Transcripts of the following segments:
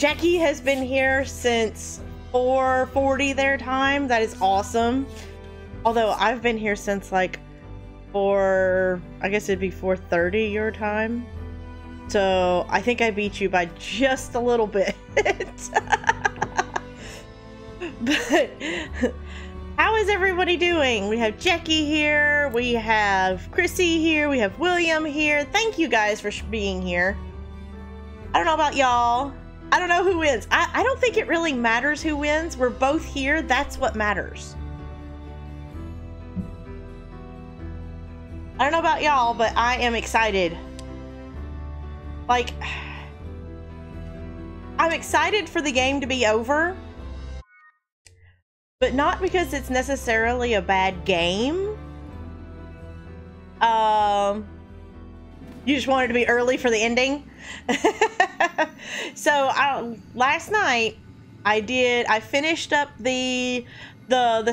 Jackie has been here since 4:40 their time. That is awesome. Although I've been here since like I guess it'd be 4:30 your time. So I think I beat you by just a little bit. But how is everybody doing? We have Jackie here, we have Chrissy here, we have William here. Thank you guys for being here. I don't know about y'all. I don't know who wins. I don't think it really matters who wins. We're both here. That's what matters. I don't know about y'all, but I am excited. Like, I'm excited for the game to be over. But not because it's necessarily a bad game. You just wanted to be early for the ending. So last night I finished up the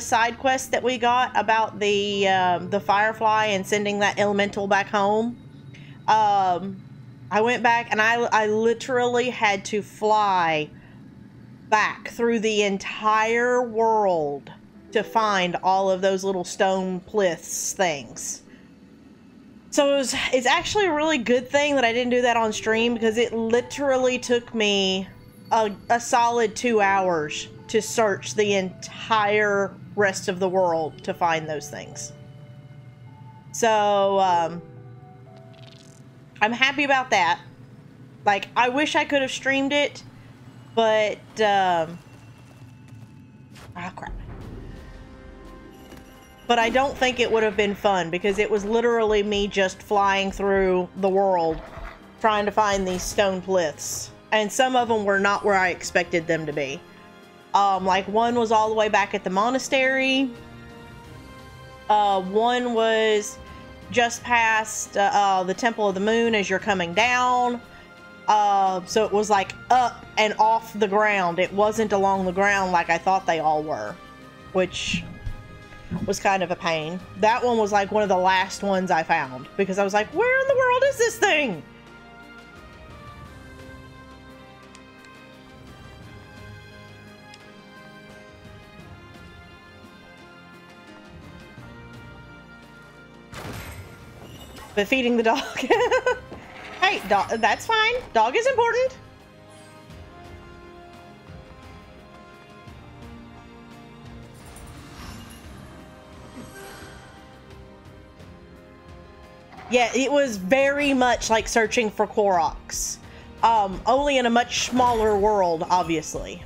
side quest that we got about the Firefly and sending that elemental back home. I went back and I literally had to fly back through the entire world to find all of those little stone plinths things. So it's actually a really good thing that I didn't do that on stream, because it literally took me a solid 2 hours to search the entire rest of the world to find those things. So I'm happy about that. Like, I wish I could have streamed it, but oh crap. But I don't think it would have been fun, because it was literally me just flying through the world trying to find these stone plinths. And some of them were not where I expected them to be. Like, one was all the way back at the monastery. One was just past the Temple of the Moon as you're coming down. So it was like up and off the ground. It wasn't along the ground like I thought they all were, which was kind of a pain. That one was like one of the last ones I found, because I was like, where in the world is this thing? But feeding the dog. Hey, dog, that's fine. Dog is important. Yeah, it was very much like searching for Koroks. Only in a much smaller world, obviously.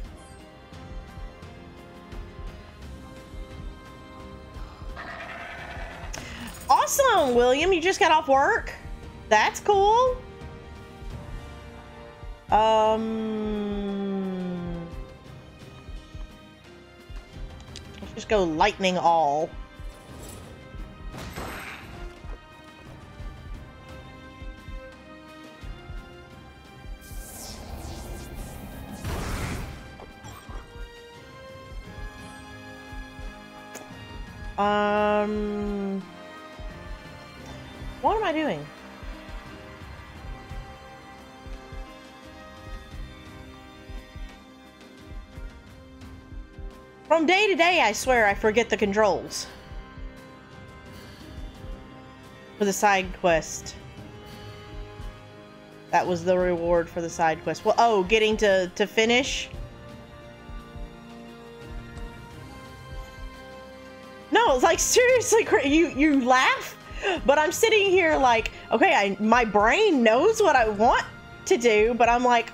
Awesome, William. You just got off work? That's cool. Let's just go lightning all. What am I doing? From day to day, I swear I forget the controls for the side quest. That was the reward for the side quest. Well, oh, getting to finish. No, like, seriously, you laugh, but I'm sitting here like, okay, my brain knows what I want to do, but I'm like,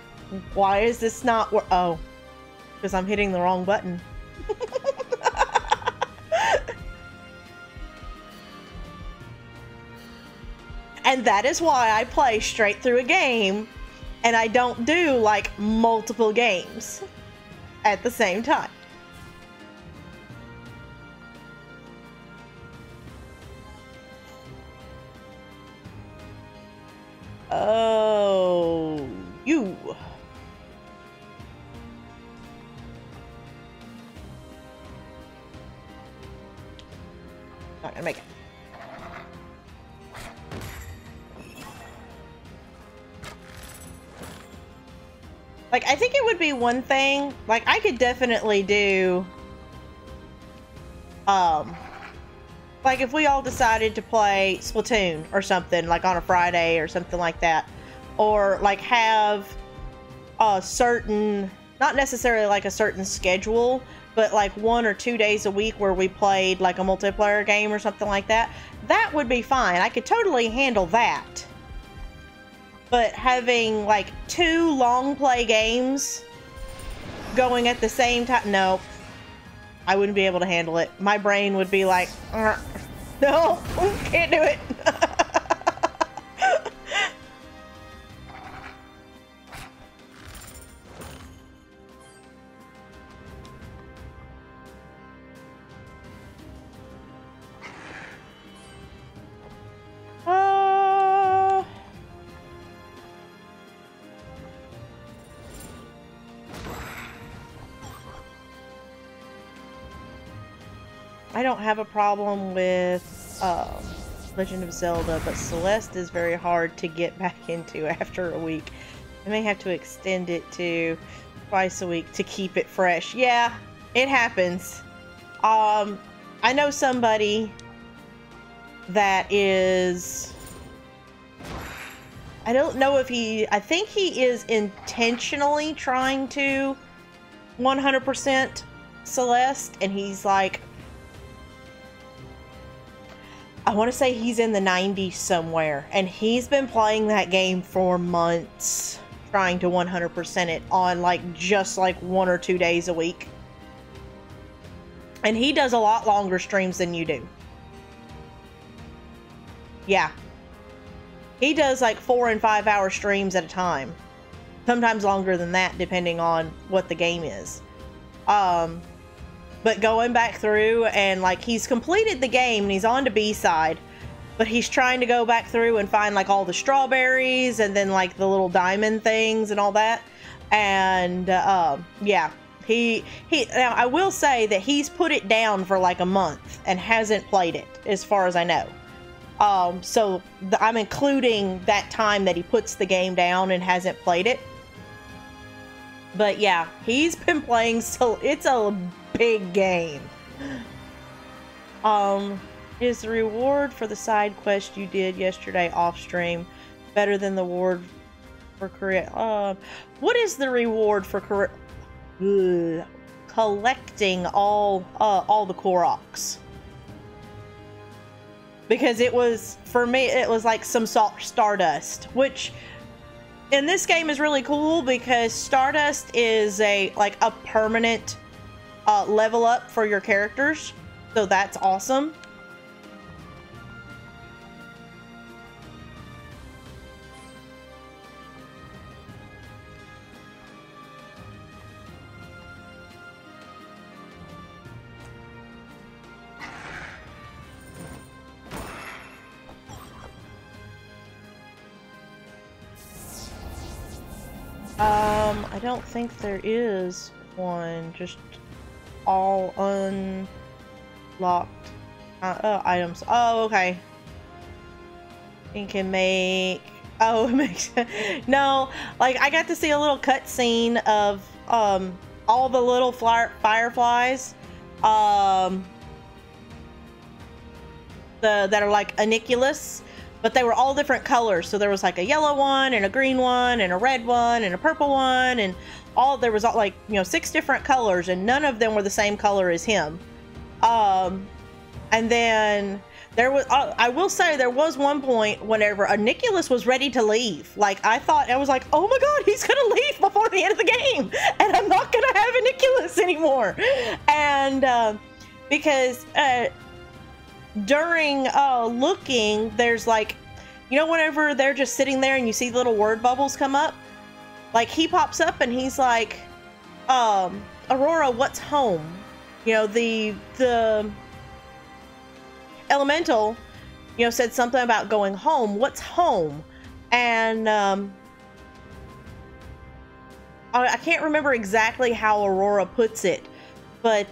why is this not oh, because I'm hitting the wrong button. And that is why I play straight through a game, and I don't do like multiple games at the same time. Oh, you. Not gonna make it. Like, I think it would be one thing, like, I could definitely do, like, if we all decided to play Splatoon or something, like, on a Friday or something like that, or, like, have a certain, not necessarily, like, a certain schedule, but, like, 1 or 2 days a week where we played, like, a multiplayer game or something like that, that would be fine. I could totally handle that. But having, like, 2 long play games going at the same time, no, I wouldn't be able to handle it. My brain would be like, no, can't do it. I don't have a problem with Legend of Zelda, but Celeste is very hard to get back into after a week. I may have to extend it to twice a week to keep it fresh. Yeah, it happens. I know somebody that is... I don't know if I think he is intentionally trying to 100% Celeste, and he's like... I want to say he's in the 90s somewhere, and he's been playing that game for months, trying to 100% it on, like, just, like, 1 or 2 days a week. And he does a lot longer streams than you do. Yeah. He does, like, 4 and 5 hour streams at a time. Sometimes longer than that, depending on what the game is. But going back through and, like, he's completed the game and he's on to B-side, but he's trying to go back through and find, like, all the strawberries and then, like, the little diamond things and all that. And, yeah, now I will say that he's put it down for, like, a month and hasn't played it, as far as I know. So I'm including that time that he puts the game down and hasn't played it. But yeah, he's been playing, so it's a big game. Is the reward for the side quest you did yesterday off stream better than the reward for what is the reward for collecting all the Koroks? Because it was, for me, it was like some Stardust, which in this game is really cool because Stardust is like a permanent level up for your characters, so that's awesome. I don't think there is one, just all unlocked items. Oh, okay. You can make... Oh, it makes... No, like, I got to see a little cutscene of all the little fireflies that are like Aniculus. But they were all different colors. So there was like a yellow one and a green one and a red one and a purple one, and there was all, like, you know, 6 different colors, and none of them were the same color as him. And then there was, I will say, there was one point whenever Aniculus was ready to leave. Like, I was like, oh my god, he's gonna leave before the end of the game, and I'm not gonna have Aniculus anymore. And because during looking, there's like, you know, whenever they're just sitting there and you see little word bubbles come up, like, he pops up and he's like, Aurora, what's home? You know, the elemental, you know, said something about going home. What's home? And I can't remember exactly how Aurora puts it, but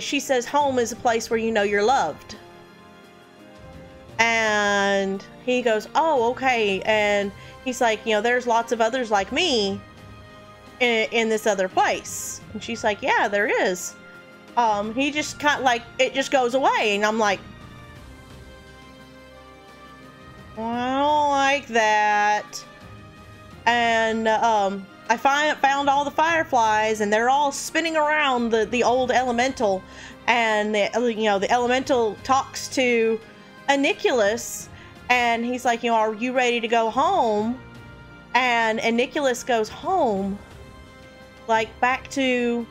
she says home is a place where you know you're loved. And he goes, oh, okay. And He's like, you know, there's lots of others like me in this other place. And she's like, yeah, there is. He just kind of like, it just goes away. And I'm like, well, I don't like that. And I found all the fireflies, and they're all spinning around the old elemental. And the elemental talks to Aniculus, and he's like, you know, are you ready to go home? And Aniculus goes home, like back to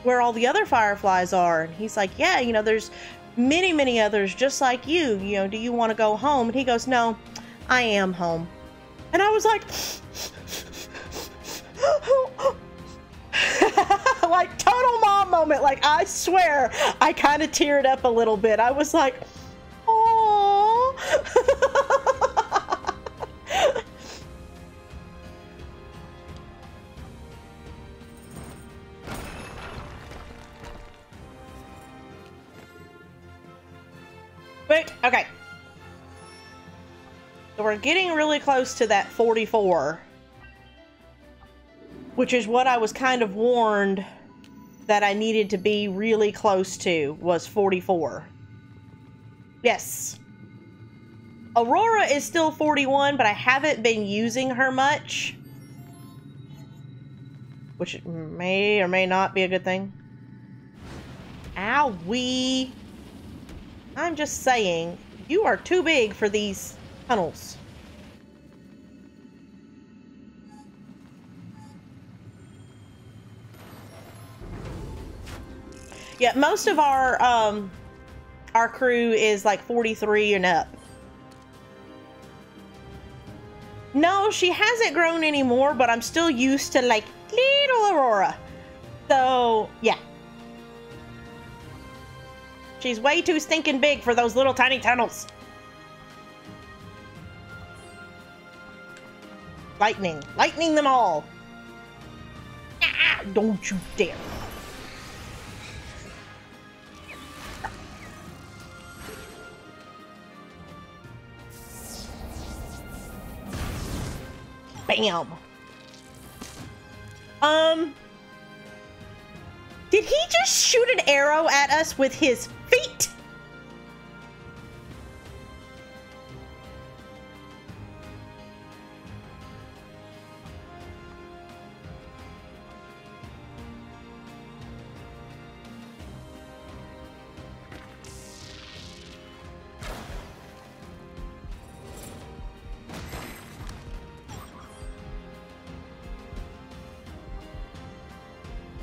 where all the other fireflies are. And he's like, yeah, you know, there's many others just like you. You know, do you want to go home? And he goes, no, I am home. And I was like, like total mom moment. Like, I swear, I kind of teared up a little bit. I was like, oh. Wait, okay. So we're getting really close to that 44. Which is what I was kind of warned that I needed to be really close to, was 44. Yes. Aurora is still 41, but I haven't been using her much. Which may or may not be a good thing. Owie. I'm just saying, you are too big for these tunnels. Yeah, most of our crew is like 43 and up. No, she hasn't grown anymore, but I'm still used to like little Aurora. So, yeah. She's way too stinking big for those little tiny tunnels. Lightning. Lightning them all. Ah, don't you dare. Bam. Did he just shoot an arrow at us with his feet?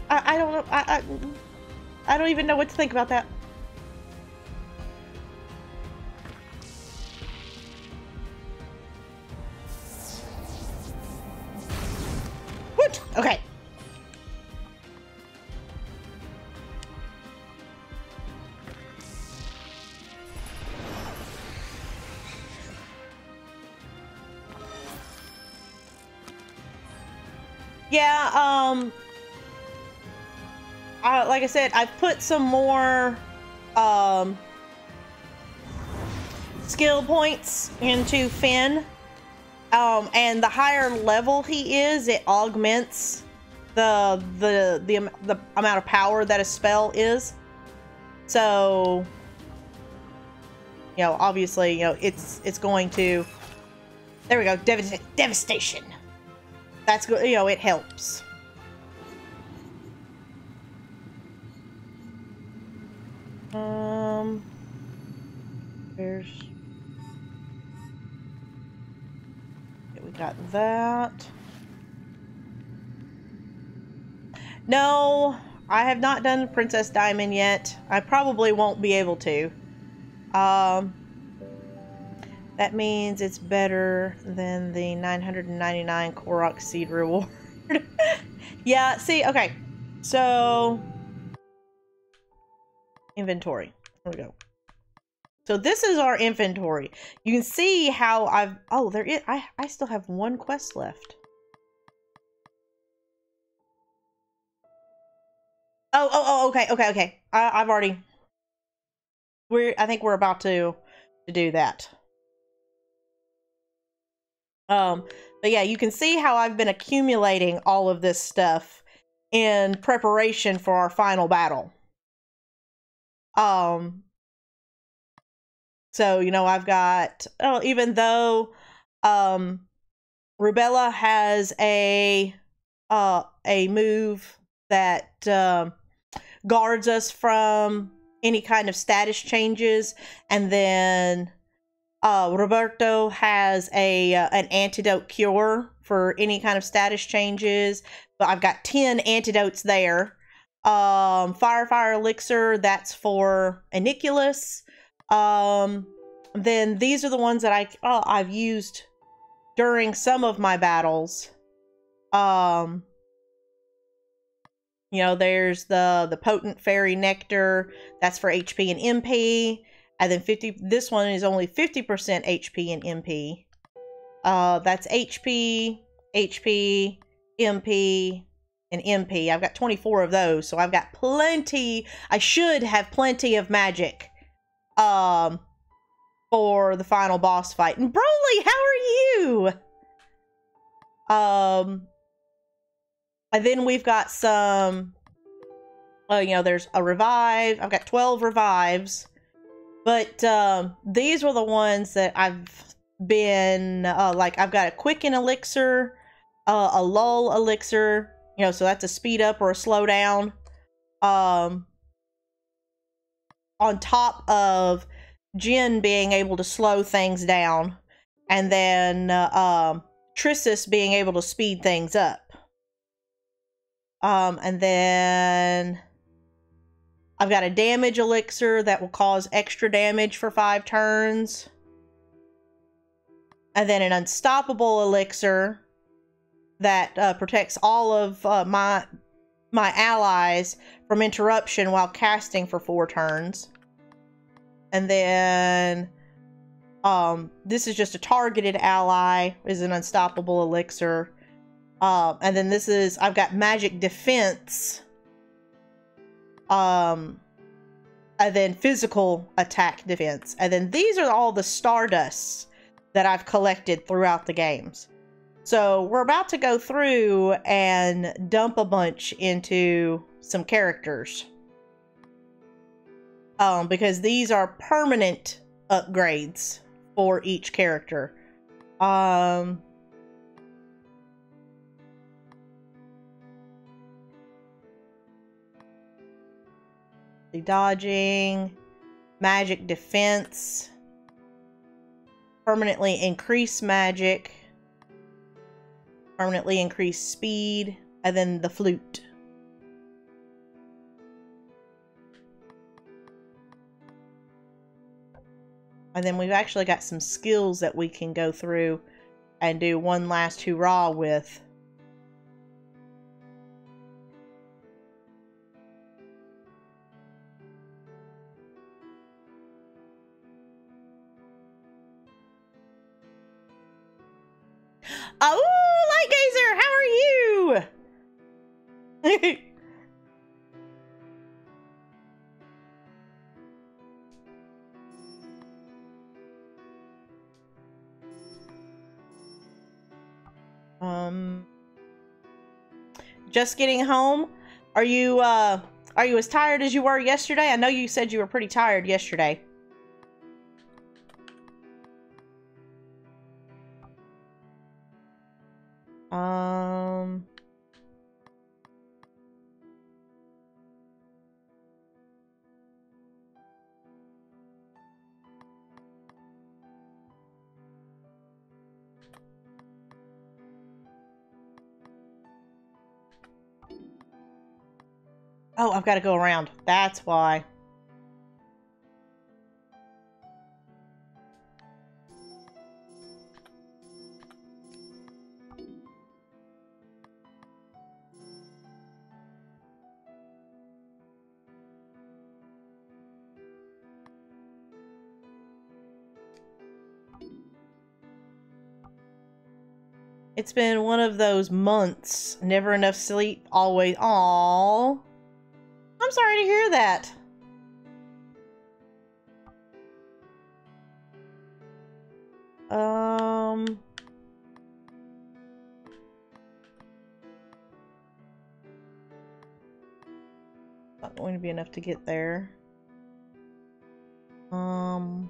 I don't know. I don't even know what to think about that. What? Okay. Yeah, like I said, I've put some more skill points into Finn, and the higher level he is, it augments the amount of power that a spell is. So, you know, obviously, you know, it's going to. There we go, devastation. That's good. You know, it helps. There's... Okay, we got that. No, I have not done Princess Diamond yet. I probably won't be able to. That means it's better than the 999 Korok Seed reward. Yeah, see, okay. So... Inventory. There we go. So this is our inventory. You can see how I've... Oh, there is... I still have one quest left. Oh, okay. I've already... I think we're about to do that. But yeah, you can see how I've been accumulating all of this stuff in preparation for our final battle. So, you know, I've got, even though, Rubella has a move that, guards us from any kind of status changes, and then, Roberto has an antidote cure for any kind of status changes, but I've got 10 antidotes there. Fire elixir, that's for Aniculus. Then these are the ones that I've used during some of my battles. You know, there's the potent fairy nectar, that's for HP and MP. And then this one is only 50% HP and MP. That's HP, MP, and MP. I've got 24 of those, so I've got plenty. I should have plenty of magic for the final boss fight. And Broly, how are you? And then we've got some, you know, there's a revive. I've got 12 revives. But these were the ones that I've been, like, I've got a quicken elixir, a lull elixir, you know, so that's a speed up or a slow down. On top of Jin being able to slow things down, and then Trissus being able to speed things up. And then I've got a damage elixir that will cause extra damage for 5 turns. And then an unstoppable elixir that protects all of my allies from interruption while casting for 4 turns. And then this is just a targeted ally, is an unstoppable elixir. And then this is, I've got magic defense. And then physical attack defense. And then these are all the Stardusts that I've collected throughout the games. So we're about to go through and dump a bunch into some characters. Because these are permanent upgrades for each character. The dodging, magic defense, permanently increase magic, permanently increase speed, and then the flute. And then we've actually got some skills that we can go through and do one last hurrah with. Oh, Light Gazer, how are you? Just getting home. Are you as tired as you were yesterday? I know you said you were pretty tired yesterday. Oh, I've got to go around. That's why. It's been one of those months. Never enough sleep, always. Aww. I'm sorry to hear that. Not going to be enough to get there. Not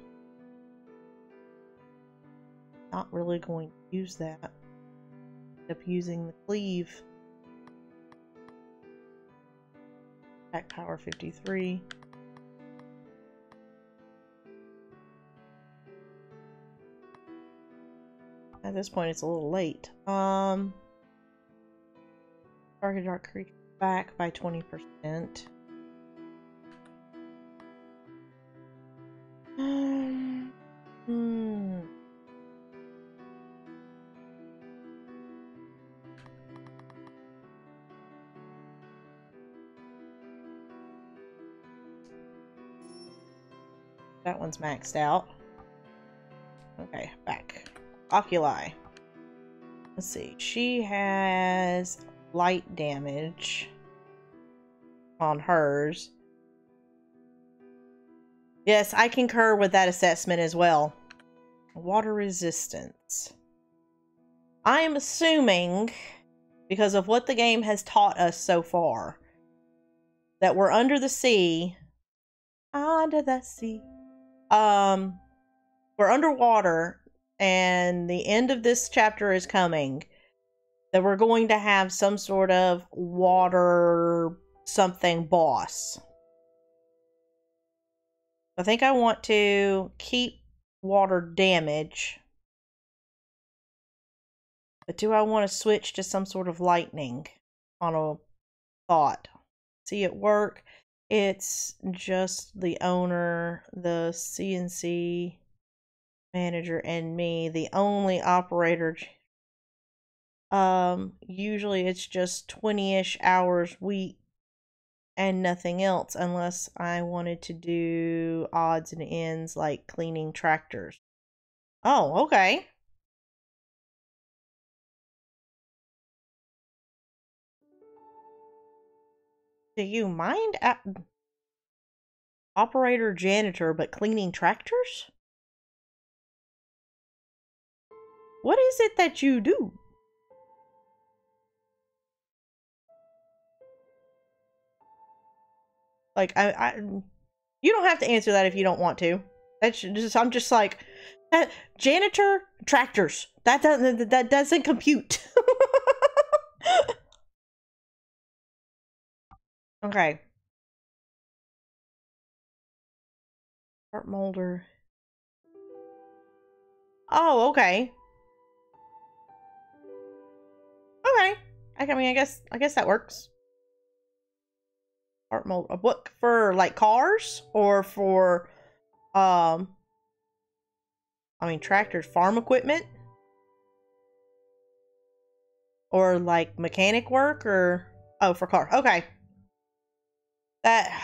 really going to use that. End up using the cleave. Attack power 53. At this point, it's a little late. Target dark creature back by 20%. That one's maxed out. Okay, back. Oculi. Let's see. She has light damage on hers. Yes, I concur with that assessment as well. Water resistance. I am assuming, because of what the game has taught us so far, that we're under the sea. Under the sea. We're underwater, and the end of this chapter is coming. That we're going to have some sort of water something boss. I think I want to keep water damage. But do I want to switch to some sort of lightning on a thought? See it work. It's just the owner, the CNC manager, and me. The only operator. Usually it's just 20-ish hours week and nothing else, unless I wanted to do odds and ends like cleaning tractors. Oh, okay. Do you mind operator janitor but cleaning tractors? What is it that you do? Like, you don't have to answer that if you don't want to. That's just, I'm just like, janitor, tractors. That doesn't compute. Okay. Art molder. Oh, okay. Okay. I mean, I guess that works. Art mold. A book for like cars or for I mean tractors, farm equipment, or like mechanic work, or oh, for car. Okay. That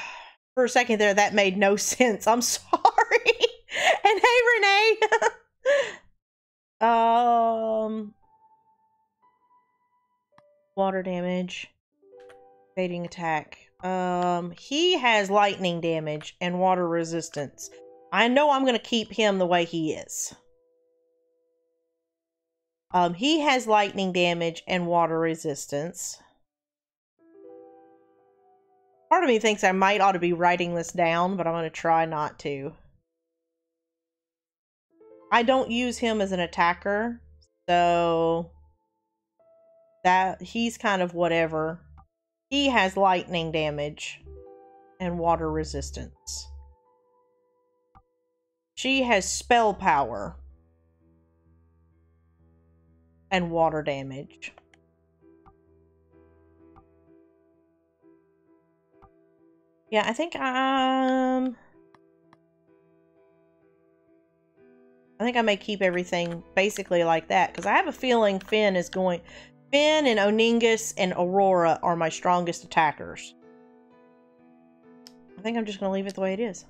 for a second there, that made no sense. I'm sorry. And hey, Renee. Water damage, evading attack. He has lightning damage and water resistance. I know I'm gonna keep him the way he is. He has lightning damage and water resistance. Part of me thinks I might ought to be writing this down, but I'm gonna try not to. I don't use him as an attacker, so that he's kind of whatever. He has lightning damage and water resistance. She has spell power and water damage. Yeah, I think I may keep everything basically like that, because I have a feeling Finn and Oningus and Aurora are my strongest attackers. I think I'm just going to leave it the way it is.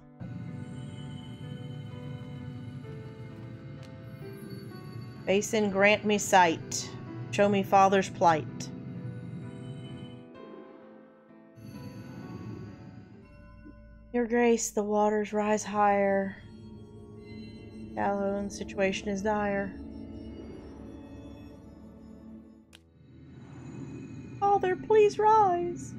Basin, grant me sight. Show me father's plight. Your grace, the waters rise higher. Shallow and the situation is dire. Father, please rise.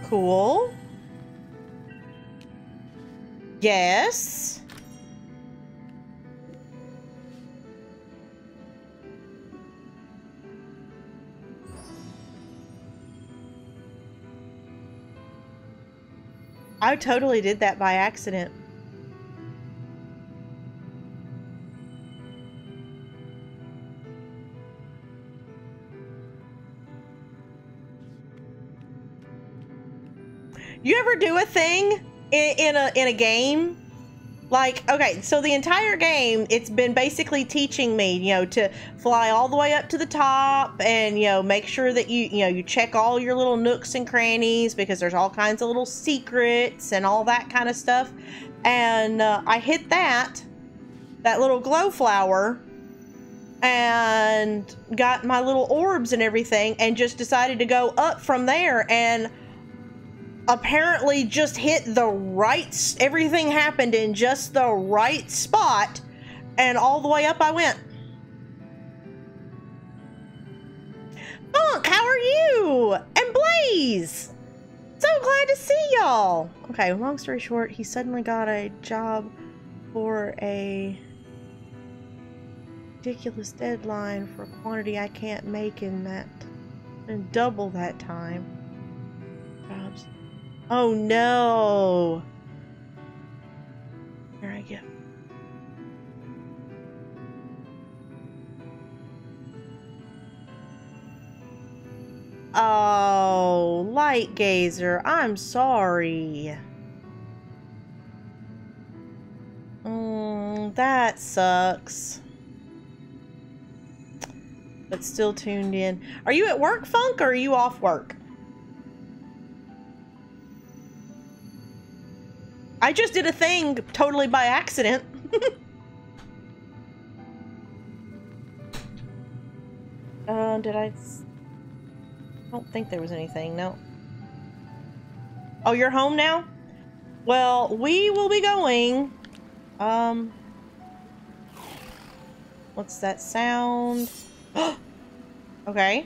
Cool. Yes. I totally did that by accident. You ever do a thing in a game? Like, okay, so the entire game, it's been basically teaching me, you know, to fly all the way up to the top and, you know, make sure that you check all your little nooks and crannies because there's all kinds of little secrets and all that kind of stuff. And I hit that little glow flower and got my little orbs and everything and just decided to go up from there, and apparently just hit the right, everything happened in just the right spot, and all the way up I went. Funk, how are you? And Blaze! So glad to see y'all! Okay, long story short, he suddenly got a job for a ridiculous deadline for a quantity I can't make in double that time. Jobs. Oh no! Here I go. Oh, Light Gazer, I'm sorry. That sucks. But still tuned in. Are you at work, Funk, or are you off work? I just did a thing totally by accident. Did I don't think there was anything, no. Oh, you're home now? Well, we will be going. What's that sound? Okay.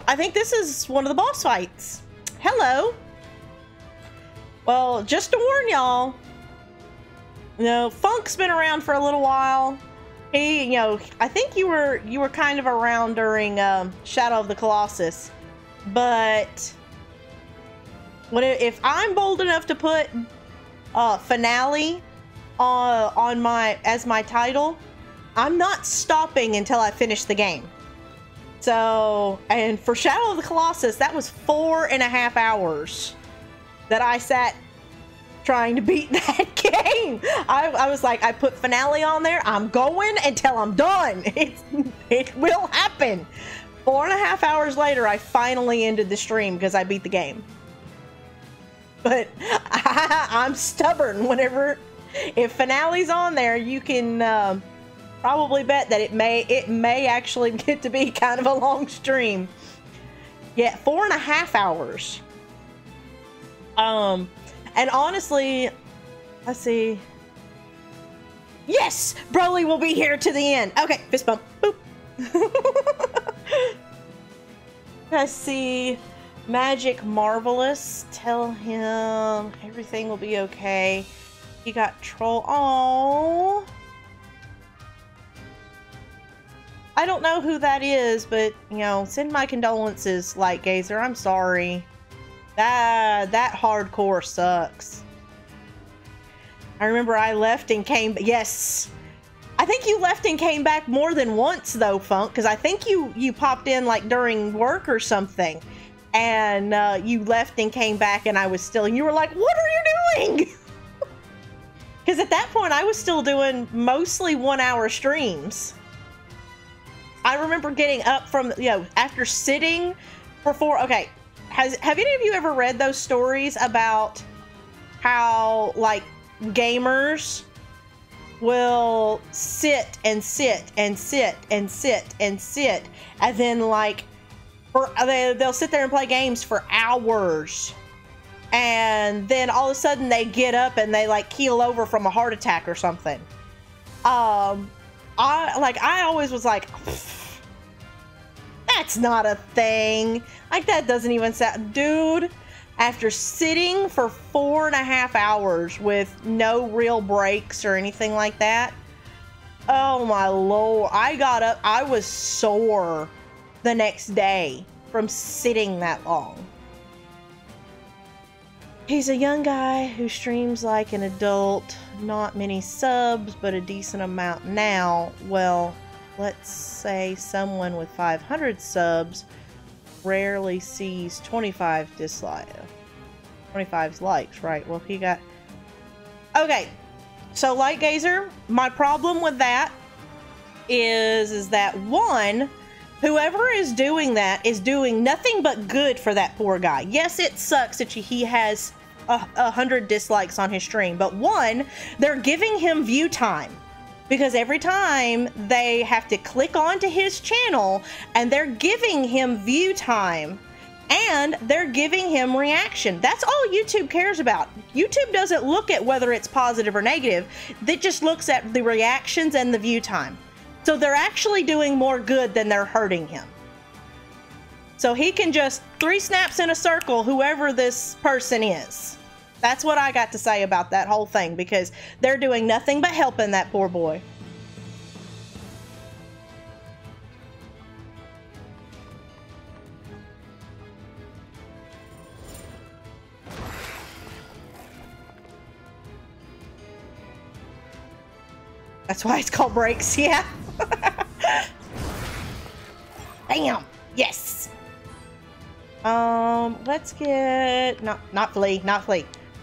I think this is one of the boss fights. Hello. Well, just to warn y'all, you know, Funk's been around for a little while. He, you know, I think you were kind of around during Shadow of the Colossus, but if I'm bold enough to put finale on as my title, I'm not stopping until I finish the game. So, and for Shadow of the Colossus, that was 4.5 hours that I sat trying to beat that game. I was like, I put finale on there. I'm going until I'm done. It will happen. 4.5 hours later, I finally ended the stream because I beat the game. But I'm stubborn. If finale's on there, you can probably bet that it may actually get to be kind of a long stream. Yeah, 4.5 hours. And honestly, let's see. Yes, Broly will be here to the end. Okay, fist bump. Boop. Let's see. Magic Marvelous. Tell him everything will be okay. He got troll. Oh. I don't know who that is, but, you know, send my condolences, Light Gazer. I'm sorry. That hardcore sucks. I remember I left and came. Yes. I think you left and came back more than once, though, Funk, because I think you popped in, like, during work or something. And you left and came back, and I was still, and you were like, what are you doing? Because at that point, I was still doing mostly 1-hour streams. I remember getting up from, you know, after sitting for 4. Okay, have any of you ever read those stories about how, like, gamers will sit and sit and sit and sit and sit, and then, like, they'll sit there and play games for hours, and then all of a sudden they get up and they, like, keel over from a heart attack or something. I always was like, that's not a thing. Like, that doesn't even sound, dude. After sitting for 4.5 hours with no real breaks or anything like that, oh my lord, I got up, I was sore the next day from sitting that long. He's a young guy who streams like an adult, not many subs, but a decent amount now. Well, let's say someone with 500 subs rarely sees 25 dislikes. 25 likes, right? Well, he got... Okay, so Light Gazer, my problem with that is that one, whoever is doing that is doing nothing but good for that poor guy. Yes, it sucks that he has 100 dislikes on his stream, but one, they're giving him view time. Because every time they have to click onto his channel and they're giving him view time and they're giving him reaction. That's all YouTube cares about. YouTube doesn't look at whether it's positive or negative. It just looks at the reactions and the view time. So they're actually doing more good than they're hurting him. So he can just 3 snaps in a circle, whoever this person is. That's what I got to say about that whole thing, because they're doing nothing but helping that poor boy. That's why it's called breaks, yeah. Damn, yes. Let's get, not flee,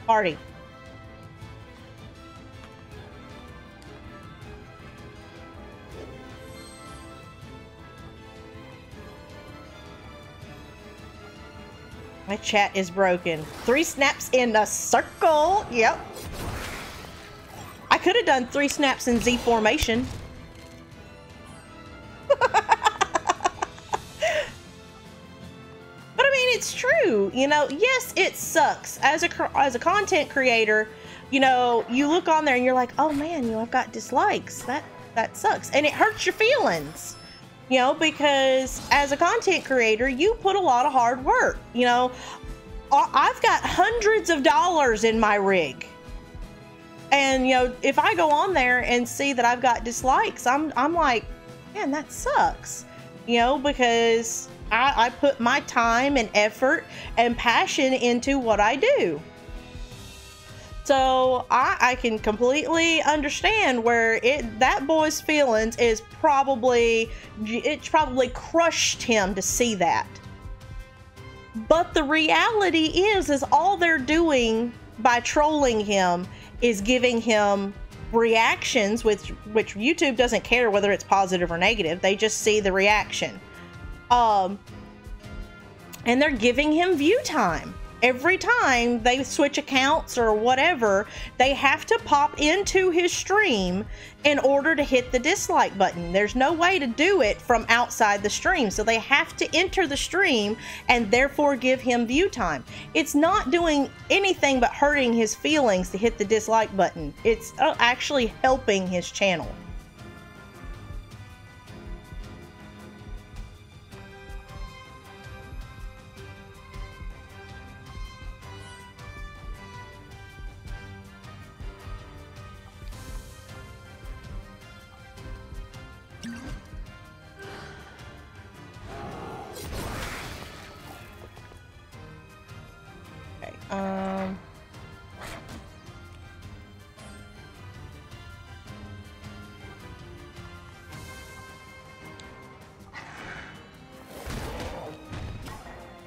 party. My chat is broken. 3 snaps in a circle. Yep. I could have done 3 snaps in Z formation. It's true, you know. Yes, it sucks as a content creator. You know, you look on there and you're like, oh man, you know, I've got dislikes. That sucks, and it hurts your feelings, you know, because as a content creator, you put a lot of hard work. You know, I've got hundreds of dollars in my rig, and you know, if I go on there and see that I've got dislikes, I'm like, man, that sucks, you know, because I put my time and effort and passion into what I do. So I can completely understand where that boy's feelings is probably crushed him to see that. But the reality is all they're doing by trolling him is giving him reactions, which YouTube doesn't care whether it's positive or negative. They just see the reaction. And they're giving him view time. Every time they switch accounts or whatever, they have to pop into his stream in order to hit the dislike button. There's no way to do it from outside the stream, so they have to enter the stream and therefore give him view time. It's not doing anything but hurting his feelings to hit the dislike button. It's actually helping his channel.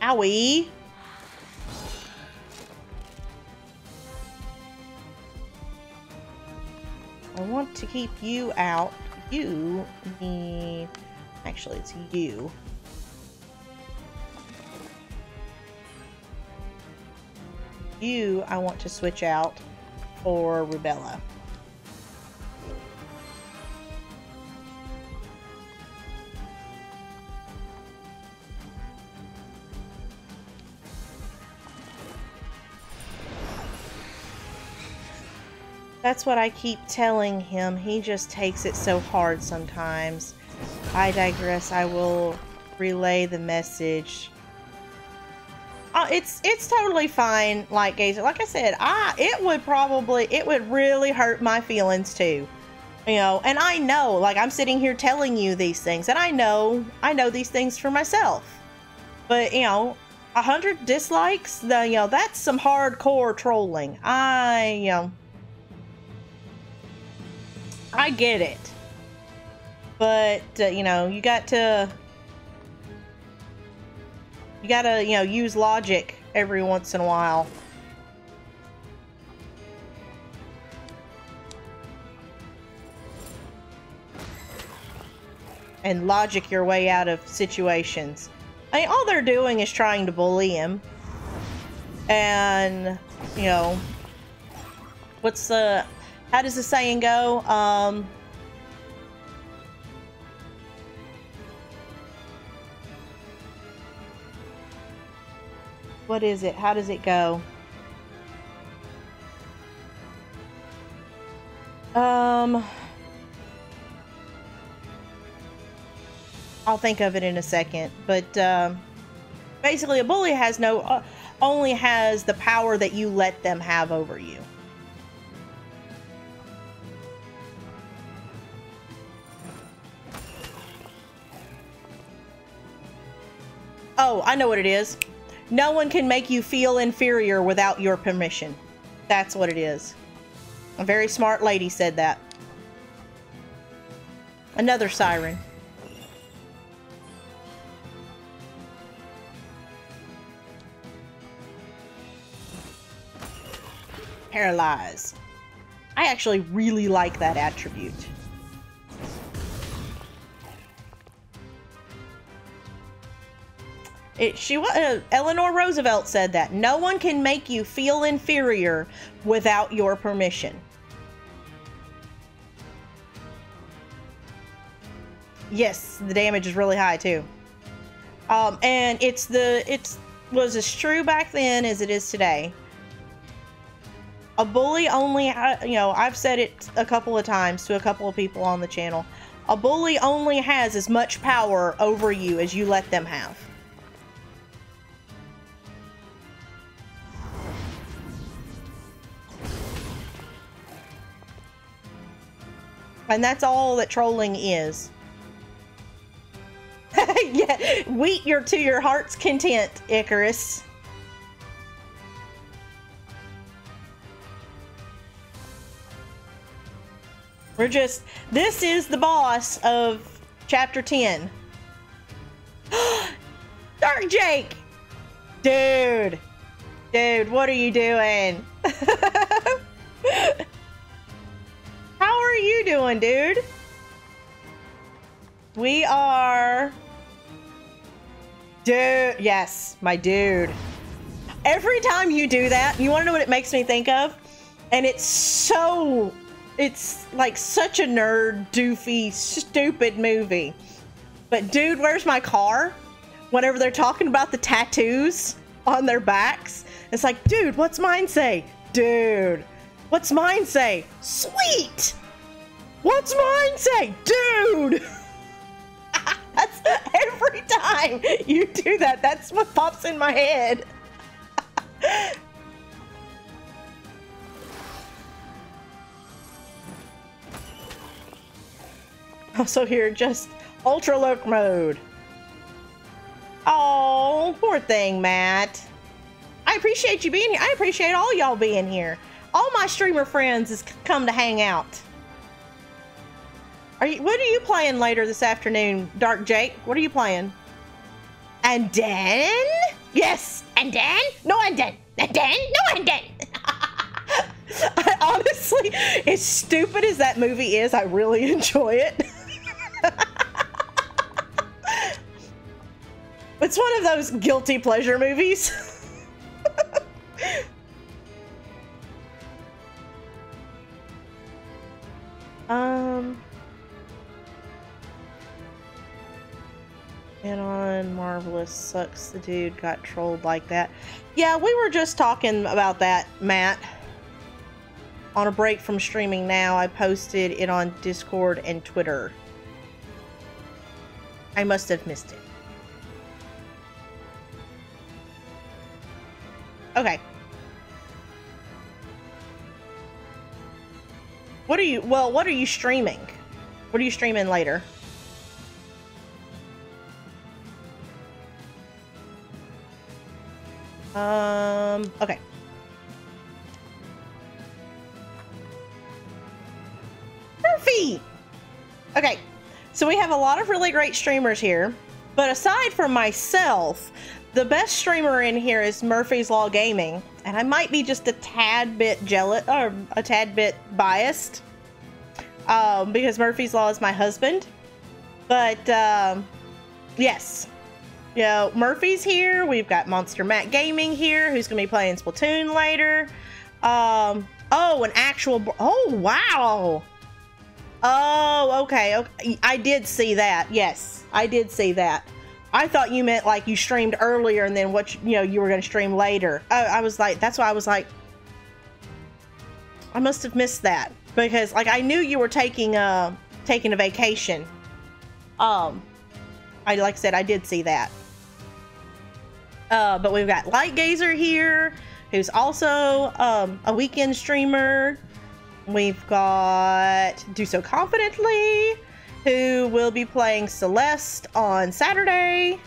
Owie. I want to keep you out. You need... Actually, it's you. You, I want to switch out for Rubella. That's what I keep telling him. He just takes it so hard sometimes. I digress. I will relay the message. It's totally fine, like Gazer. Like I said, it would really hurt my feelings too. You know, and I know, like, I'm sitting here telling you these things, and I know these things for myself. But, you know, 100 dislikes, that's some hardcore trolling. I get it. But, you gotta, use logic every once in a while. And logic your way out of situations. I mean, all they're doing is trying to bully him. And, how does the saying go? What is it? How does it go? I'll think of it in a second, but basically a bully has only has the power that you let them have over you. Oh, I know what it is. No one can make you feel inferior without your permission. That's what it is. A very smart lady said that. Another siren. Paralyze. I actually really like that attribute. Eleanor Roosevelt said that. No one can make you feel inferior without your permission. Yes, the damage is really high too. And it was as true back then as it is today. A bully only, I've said it a couple of times to a couple of people on the channel. A bully only has as much power over you as you let them have. And that's all that trolling is. Yeah, wheat to your heart's content, Icarus. This is the boss of chapter 10. Dark Jake! Dude, what are you doing? How are you doing, dude? We are... Dude, yes, my dude. Every time you do that, you want to know what it makes me think of? And it's like such a nerd, doofy, stupid movie. But dude, where's my car? Whenever they're talking about the tattoos on their backs, it's like, dude, what's mine say? Dude, what's mine say? Sweet! What's mine say? Dude! That's every time you do that. That's what pops in my head. Also here, just ultra look mode. Oh, poor thing, Matt. I appreciate you being here. I appreciate all y'all being here. All my streamer friends has come to hang out. What are you playing later this afternoon, Dark Jake? What are you playing? And then? Yes, and then? No, and then. And then? No, and then. Honestly, as stupid as that movie is, I really enjoy it. It's one of those guilty pleasure movies. And on Marvelous sucks the dude got trolled like that. Yeah, we were just talking about that, Matt. on a break from streaming now. I posted it on Discord and Twitter. I must have missed it. Okay. What are you streaming? What are you streaming later? Okay. Murphy! Okay, so we have a lot of really great streamers here, but aside from myself, the best streamer in here is Murphy's Law Gaming, and I might be just a tad bit jealous, or a tad bit biased, because Murphy's Law is my husband, but, yes. You know, Murphy's here. We've got Monster Matt Gaming here, who's going to be playing Splatoon later. Oh, an actual... Oh, wow. Oh, okay. I did see that. Yes, I did see that. I thought you meant like you streamed earlier and then you were going to stream later. I was like, that's why I was like, I must have missed that. Because, like, I knew you were taking a vacation. Like I said, I did see that. But we've got Light Gazer here, who's also a weekend streamer. We've got Do So Confidently, who will be playing Celeste on Saturday.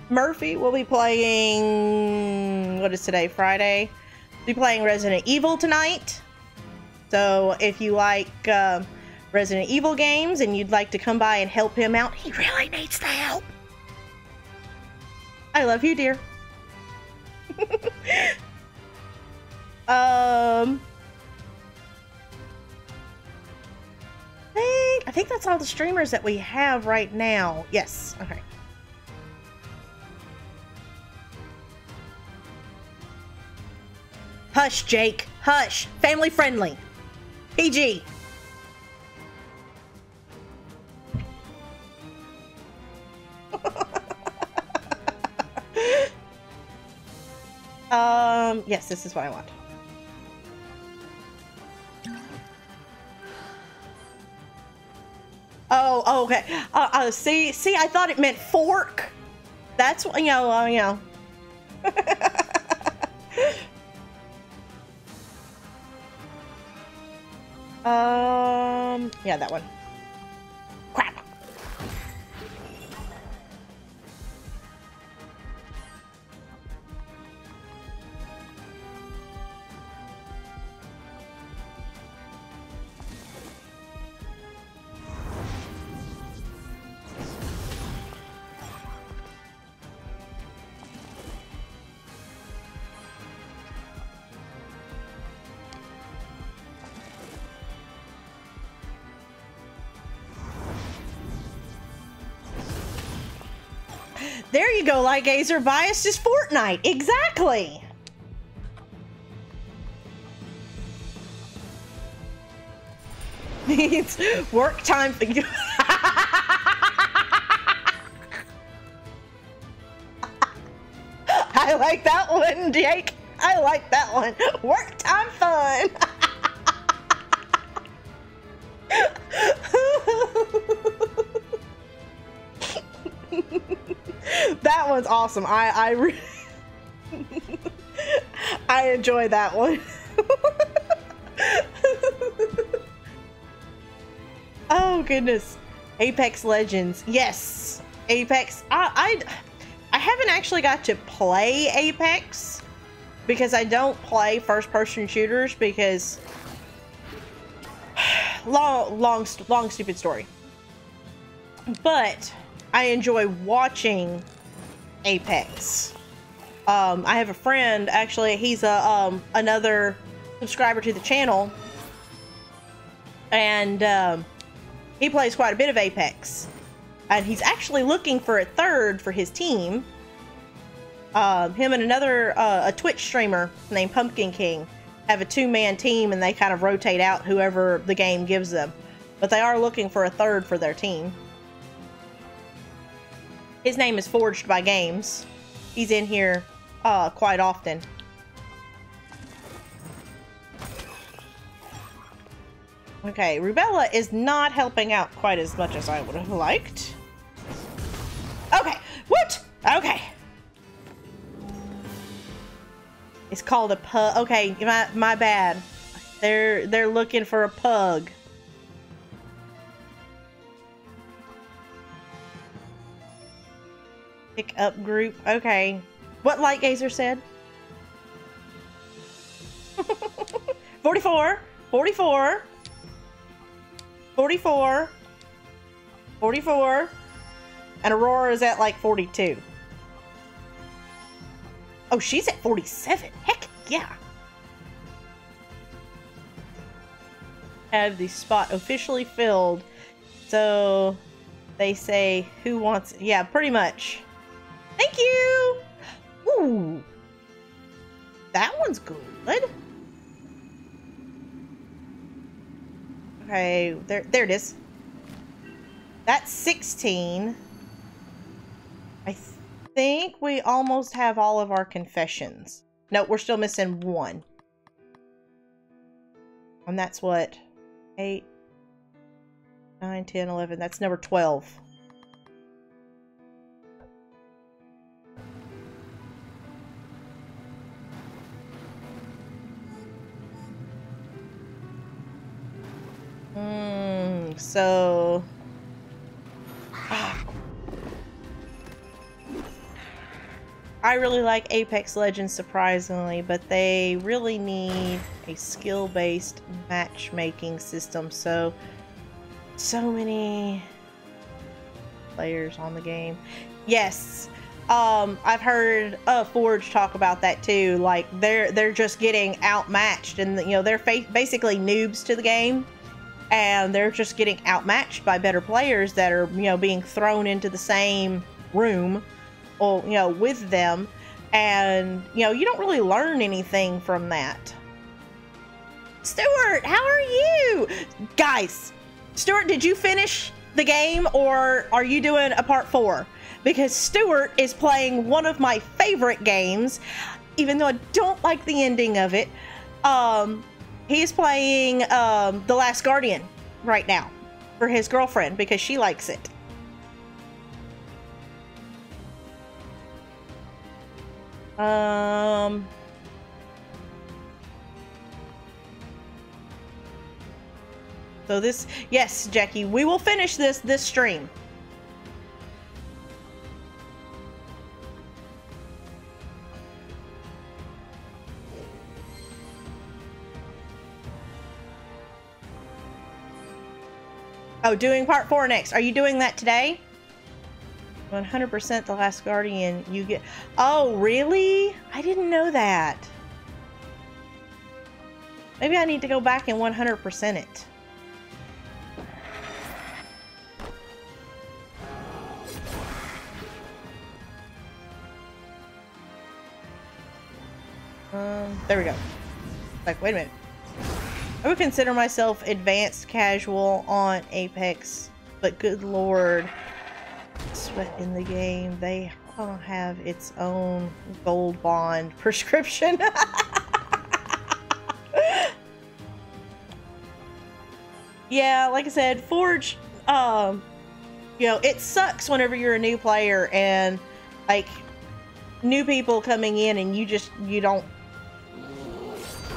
Murphy will be playing, what is today, Friday? Be playing Resident Evil tonight. So if you like Resident Evil games and you'd like to come by and help him out, he really needs the help. I love you, dear. I think that's all the streamers that we have right now. Yes, okay. Hush, Jake. Hush. Family friendly. PG. Yes, this is what I want. Oh, okay. See, I thought it meant fork. That's what, you know. Yeah, that one. Crap. There you go, Light Gazer. Biased is Fortnite. Exactly. It's work time for you. I like that one, Jake. I like that one. Work time fun. That one's awesome. I enjoy that one. Oh goodness. Apex Legends. Yes. Apex. I haven't actually got to play Apex because I don't play first-person shooters because long stupid story. But I enjoy watching Apex. I have a friend, actually, he's another subscriber to the channel, and he plays quite a bit of Apex, and he's actually looking for a third for his team. Him and another a Twitch streamer named Pumpkin King have a two-man team, and they kind of rotate out whoever the game gives them, but they are looking for a third for their team. His name is Forged by Games. He's in here quite often. Okay, Rubella is not helping out quite as much as I would have liked. Okay, what? Okay. It's called a pug. Okay, my bad. They're looking for a pug. Pick up group. Okay. What Light Gazer said? 44. 44. 44. 44. And Aurora is at like 42. Oh, she's at 47. Heck yeah. Have the spot officially filled. So they say, who wants it? Yeah, pretty much. Thank you. Ooh. That one's good. Okay, there it is. That's 16. I think we almost have all of our confessions. No, we're still missing one. And that's what? 8, 9, 10, 11. That's number 12. So... I really like Apex Legends, surprisingly, but they really need a skill-based matchmaking system. So many players on the game. Yes, I've heard Forge talk about that too. Like they're just getting outmatched, and you know they're basically noobs to the game, and they're just getting outmatched by better players that are being thrown into the same room. Or, with them, and you don't really learn anything from that. Stuart, how are you? Guys, Stuart, did you finish the game, or are you doing a part 4? Because Stuart is playing one of my favorite games, even though I don't like the ending of it. He's playing The Last Guardian right now for his girlfriend because she likes it. So this, yes, Jackie, we will finish this stream. Oh, doing part 4 next. Are you doing that today? 100% The Last Guardian, you get... Oh, really? I didn't know that. Maybe I need to go back and 100% it. There we go. Like, wait a minute. I would consider myself advanced casual on Apex, but good lord... Sweat in the game, they don't have its own gold bond prescription. Yeah, like I said, Forge, it sucks whenever you're a new player and like new people coming in and you don't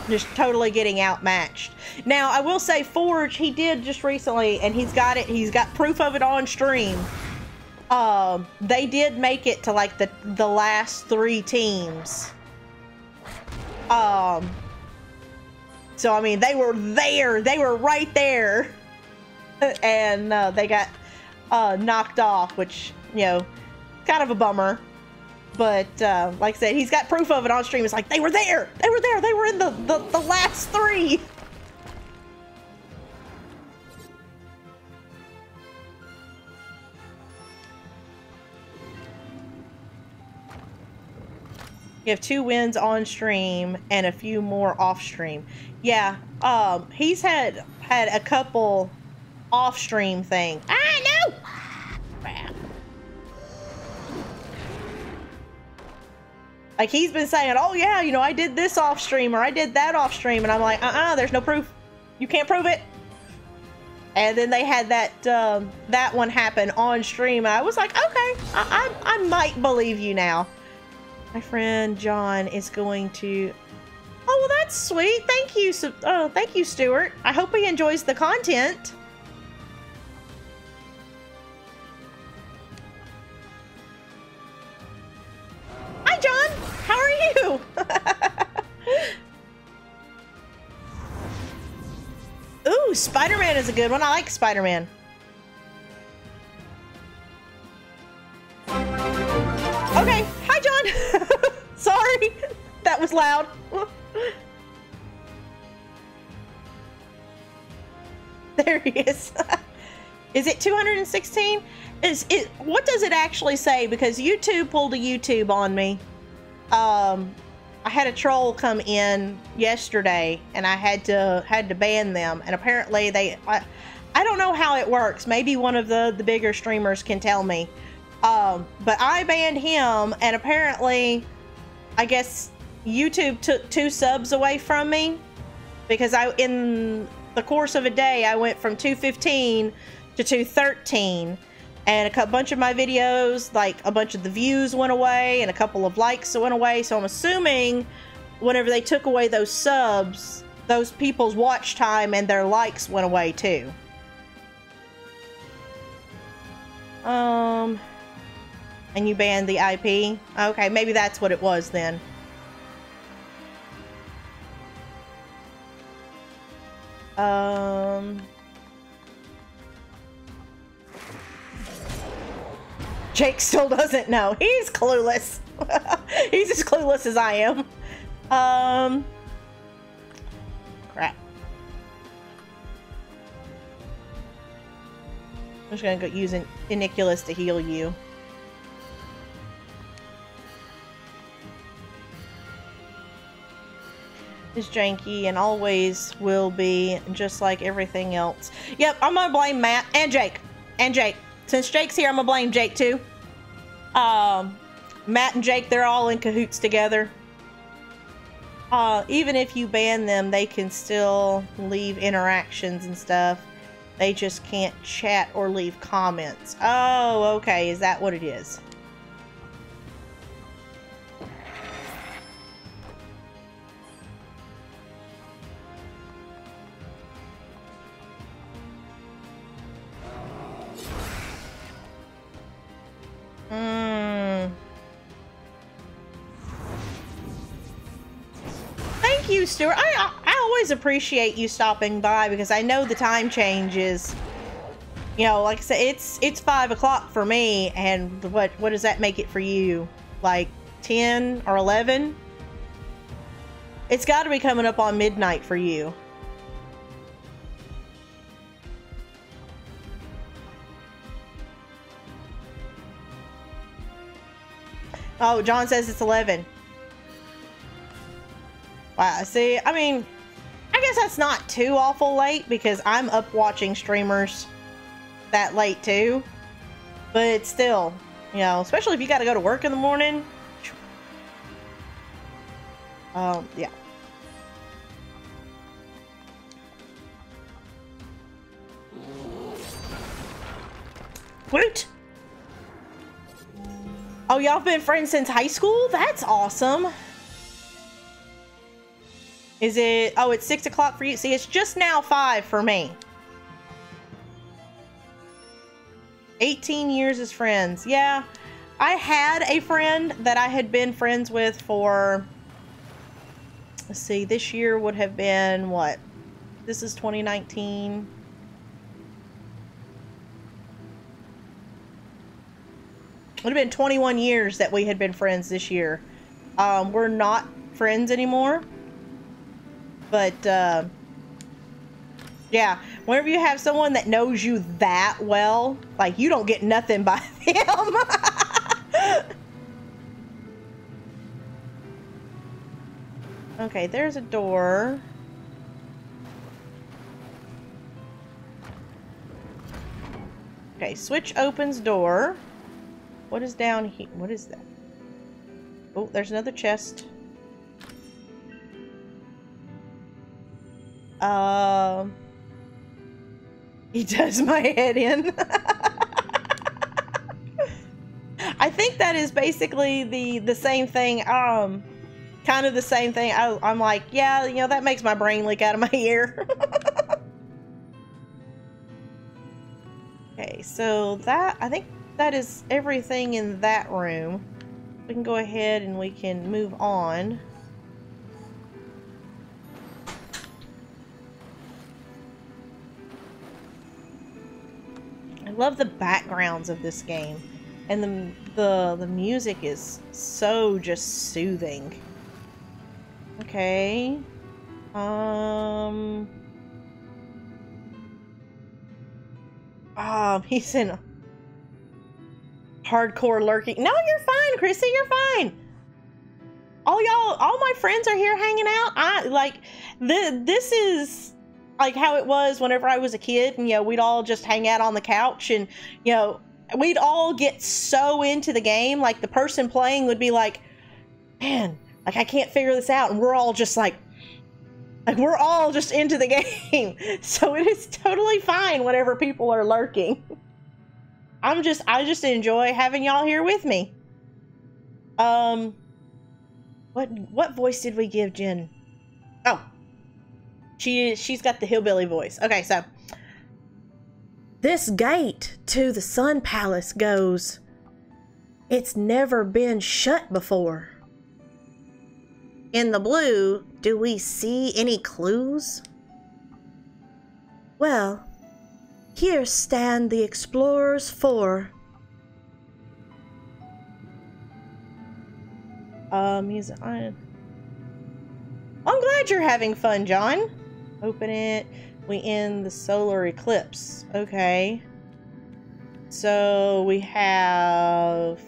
just totally getting outmatched. Now I will say Forge, he did just recently, and he's got proof of it on stream. They did make it to like the last 3 teams. So I mean, they were there. They were right there, and they got knocked off, which kind of a bummer. But like I said, he's got proof of it on stream. It's like they were there. They were there. They were in the last 3. You have 2 wins on stream and a few more off stream. Yeah, he's had a couple off stream things. I know. Like he's been saying, "Oh yeah, I did this off stream or I did that off stream," and I'm like, "There's no proof. You can't prove it." And then they had that one happen on stream. I was like, okay, I might believe you now. My friend John is going to... Oh, well, that's sweet. Thank you. Oh, thank you, Stuart. I hope he enjoys the content. Hi, John. How are you? Ooh, Spider-Man is a good one. I like Spider-Man. Okay. Hi, John. Sorry. That was loud. There he is. Is it 216? What does it actually say? Because YouTube pulled a YouTube on me. I had a troll come in yesterday, and I had to ban them. And apparently I don't know how it works. Maybe one of the bigger streamers can tell me. But I banned him, and apparently, I guess YouTube took 2 subs away from me because in the course of a day I went from 215 to 213. And a bunch of my videos, like a bunch of the views went away and a couple of likes went away. So I'm assuming whenever they took away those subs, those people's watch time and their likes went away too. And you banned the IP? Okay, maybe that's what it was then. Jake still doesn't know. He's clueless. He's as clueless as I am. Crap. I'm just gonna go use an Iniculus to heal you. Is janky and always will be, just like everything else. Yep, I'm gonna blame Matt and Jake. And Jake. Since Jake's here, I'm gonna blame Jake too. Matt and Jake, they're all in cahoots together. Even if you ban them, they can still leave interactions and stuff. They just can't chat or leave comments. Oh, okay. Is that what it is? Thank you, Stuart. I always appreciate you stopping by because I know the time changes. You know, like I said, it's 5 o'clock for me, and what does that make it for you? Like 10 or 11? It's got to be coming up on midnight for you. Oh, John says it's 11. Wow, see, I mean, I guess that's not too awful late because I'm up watching streamers that late too. But it's still, you know, especially if you got to go to work in the morning. Yeah. Woot! Oh, y'all been friends since high school? That's awesome. Is it... Oh, it's 6 o'clock for you. See, it's just now 5 for me. 18 years as friends. Yeah. I had a friend that I had been friends with for... Let's see. This year would have been what? This is 2019. It would have been 21 years that we had been friends this year. We're not friends anymore. But, yeah. Whenever you have someone that knows you that well, like, you don't get nothing by them. Okay, there's a door. Okay, switch opens door. What is down here? What is that? Oh, there's another chest. He does my head in. I think that is basically the same thing. Kind of the same thing. I'm like, yeah, you know, that makes my brain leak out of my ear. Okay, so that, I think that is everything in that room. We can go ahead and we can move on. I love the backgrounds of this game, and the music is so just soothing. Okay. He's in hardcore lurking. No, you're fine, Chrissy. You're fine. All my friends are here hanging out. This is like how it was whenever I was a kid, and, you know, we'd all just hang out on the couch, and, you know, we'd all get so into the game. Like, the person playing would be like, man, like, I can't figure this out, and we're all just like we're all just into the game. So it is totally fine whenever people are lurking. I just enjoy having y'all here with me. What voice did we give Jen? Oh, she's got the hillbilly voice. Okay, so this gate to the Sun Palace goes. It's never been shut before. In the blue, do we see any clues? Well, here stand the explorers four. He's on. I'm glad you're having fun, John. Open it. We end the solar eclipse. Okay. So we have...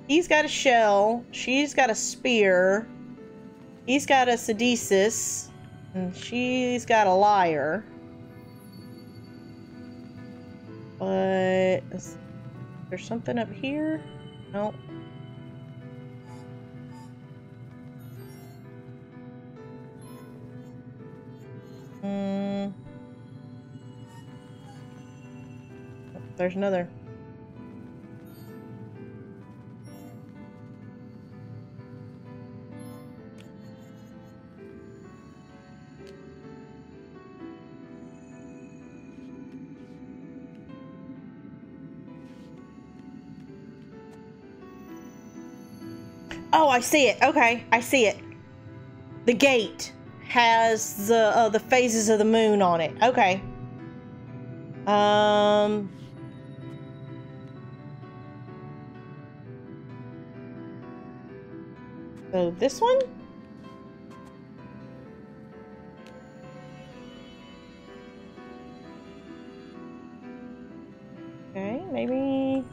He's got a shell. She's got a spear. He's got a sedesis. And she's got a lyre. But... is there something up here? No. There's another. Oh, I see it. Okay, I see it. The gate has the phases of the moon on it. Okay. So this one? Okay, maybe...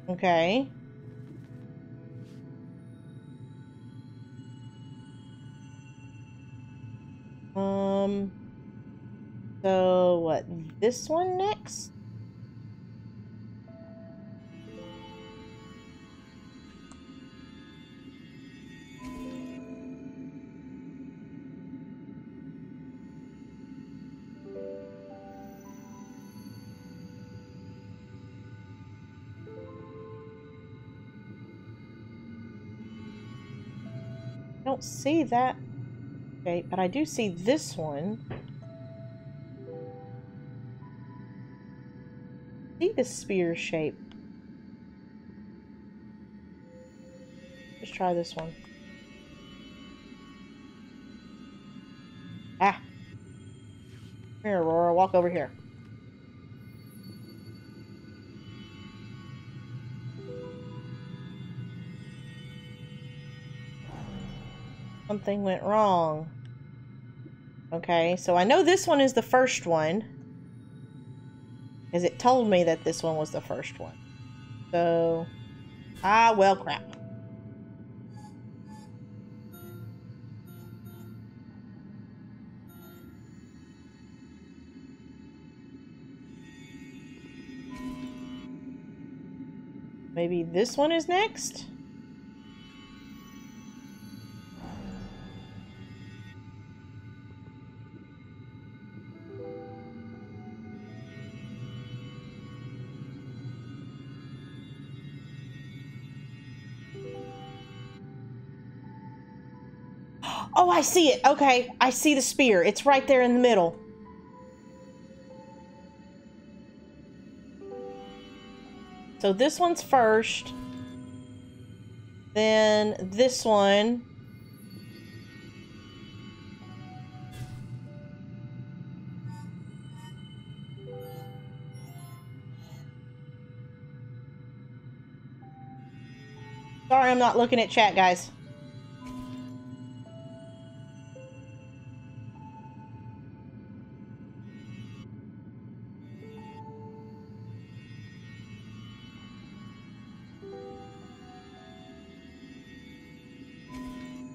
Okay. So what? This one next? I don't see that. Okay, but I do see this one. See the spear shape. Let's try this one. Ah. Here, Aurora, walk over here. Something went wrong. Okay, so I know this one is the first one, because it told me that this one was the first one. So, well, crap. Maybe this one is next? Oh, I see it. Okay, I see the spear. It's right there in the middle. So this one's first. Then this one. Sorry, I'm not looking at chat, guys.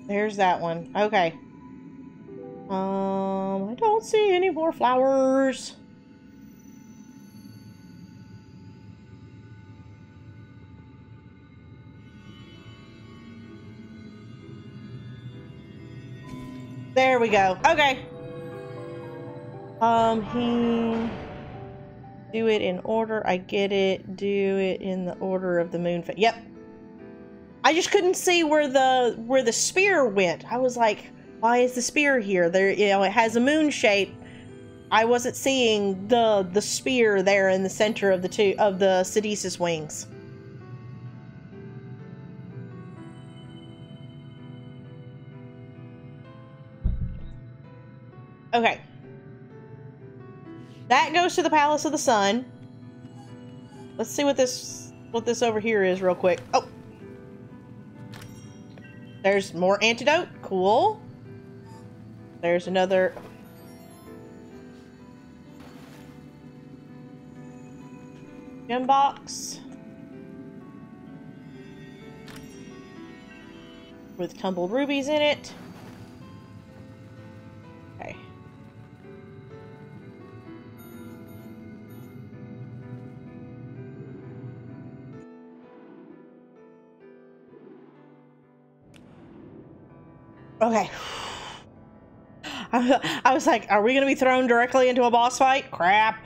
There's that one. Okay. I don't see any more flowers. There we go. Okay. He... Do it in order. I get it. Do it in the order of the moon. Yep. I just couldn't see where the spear went. I was like, why is the spear here? There, you know, it has a moon shape. I wasn't seeing the spear there in the center of the Caduceus wings. Okay. That goes to the Palace of the Sun. Let's see what this over here is real quick. Oh. There's more antidote. Cool. There's another gem box with tumbled rubies in it. Okay. Okay. I was like, are we going to be thrown directly into a boss fight? Crap.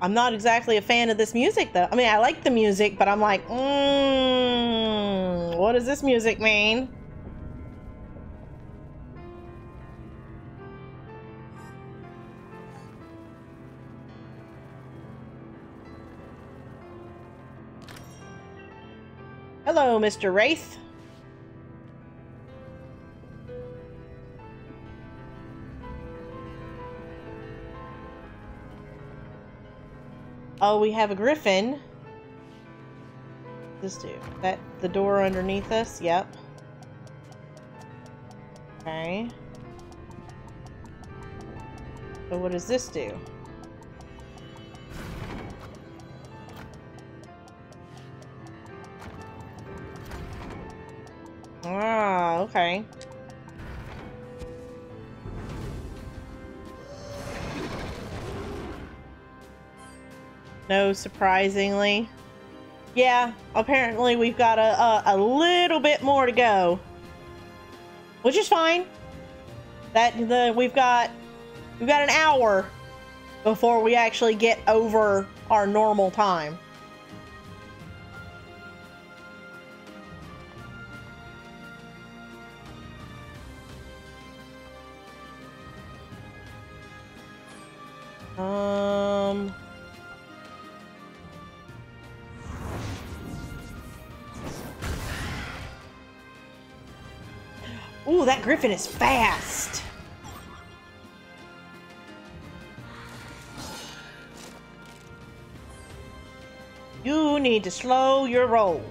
I'm not exactly a fan of this music, though. I mean, I like the music, but I'm like, what does this music mean? Hello, Mr. Wraith. Oh, we have a griffin. What does this do? That the door underneath us? Yep. Okay. So what does this do? Ah, okay. No, surprisingly. Yeah, apparently we've got a little bit more to go. Which is fine. We've got an hour before we actually get over our normal time. Ooh, that griffin is fast. You need to slow your roll.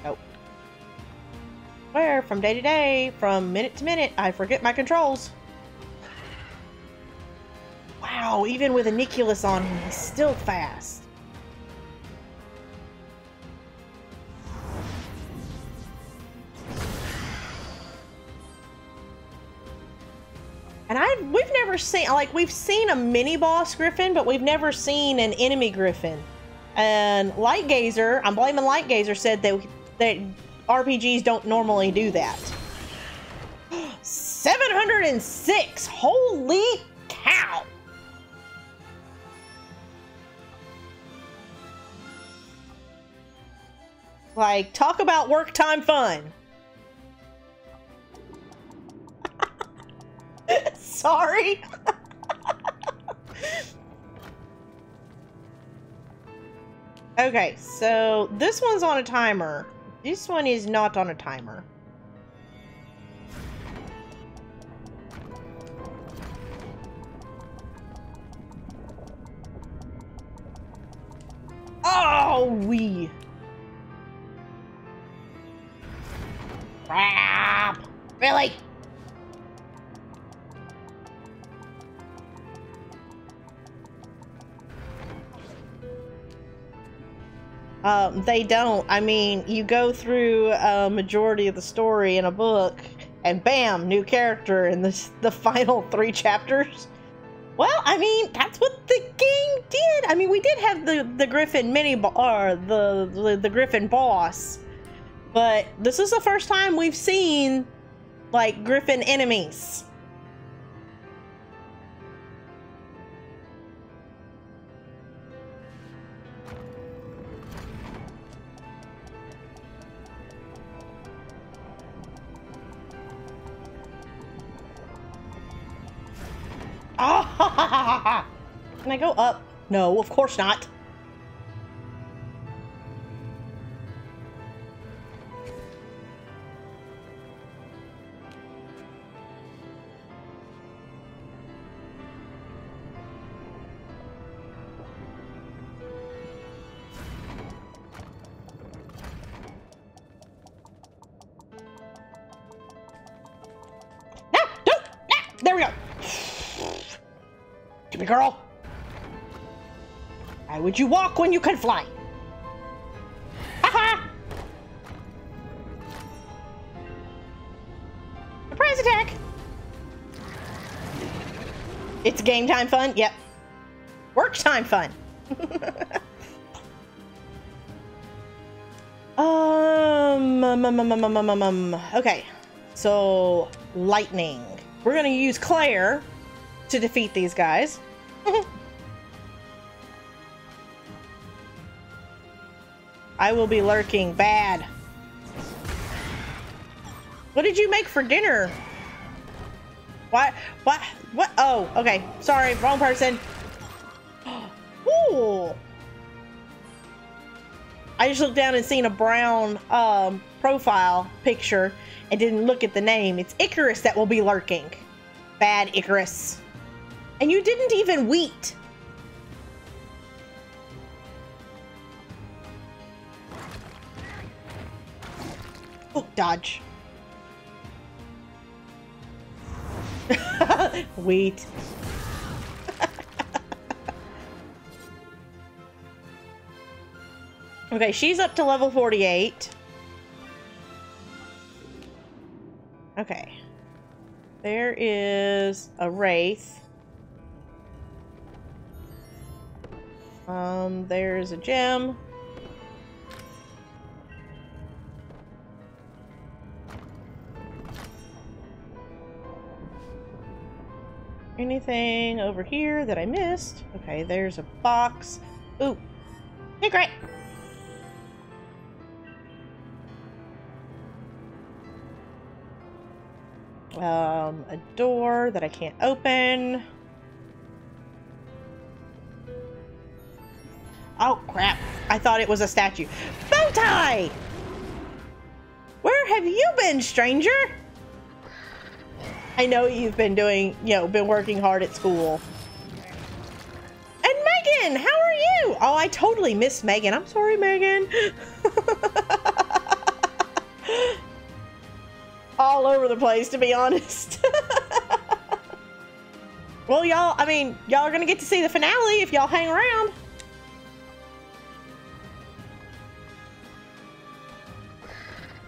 Oh. Where, from day to day, from minute to minute, I forget my controls. Wow, even with a Niculus on him, he's still fast. And we've never seen, like, we've seen a mini boss griffin, but we've never seen an enemy griffin. And Lightgazer, I'm blaming Lightgazer, said that RPGs don't normally do that. 706! Holy cow! Like, talk about work time fun. Sorry. Okay, so this one's on a timer. This one is not on a timer. Oh, we. Crap. Really? They don't. I mean, you go through a majority of the story in a book, and bam, new character in the final 3 chapters. Well, I mean, that's what the game did. I mean, we did have the Griffin the Griffin boss, but this is the first time we've seen like Griffin enemies. Ah! Can I go up? No, of course not. No! Don't! No! There we go! Give me, girl. Why would you walk when you can fly? Haha! Surprise attack! It's game time fun? Yep. Work time fun. Okay. So, lightning. We're gonna use Claire to defeat these guys. I will be lurking bad. What did you make for dinner? What? Oh, okay. Sorry, wrong person. Ooh. I just looked down and seen a brown profile picture and didn't look at the name. It's Icarus that will be lurking. Bad Icarus. And you didn't even wheat. Oh, dodge. Wheat. Okay, she's up to level 48. Okay. There is a wraith. There's a gem. Anything over here that I missed? Okay, there's a box. Ooh, secret! A door that I can't open. Oh, crap. I thought it was a statue. Bow tie! Where have you been, stranger? I know you've been doing, been working hard at school. And Megan, how are you? Oh, I totally missed Megan. I'm sorry, Megan. All over the place, to be honest. Well, y'all, y'all are gonna get to see the finale if y'all hang around.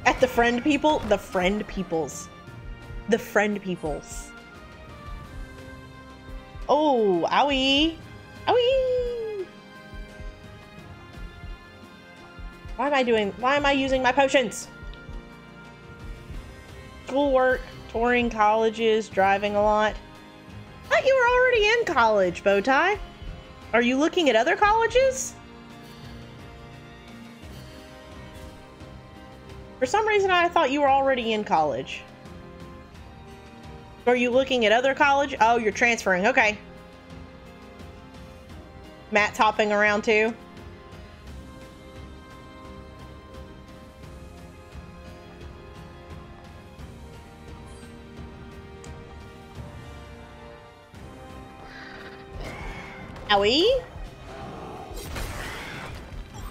At the friend peoples. Oh, owie. Owie. Why am I using my potions? Schoolwork, touring colleges, driving a lot. I thought you were already in college, Bowtie. Are you looking at other colleges? For some reason, I thought you were already in college. Are you looking at other college? Oh, you're transferring. Okay. Matt's hopping around too. Owie.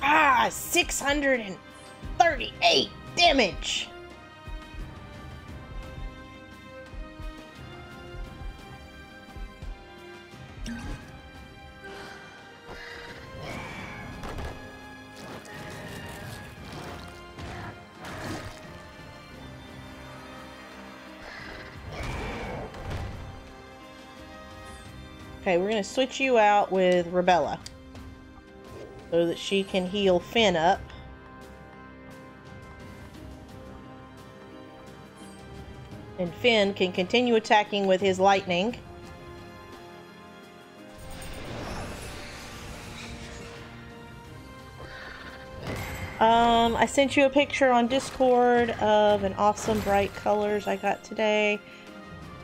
Ah, 638 damage. Okay, we're gonna switch you out with Rebella so that she can heal Finn up. And Finn can continue attacking with his lightning. I sent you a picture on Discord of an awesome bright colors I got today.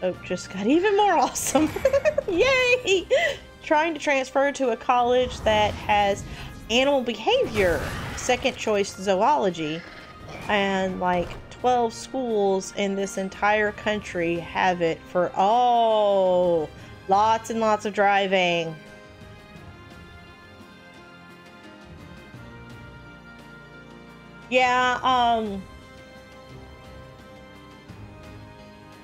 Oh, just got even more awesome. Yay! Trying to transfer to a college that has animal behavior, second choice zoology, and like 12 schools in this entire country have it for, oh, lots and lots of driving. Yeah,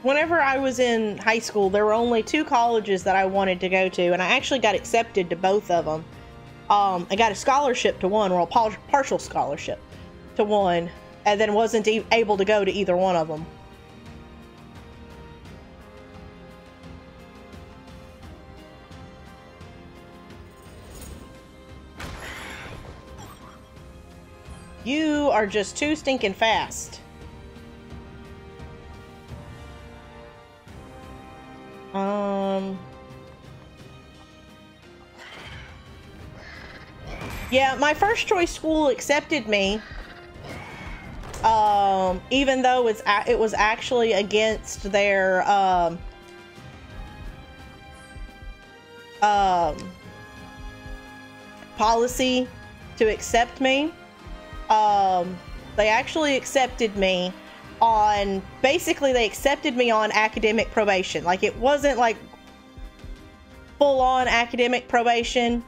whenever I was in high school, there were only 2 colleges that I wanted to go to, and I actually got accepted to both of them. I got a scholarship to one, or a partial scholarship to one, and then wasn't able to go to either one of them. You are just too stinking fast. Yeah, my first choice school accepted me. Even though it was actually against their policy to accept me. They actually accepted me on, basically they accepted me on academic probation. Like, it wasn't like full-on academic probation,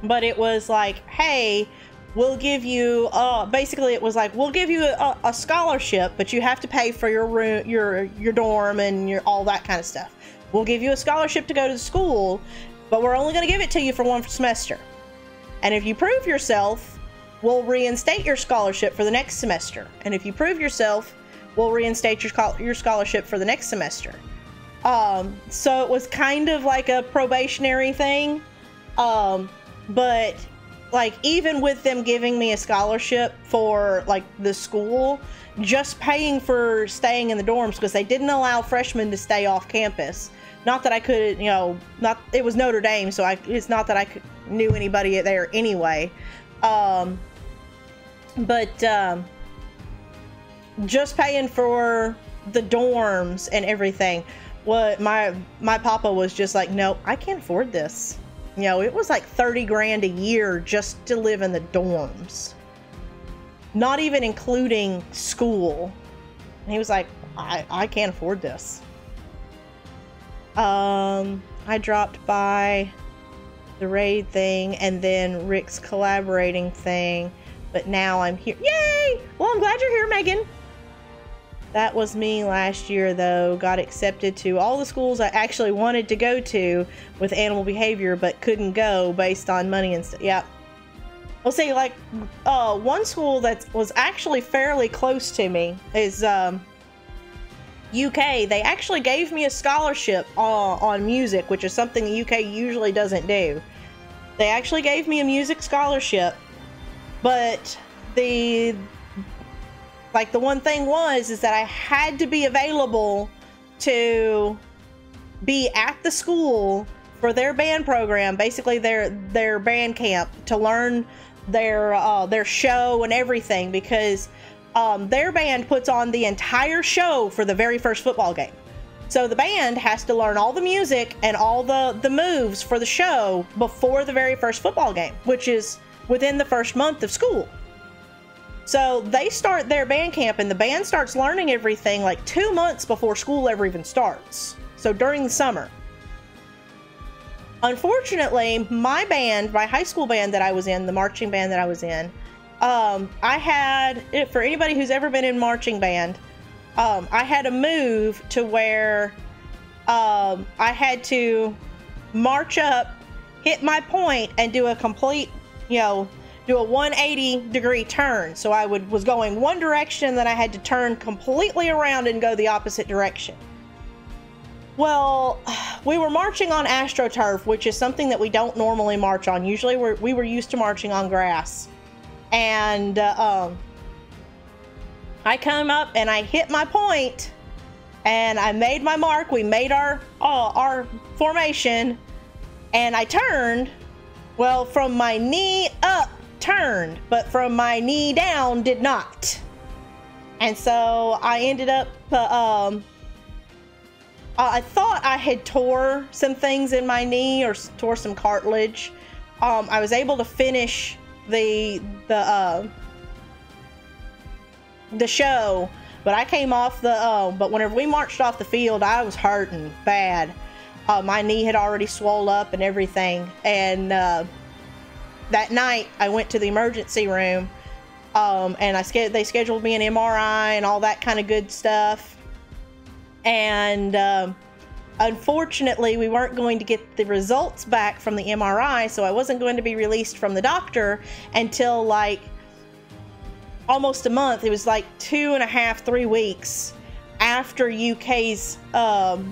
but it was like, hey, we'll give you, basically it was like, we'll give you a scholarship, but you have to pay for your room, your dorm, and all that kind of stuff. We'll give you a scholarship to go to school, but we're only going to give it to you for 1 semester. And if you prove yourself, we'll reinstate your scholarship for the next semester. And if you prove yourself, we'll reinstate your scholarship for the next semester. So it was kind of like a probationary thing. But like, even with them giving me a scholarship for like the school, just paying for staying in the dorms, because they didn't allow freshmen to stay off campus. Not that I could, it was Notre Dame, so it's not that I knew anybody there anyway. Just paying for the dorms and everything, what my papa was just like, no, I can't afford this. It was like 30 grand a year just to live in the dorms, not even including school. And he was like, I can't afford this. I dropped by the raid thing and then Rick's collaborating thing, but now I'm here. Yay! Well, I'm glad you're here, Megan. That was me last year, though. Got accepted to all the schools I actually wanted to go to with animal behavior, but couldn't go based on money and stuff. Yeah. Well, see, like, one school that was actually fairly close to me is, UK, they actually gave me a scholarship on music, which is something the UK usually doesn't do. They actually gave me a music scholarship, but the one thing is that I had to be available to be at the school for their band program, basically their band camp, to learn their show and everything, because their band puts on the entire show for the very first football game. So the band has to learn all the music and all the moves for the show before the very first football game, which is within the first month of school. So they start their band camp, and the band starts learning everything like 2 months before school ever even starts. So during the summer. Unfortunately, my band, my high school band that I was in, the marching band that I was in, I had, for anybody who's ever been in marching band, I had a move to where I had to march up, hit my point, and do a complete, do a 180-degree turn. So I was going one direction, then I had to turn completely around and go the opposite direction. Well, we were marching on AstroTurf, which is something that we don't normally march on. Usually we were used to marching on grass. And I come up and I hit my point, and I made my mark. We made our formation, and I turned. Well, from my knee up, turned, but from my knee down, did not. And so I ended up, I thought I had tore some things in my knee or tore some cartilage. I was able to finish the show, but I came off but whenever we marched off the field, I was hurting bad. My knee had already swelled up and everything, and that night I went to the emergency room, and they scheduled me an MRI and all that kind of good stuff. And unfortunately, we weren't going to get the results back from the MRI, so I wasn't going to be released from the doctor until like almost a month. It was like 2.5, 3 weeks after UK's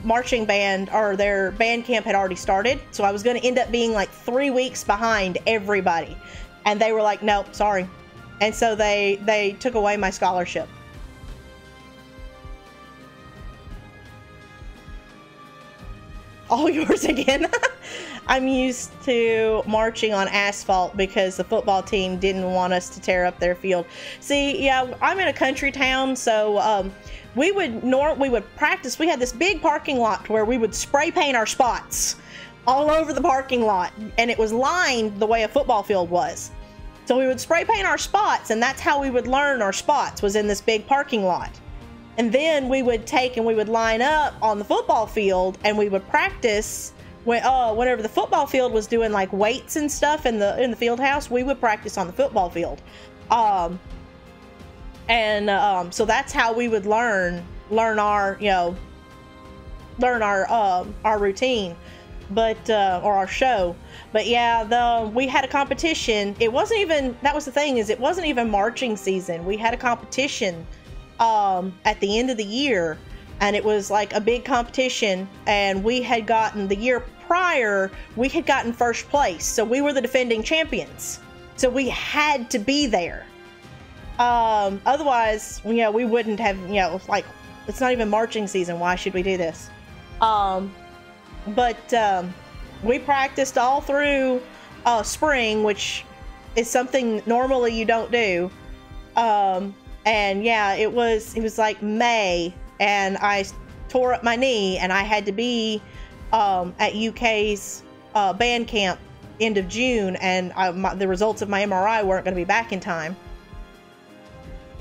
marching band, or their band camp, had already started. So I was going to end up being like 3 weeks behind everybody, and they were like, nope, sorry. And so they took away my scholarship. All yours again. I'm used to marching on asphalt because the football team didn't want us to tear up their field. See, yeah, I'm in a country town, so we would practice. We had this big parking lot where we would spray paint our spots all over the parking lot, and it was lined the way a football field was. So we would spray paint our spots, and that's how we would learn our spots, was in this big parking lot. And then we would take and we would line up on the football field, and we would practice whenever the football field was doing like weights and stuff in the field house. We would practice on the football field, so that's how we would learn our routine, but or our show. But yeah, we had a competition. It wasn't even, that was the thing, is it wasn't even marching season. We had a competition at the end of the year, and it was like a big competition, and we had gotten, the year prior, we had gotten first place, so we were the defending champions, so we had to be there. Otherwise, we wouldn't have, like, it's not even marching season, why should we do this? But we practiced all through spring, which is something normally you don't do. And yeah, it was like May, and I tore up my knee, and I had to be at UK's band camp end of June, and the results of my MRI weren't going to be back in time.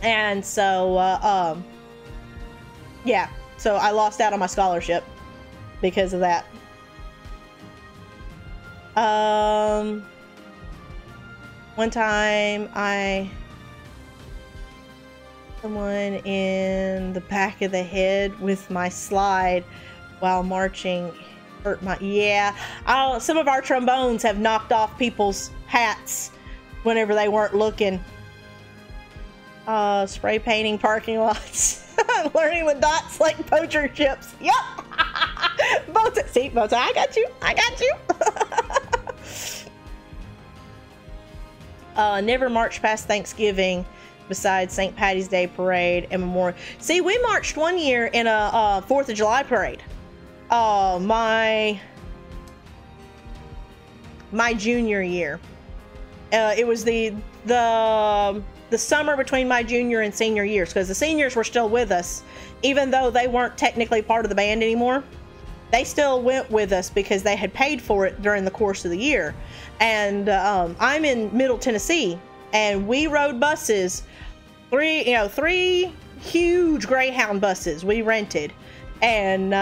And so, yeah, so I lost out on my scholarship because of that. One time someone in the back of the head with my slide while marching hurt my, yeah. Some of our trombones have knocked off people's hats whenever they weren't looking. Spray painting parking lots. Learning the dots like poacher chips. Yep. Both. See, both. I got you. I got you. Never marched past Thanksgiving besides St. Patty's Day parade and Memorial. See, we marched one year in a 4th of July parade. My junior year. It was the summer between my junior and senior years, because the seniors were still with us, even though they weren't technically part of the band anymore. They still went with us because they had paid for it during the course of the year. And I'm in Middle Tennessee, and we rode buses, three huge Greyhound buses we rented, and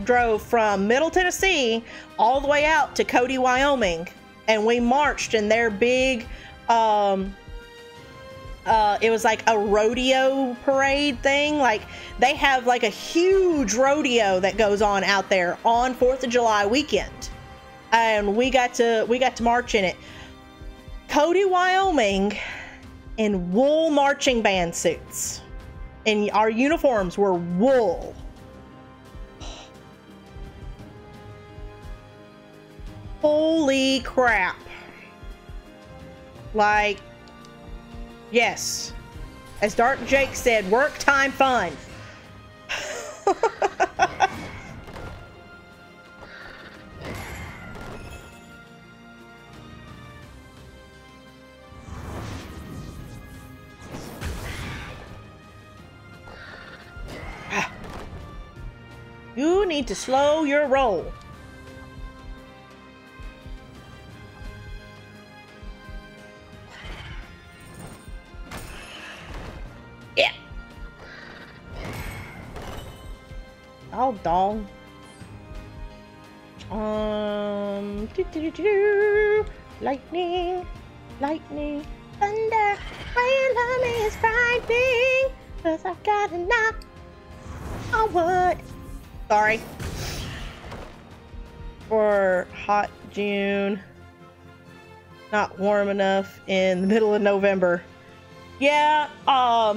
drove from Middle Tennessee all the way out to Cody, Wyoming, and we marched in their big it was like a rodeo parade thing. Like, they have like a huge rodeo that goes on out there on 4th of July weekend, and we got to march in it. Cody, Wyoming, in wool marching band suits, and our uniforms were wool. Holy crap. Like, yes, as Dark Jake said, work time fun. You need to slow your roll. Yeah. Oh, dong. Lightning, lightning, thunder, my enemy is frightening, 'cause I got a knock on wood. Sorry. For hot June. Not warm enough in the middle of November. Yeah, our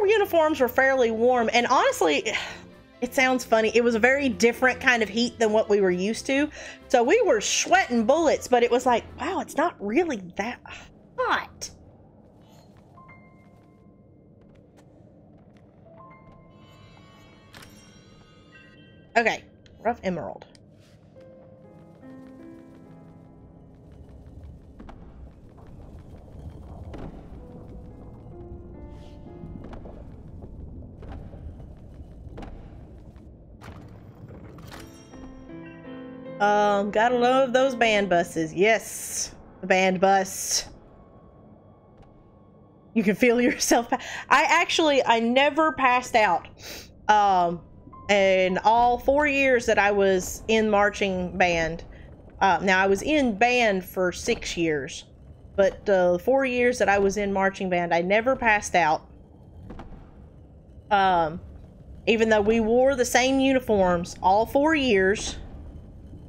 uniforms were fairly warm, and honestly, it sounds funny, it was a very different kind of heat than what we were used to. So we were sweating bullets, but it was like, wow, it's not really that hot. Okay, rough emerald. Gotta love those band buses. Yes, the band bus. You can feel yourself. I never passed out. And all 4 years that I was in marching band, now I was in band for 6 years, but 4 years that I was in marching band, I never passed out. Even though we wore the same uniforms all 4 years.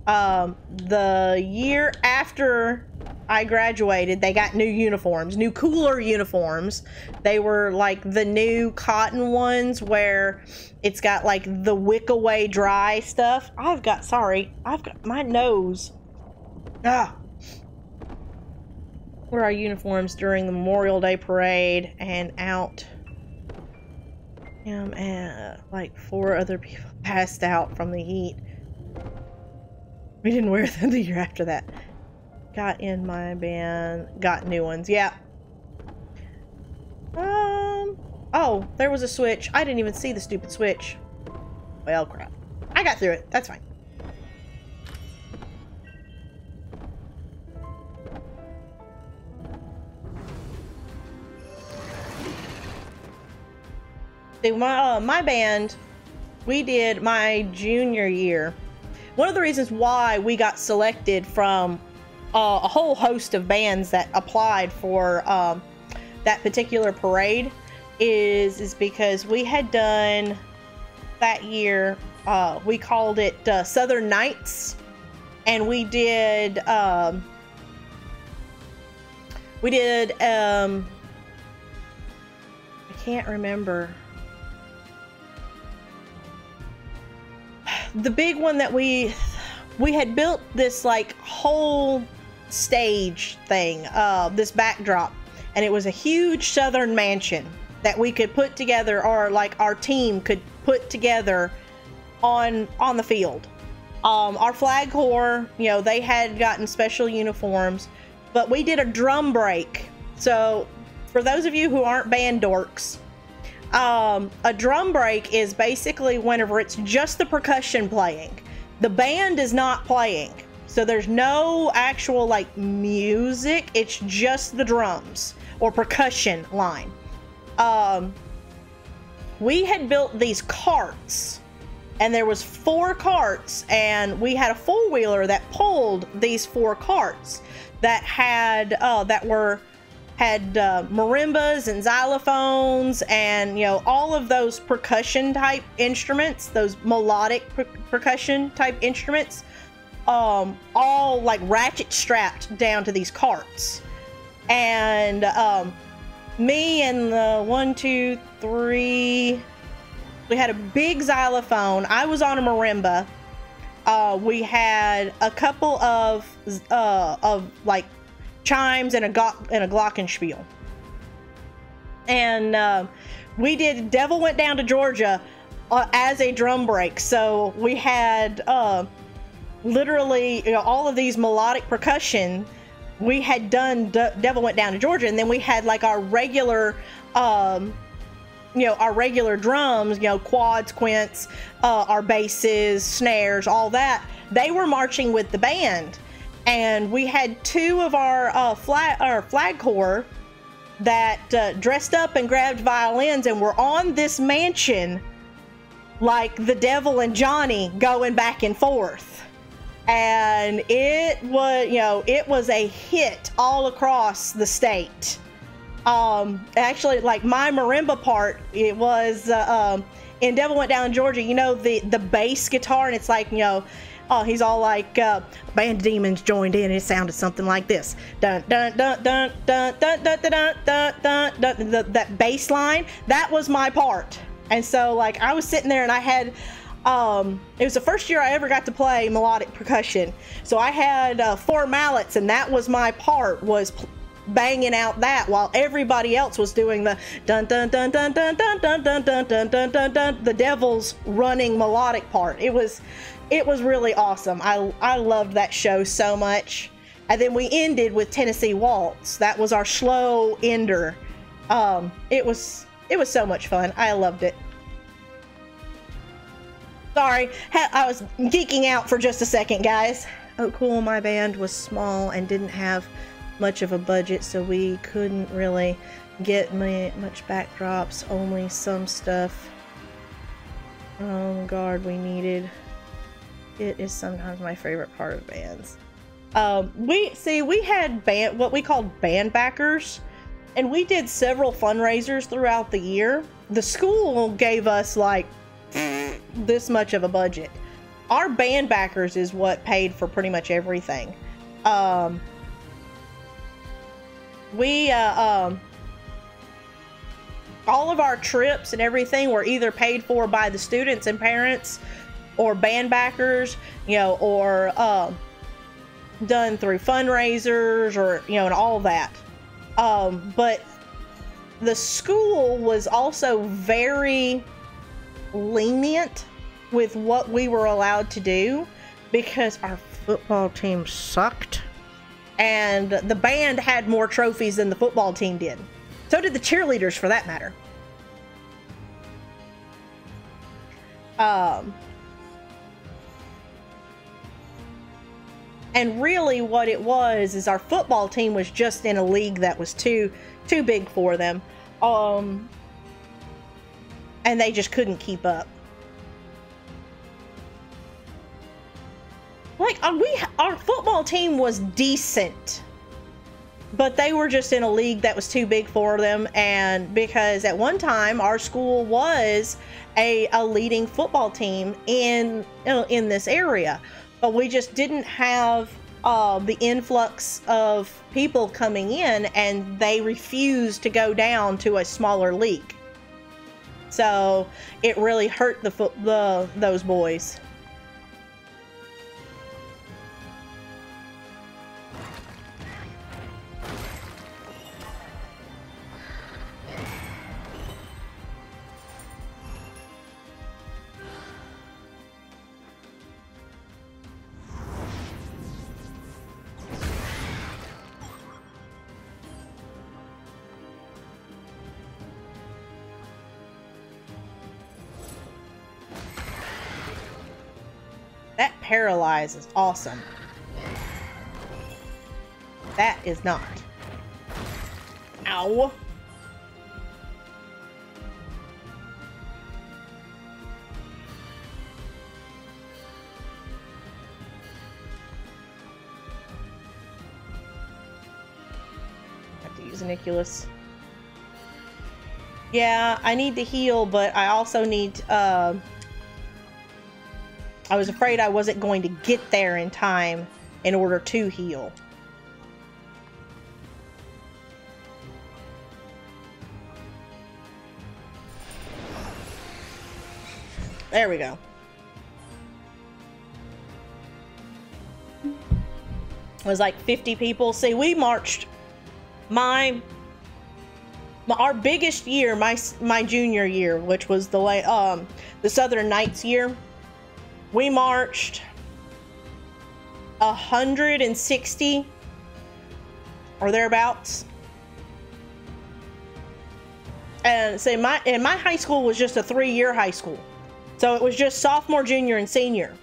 The year after I graduated, they got new uniforms, new cooler uniforms. They were like the new cotton ones where it's got like the wick away dry stuff. I've got my nose. Were our uniforms during the Memorial Day parade and out. Like 4 other people passed out from the heat. We didn't wear them the year after that. Got in my band, got new ones. Yeah. Oh, there was a switch. I didn't even see the stupid switch. Well, crap. I got through it. That's fine. See, my band, we did my junior year. One of the reasons why we got selected from a whole host of bands that applied for that particular parade is because we had done that year, we called it Southern Nights, and we did I can't remember. The big one that we had built this like whole stage thing, this backdrop, and it was a huge southern mansion that we could put together, or like our team could put together on the field. Our flag corps, you know, they had gotten special uniforms, but we did a drum break. So for those of you who aren't band dorks, a drum break is basically whenever it's just the percussion playing. The band is not playing. So there's no actual like music. It's just the drums or percussion line. We had built these carts, and there was 4 carts, and we had a 4-wheeler that pulled these 4 carts that had marimbas and xylophones and, you know, all of those percussion type instruments, those melodic percussion type instruments, all like ratchet strapped down to these carts. And me and the 1, 2, 3, we had a big xylophone. I was on a marimba. We had a couple of like chimes and a glockenspiel. And we did Devil Went Down to Georgia as a drum break. So we had literally, you know, all of these melodic percussion. We had done Devil Went Down to Georgia, and then we had like our regular you know, our regular drums, you know, quads, quints, our basses, snares, all that. They were marching with the band. And we had 2 of our flag corps that dressed up and grabbed violins and were on this mansion like the Devil and Johnny, going back and forth. And it was, you know, it was a hit all across the state. Actually, like my marimba part, it was in Devil Went Down in Georgia, you know, the bass guitar, and it's like, you know, he's all like, band of demons joined in, and it sounded something like this. Dun dun dun dun dun dun dun dun dun dun dun. That bass line, that was my part. And so like I was sitting there, and I had it was the first year I ever got to play melodic percussion. So I had 4 mallets, and that was my part, was banging out that, while everybody else was doing the dun dun dun dun dun dun dun dun dun dun dun dun dun, the Devil's running melodic part. It was really awesome. I loved that show so much. And then we ended with Tennessee Waltz. That was our slow ender. It was so much fun. I loved it. Sorry, I was geeking out for just a second, guys. Oh, cool. My band was small and didn't have much of a budget, so we couldn't really get much backdrops, only some stuff. Oh God, we needed. It is sometimes my favorite part of bands. We had what we called band backers, and we did several fundraisers throughout the year. The school gave us like this much of a budget. Our band backers is what paid for pretty much everything. All of our trips and everything were either paid for by the students and parents, or band backers, you know, or done through fundraisers, or, you know, and all that. But the school was also very lenient with what we were allowed to do, because our football team sucked. And the band had more trophies than the football team did. So did the cheerleaders, for that matter. And really what it was is our football team was just in a league that was too big for them. And they just couldn't keep up. Like, our football team was decent, but they were just in a league that was too big for them. And because at one time our school was a leading football team in this area, but we just didn't have the influx of people coming in, and they refused to go down to a smaller league. So it really hurt those boys. That paralyze is awesome. That is not. Ow. Have to use Aniculus. Yeah, I need to heal, but I also need I was afraid I wasn't going to get there in time in order to heal. There we go. It was like 50 people. See, we marched our biggest year, my junior year, which was the Southern Knights year. We marched 160 or thereabouts. And say my high school was just a 3-year high school. So it was just sophomore, junior, and senior.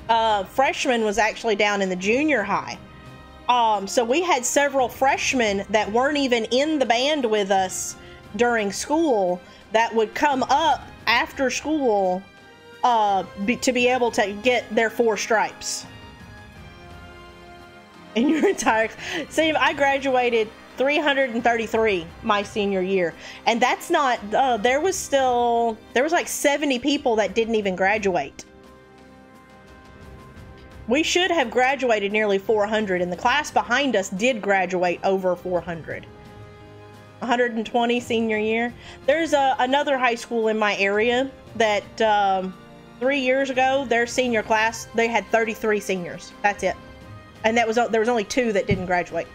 Freshman was actually down in the junior high. So we had several freshmen that weren't even in the band with us during school that would come up after school to be able to get their 4 stripes. In your entire... See, I graduated 333 my senior year. And that's not... there was like 70 people that didn't even graduate. We should have graduated nearly 400, and the class behind us did graduate over 400. 120 senior year. There's another high school in my area that... 3 years ago, their senior class, they had 33 seniors. That's it. And there was only 2 that didn't graduate.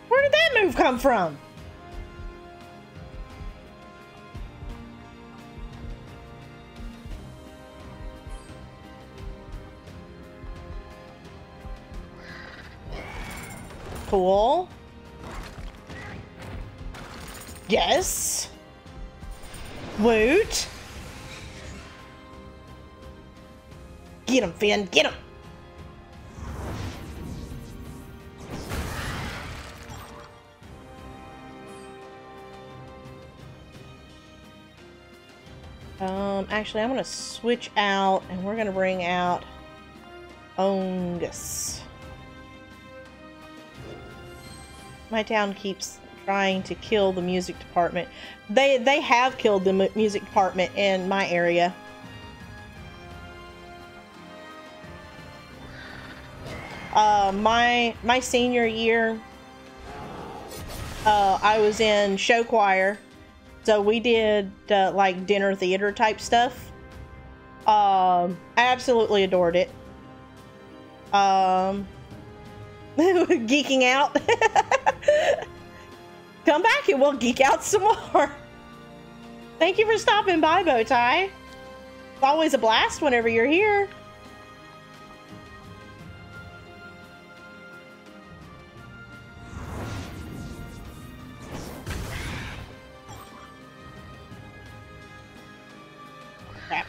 Where did that move come from? Cool. Yes. Woot. Get him, Finn. Get him. Actually, I'm going to switch out, and we're going to bring out Ongus. My town keeps trying to kill the music department. They have killed the music department in my area. My senior year, I was in show choir. So we did like dinner theater type stuff. I absolutely adored it. Geeking out. Come back and we'll geek out some more. Thank you for stopping by, Bowtie. It's always a blast whenever you're here. Crap.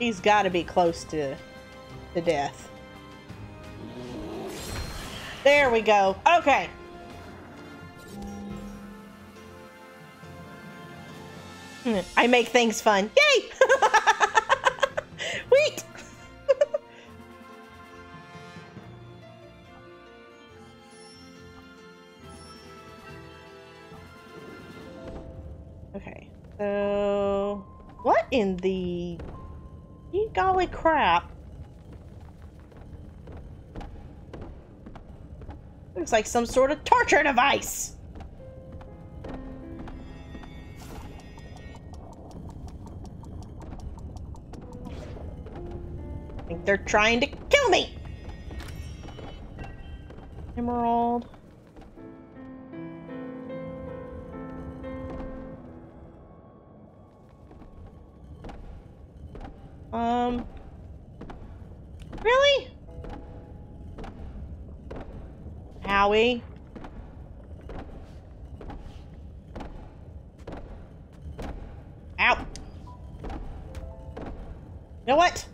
He's got to be close to death. There we go. Okay. I make things fun. Yay! Wait! Okay. So... what in the... golly crap? Looks like some sort of torture device! I think they're trying to kill me! Emerald. Really? Howie? Ow. You know what?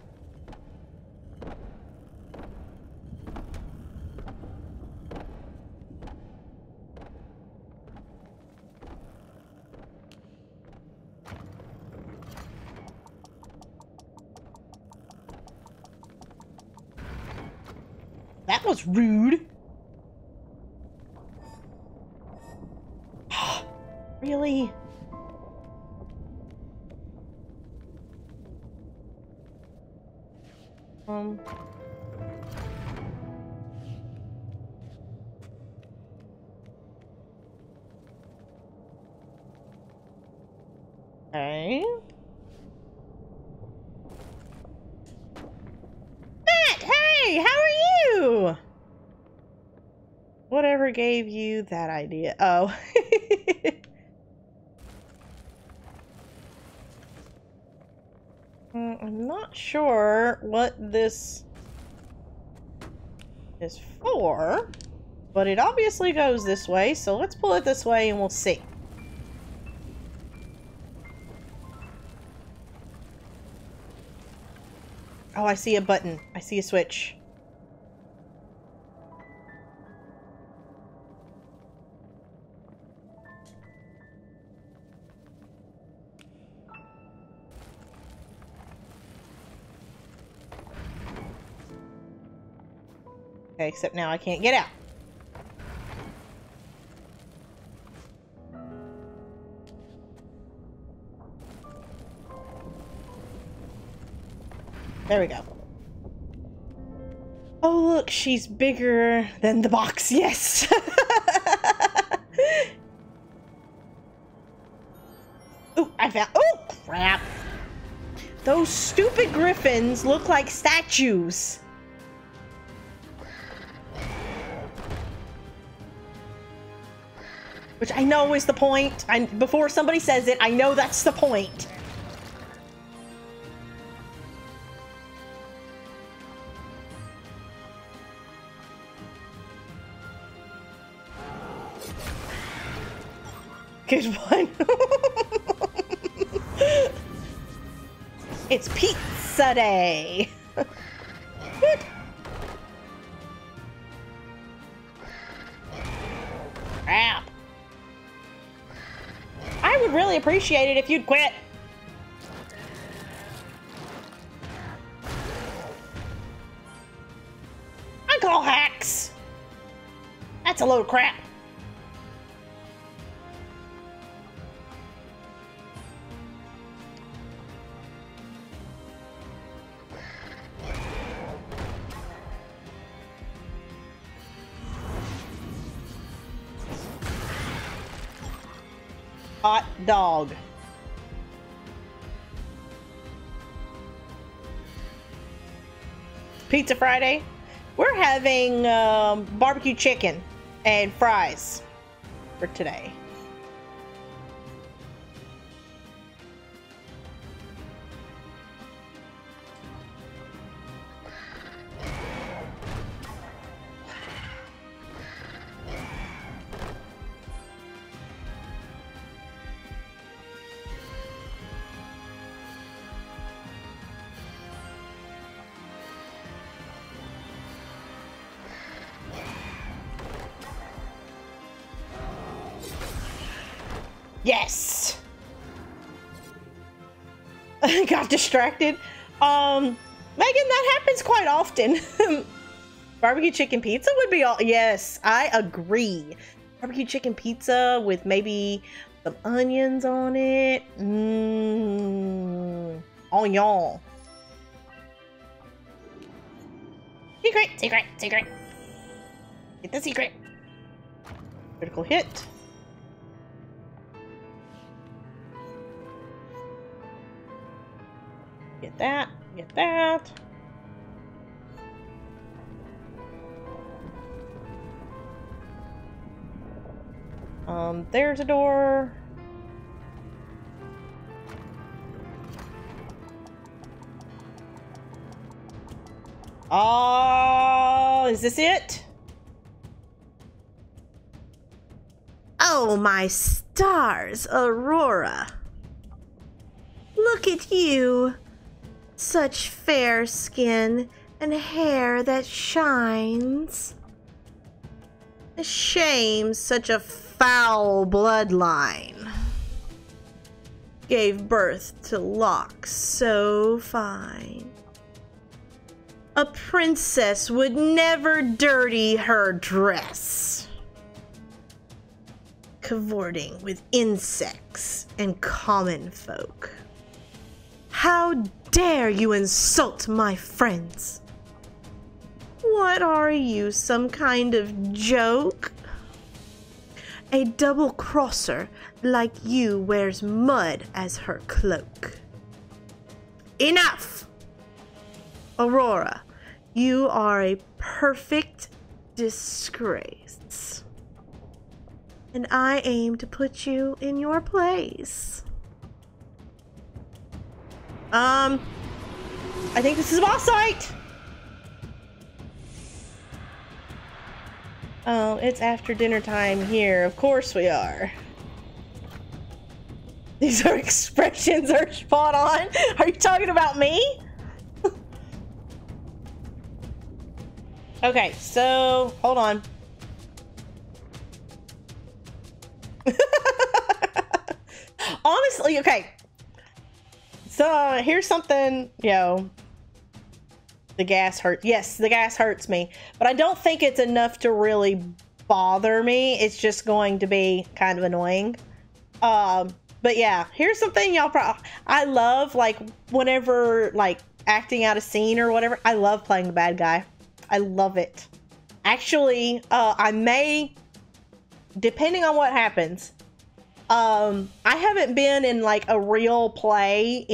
That was rude. Really? Okay. Matt, hey, how are you? Whatever gave you that idea? Oh. I'm not sure what this is for, but it obviously goes this way, so let's pull it this way and we'll see. Oh, I see a button. I see a switch. Okay, except now I can't get out. There we go. Oh, look, she's bigger than the box. Yes. Ooh, I found. Oh, crap. Those stupid griffins look like statues. Which I know is the point. Before somebody says it, I know that's the point. Good one. It's pizza day. Crap. I would really appreciate it if you'd quit. I call hacks. That's a load of crap. Hot dog. Pizza Friday. We're having barbecue chicken and fries for today. Yes! Got distracted. Megan, that happens quite often. Barbecue chicken pizza would be all. Yes, I agree. Barbecue chicken pizza with maybe some onions on it. Onion. Secret, secret, secret. Get the secret. Critical hit. Get that, get that. There's a door. Oh, is this it? Oh, my stars, Aurora. Look at you. Such fair skin and hair that shines. A shame such a foul bloodline gave birth to locks so fine. A princess would never dirty her dress, cavorting with insects and common folk. How dare you insult my friends? What are you, some kind of joke? A double-crosser like you wears mud as her cloak. Enough! Aurora, you are a perfect disgrace. And I aim to put you in your place. I think this is a boss fight! Oh, it's after dinner time here. Of course we are. These are expressions are spot on. Are you talking about me? Okay, so hold on. Honestly, okay. So here's something, you know. The gas hurts. Yes, the gas hurts me. But I don't think it's enough to really bother me. It's just going to be kind of annoying. But yeah, here's something y'all probably... I love, like, whenever, like, acting out a scene or whatever, I love playing the bad guy. I love it. Actually, I may... Depending on what happens. I haven't been in, like, a real play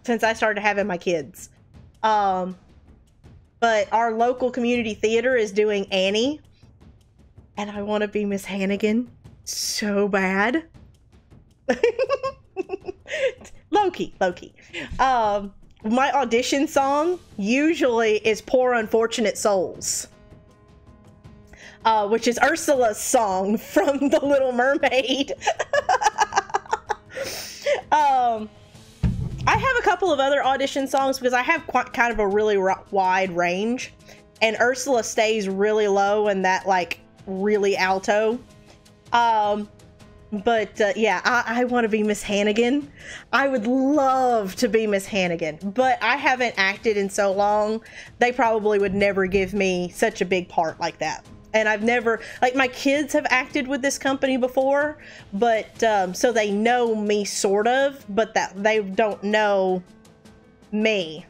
since I started having my kids. But our local community theater is doing Annie, and I want to be Miss Hannigan so bad. Low-key. My audition song usually is Poor Unfortunate Souls, which is Ursula's song from The Little Mermaid. I have a couple of other audition songs because I have kind of a really wide range, and Ursula stays really low and that like really alto. But yeah, I want to be Miss Hannigan. I would love to be Miss Hannigan, but I haven't acted in so long. They probably would never give me such a big part like that. And I've never, like, my kids have acted with this company before, but, so they know me sort of, but that they don't know me.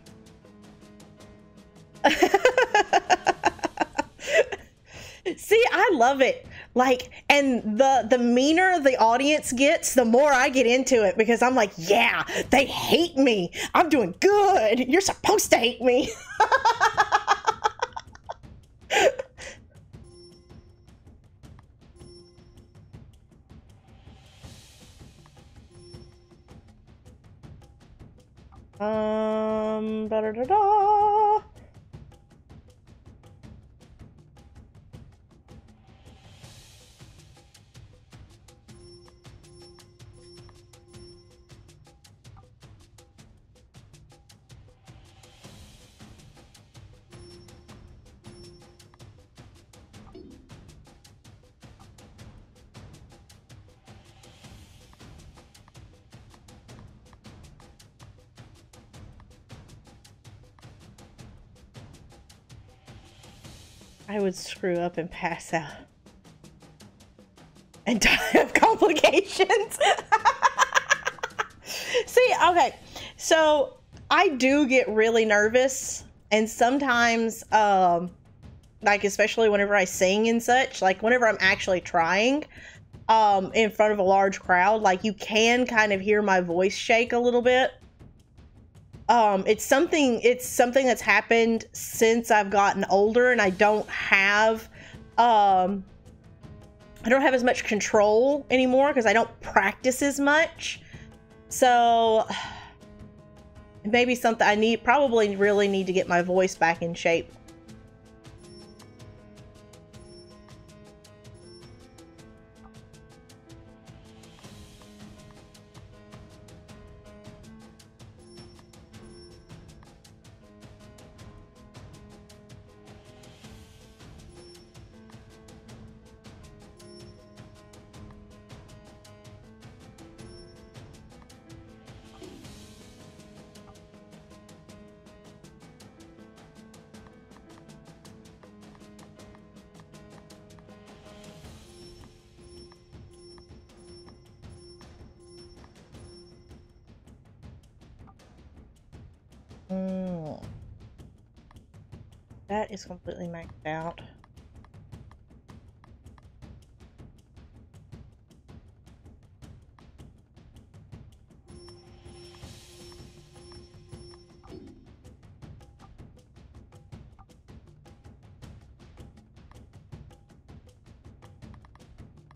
See, I love it. Like, and the meaner the audience gets, the more I get into it, because I'm like, yeah, they hate me. I'm doing good. You're supposed to hate me. Da-da-da-da. I would screw up and pass out. And die of complications. See, okay. So I do get really nervous. And sometimes, like, especially whenever I sing and such, like whenever I'm actually trying in front of a large crowd, like you can kind of hear my voice shake a little bit. It's something that's happened since I've gotten older, and I don't have as much control anymore because I don't practice as much. So maybe something I probably really need to get my voice back in shape. That is completely maxed out.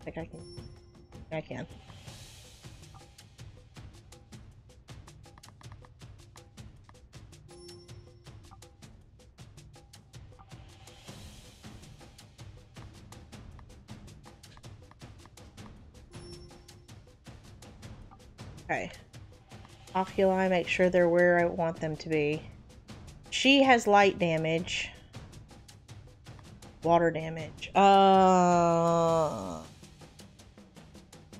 I think I can. Okay. Oculi, make sure they're where I want them to be. She has light damage. Water damage.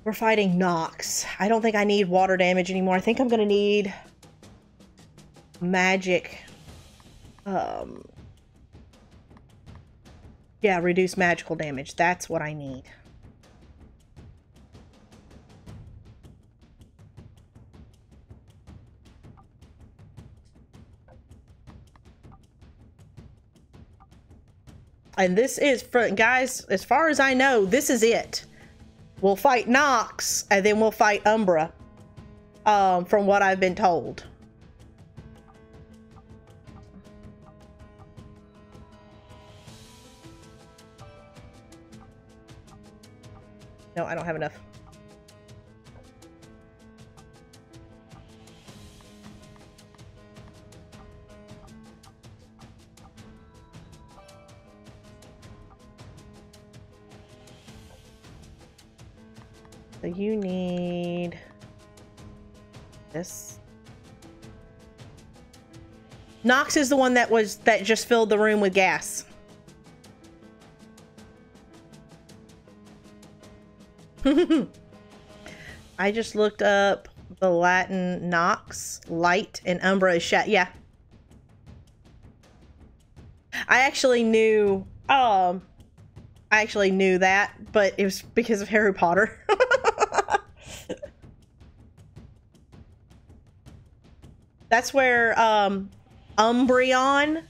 We're fighting Nox. I don't think I need water damage anymore. I think I'm gonna need magic. Yeah, reduce magical damage. That's what I need. And this is, for guys, as far as I know, this is it. We'll fight Nox, and then we'll fight Umbra, from what I've been told. No, I don't have enough. So you need this. Nox is the one that just filled the room with gas. I just looked up the Latin Nox, light, and Umbra is shadow. Yeah. I actually knew that, but it was because of Harry Potter. That's where Umbreon,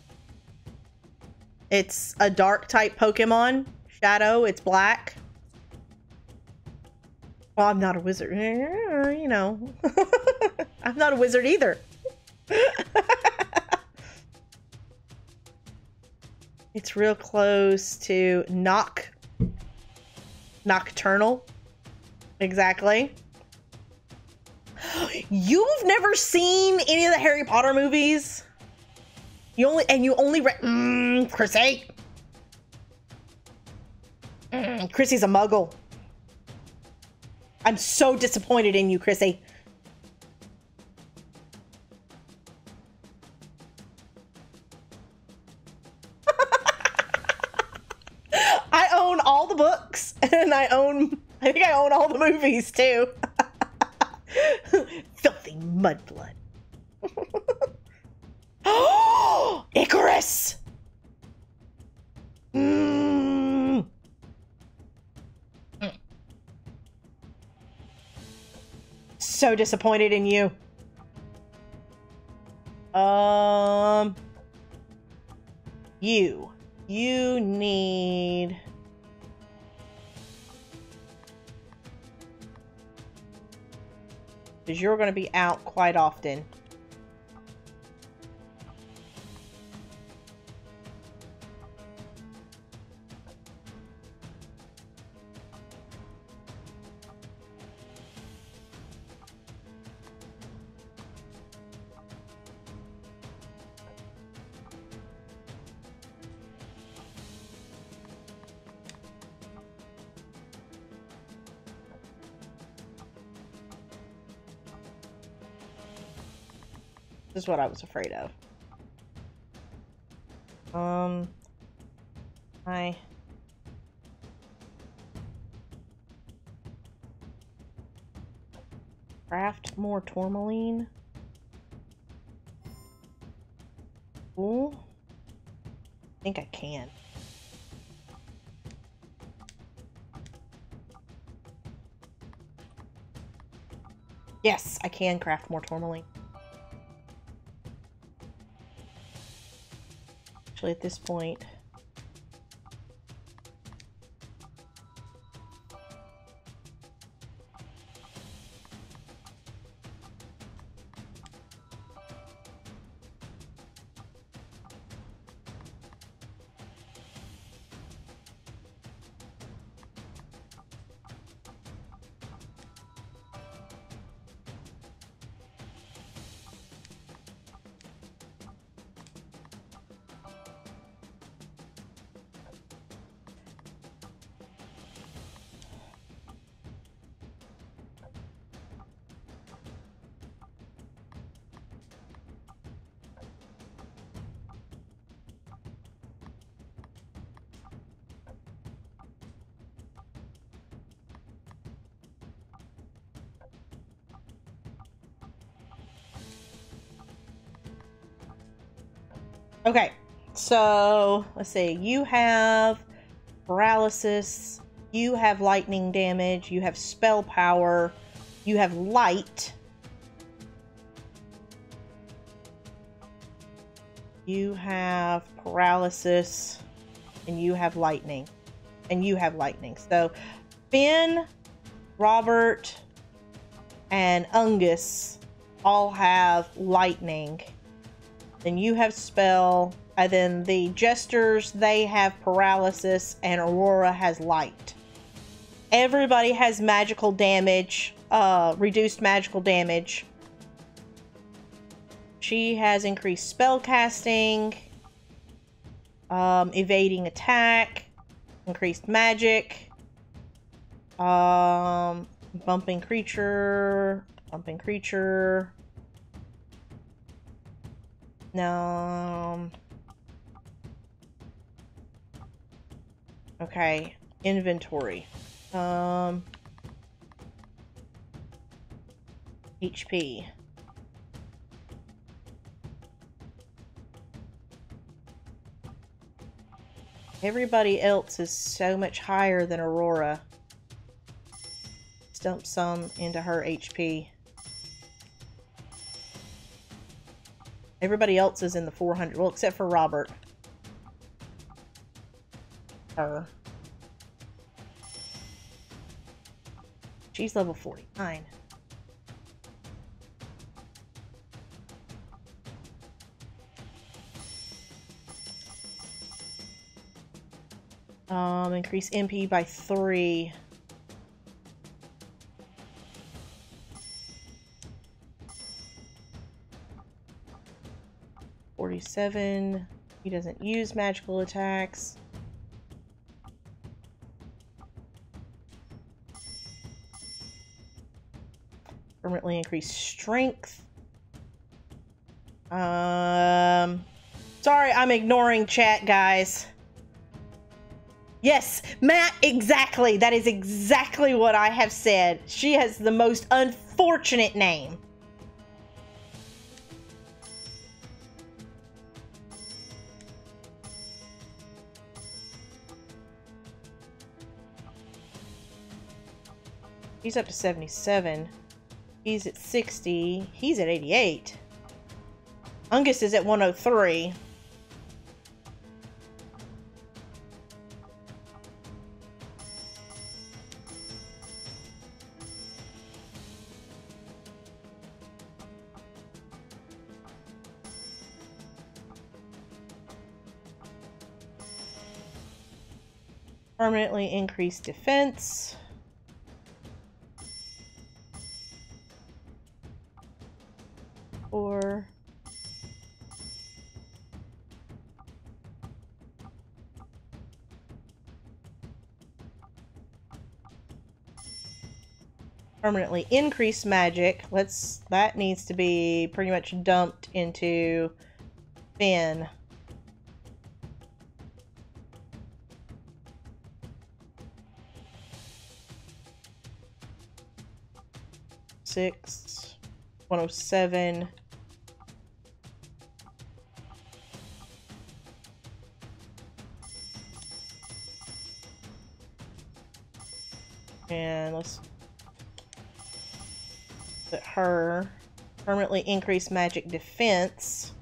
it's a dark type Pokemon. Shadow, it's black. Well, I'm not a wizard, you know. I'm not a wizard either. It's real close to Nocturnal. Exactly. You've never seen any of the Harry Potter movies? You only read Chrissy. Chrissy's a muggle. I'm so disappointed in you, Chrissy. I own all the books, and I think I own all the movies too. Filthy mudblood. Oh, Icarus! Mm. So disappointed in you. You need... because you're going to be out quite often. This is what I was afraid of. I craft more tourmaline. Ooh. I think I can. Yes, I can craft more tourmaline. Actually, at this point, okay, so let's see. You have paralysis, you have lightning damage, you have spell power, you have light, you have paralysis, and you have lightning. And you have lightning. So Finn, Robert, and Ungus all have lightning. Then you have spell, and then the jesters, they have paralysis, and Aurora has light. Everybody has magical damage, reduced magical damage. She has increased spell casting, evading attack, increased magic, bumping creature. No. Okay, inventory. HP. Everybody else is so much higher than Aurora. Let's dump some into her HP. Everybody else is in the 400. Well, except for Robert. Her. She's level 49. Increase MP by 3. $47. He doesn't use magical attacks. Permanently increase strength. Sorry, I'm ignoring chat, guys. Yes, Matt, exactly. That is exactly what I have said. She has the most unfortunate name. He's up to 77. He's at 60. He's at 88. Ungus is at 103. Permanently increase defense. Or permanently increase magic. That needs to be pretty much dumped into Finn. Six, 107. And let's put her. Permanently increase magic defense.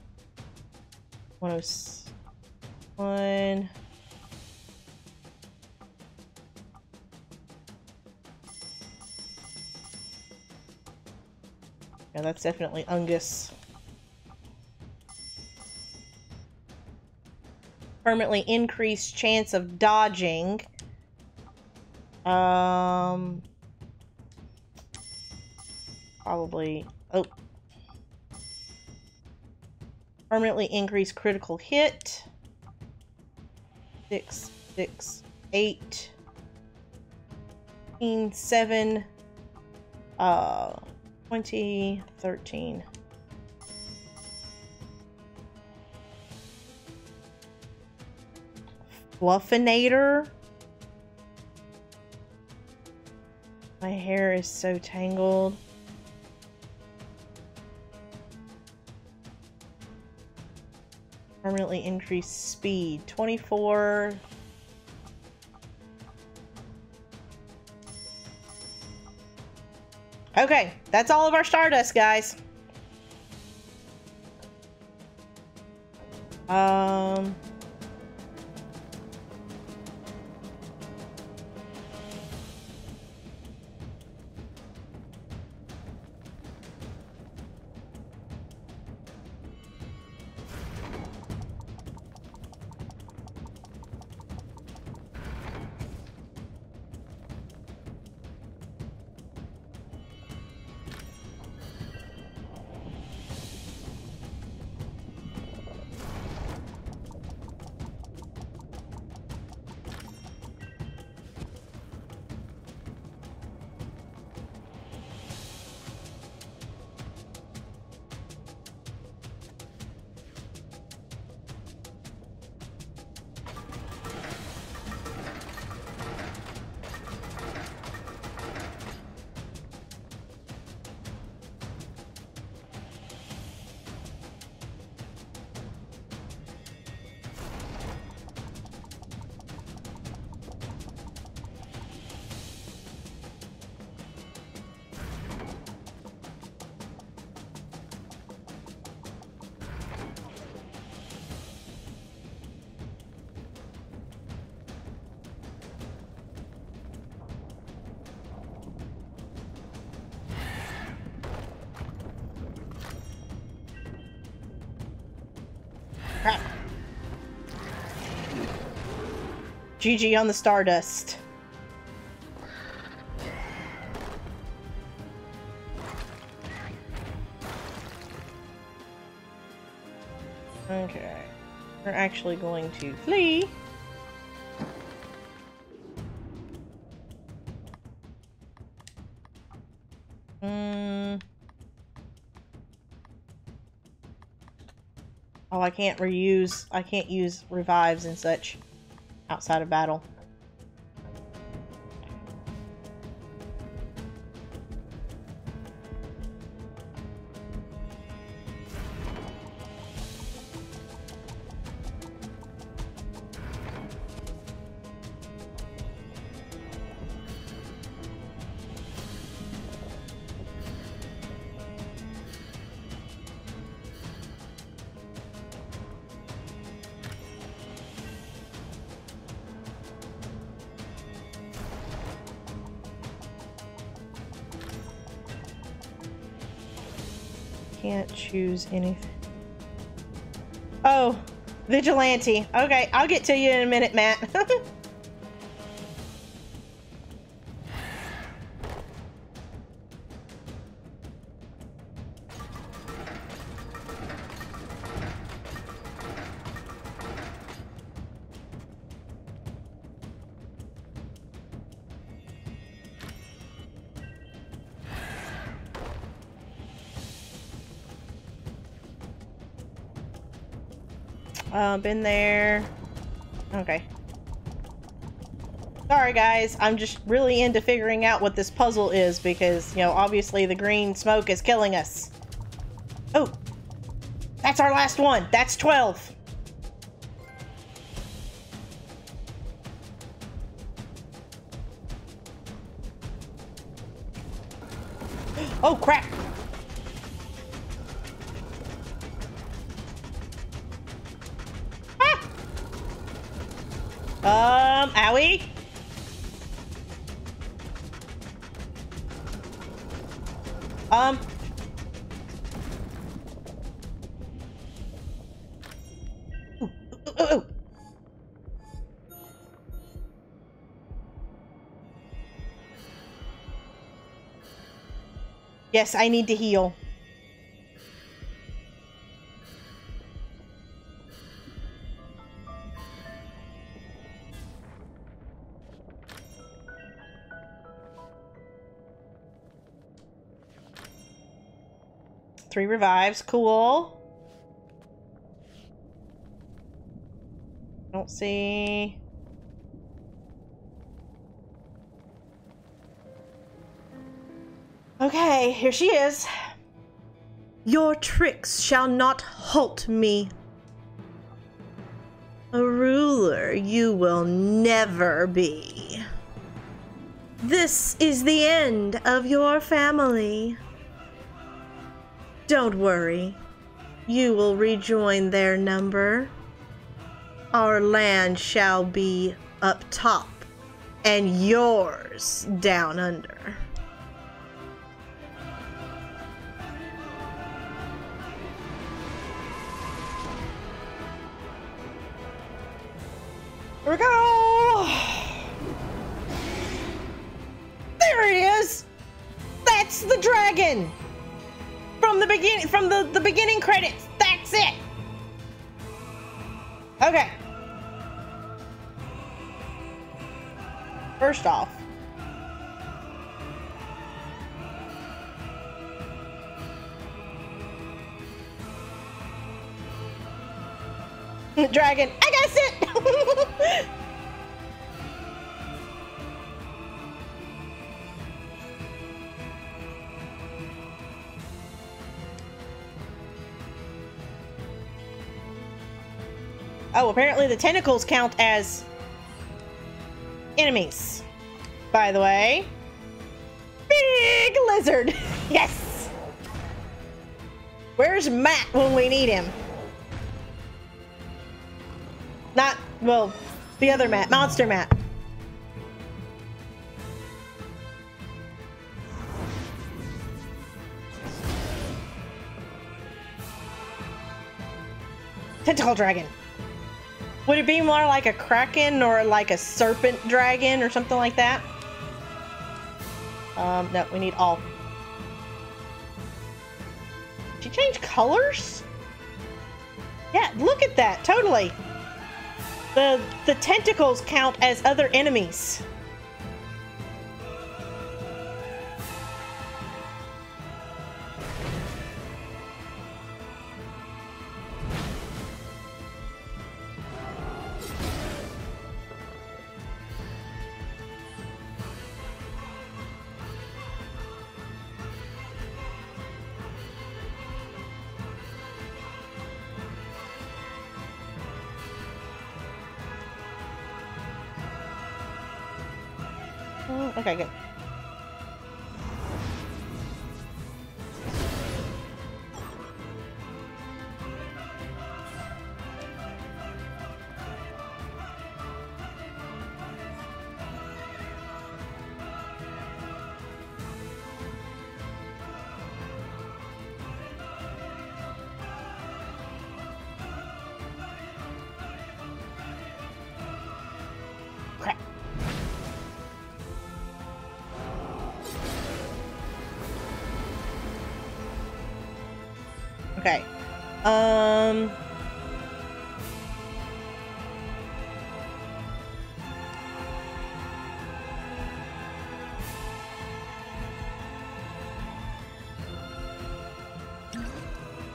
101. Yeah, that's definitely Ungus. Permanently increase chance of dodging. Probably. Oh. Permanently increase critical hit. 6, 6, 8. 7. 20, 13. Fluffinator. My hair is so tangled. Permanently increase speed. 24. Okay, that's all of our Stardust, guys. Crap. GG on the Stardust. Okay. We're actually going to flee. Oh, I can't use revives and such outside of battle. can't choose anything. Oh, vigilante. Okay, I'll get to you in a minute, Matt. Been there. Okay. Sorry guys, I'm just really into figuring out what this puzzle is because, you know, obviously the green smoke is killing us. Oh, that's our last one. That's 12. Oh crap. Owie. Ooh. Yes, I need to heal. Three revives, cool. Don't see. Okay, here she is. Your tricks shall not halt me. A ruler you will never be. This is the end of your family. Don't worry, you will rejoin their number. Our land shall be up top, and yours down under. Here we go! There it is! That's the dragon! From the beginning, from the beginning credits. That's it. Okay. First off, dragon, I got it. Oh, apparently the tentacles count as enemies. By the way. Big lizard! Yes! Where's Matt when we need him? Not, well, the other Matt. Monster Matt. Tentacle dragon. Would it be more like a kraken or like a serpent dragon or something like that? No, we need all. Did she change colors? Yeah, look at that, totally. The tentacles count as other enemies. Okay, good. Okay. I'm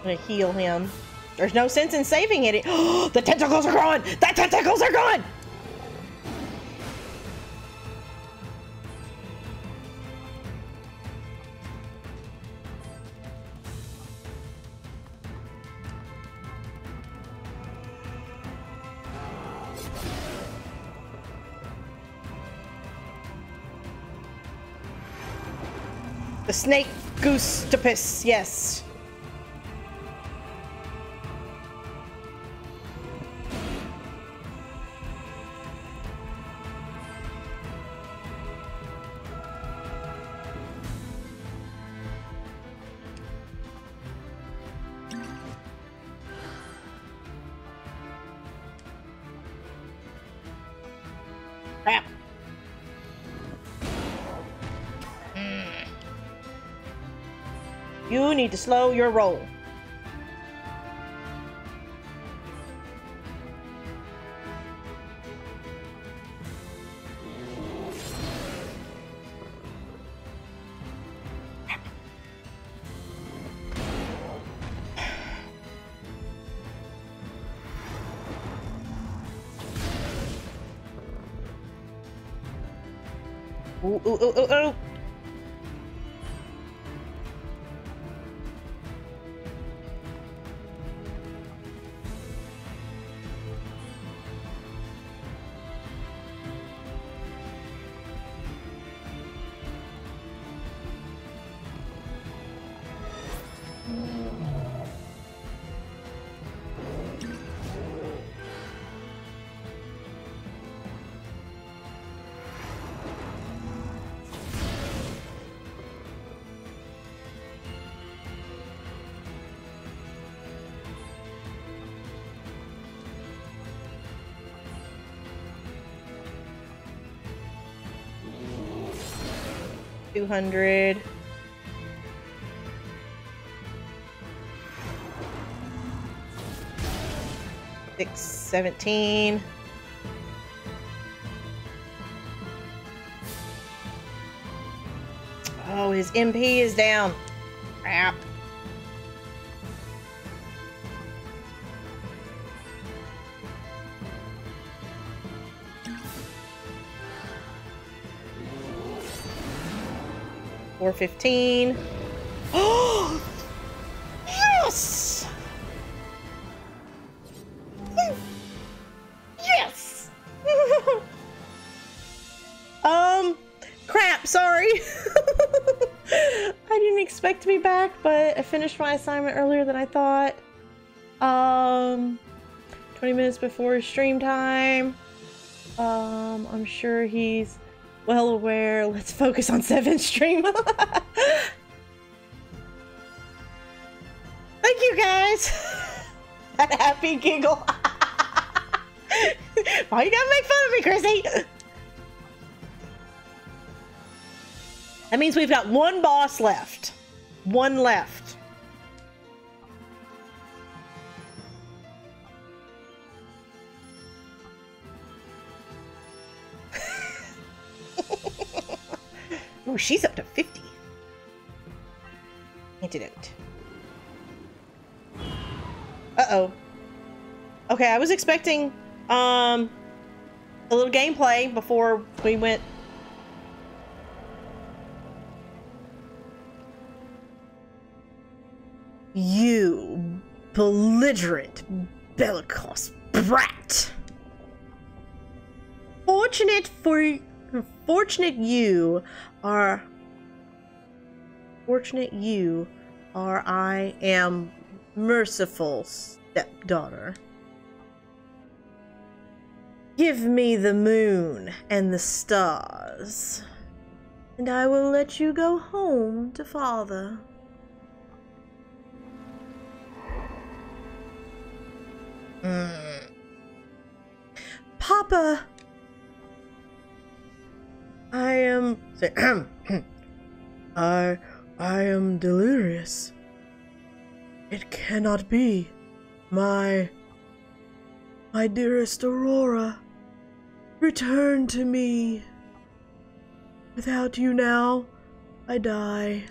gonna heal him. There's no sense in saving it. The tentacles are gone! The tentacles are gone! The snake goose-topus, yes. Crap. You need to slow your roll. Ooh, ooh, ooh, ooh, ooh. $200. $617. Oh, his MP is down. Crap. $415. Oh, yes! Yes! Crap, sorry. I didn't expect to be back, but I finished my assignment earlier than I thought. 20 minutes before stream time. I'm sure he's well aware. Let's focus on 7 stream. Thank you guys. That happy giggle. Why you gotta make fun of me, Chrissy? That means we've got one boss left. One left. Oh, she's up to 50. Antidote. Uh-oh. Okay, I was expecting a little gameplay before we went. You belligerent bellicose brat. Fortunate you are I am merciful stepdaughter. Give me the moon and the stars, and I will let you go home to father. Papa, I am I am delirious. It cannot be. My dearest Aurora, return to me. Without you now, I die.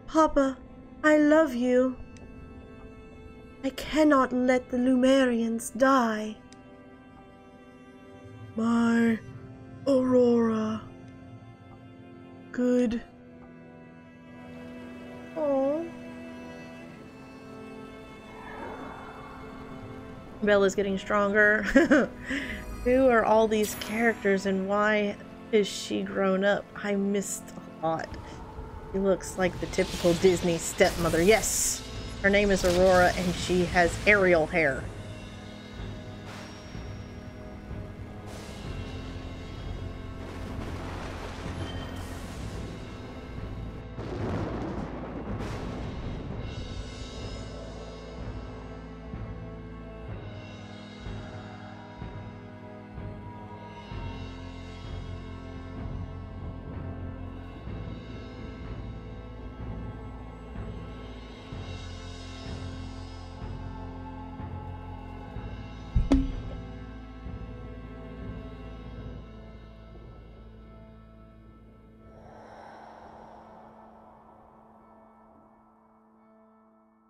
Papa, I love you. I cannot let the Lumerians die. My Aurora. Good. Oh. Bella's getting stronger. Who are all these characters and why is she grown up? I missed a lot. She looks like the typical Disney stepmother. Yes! Her name is Aurora and she has Ariel hair.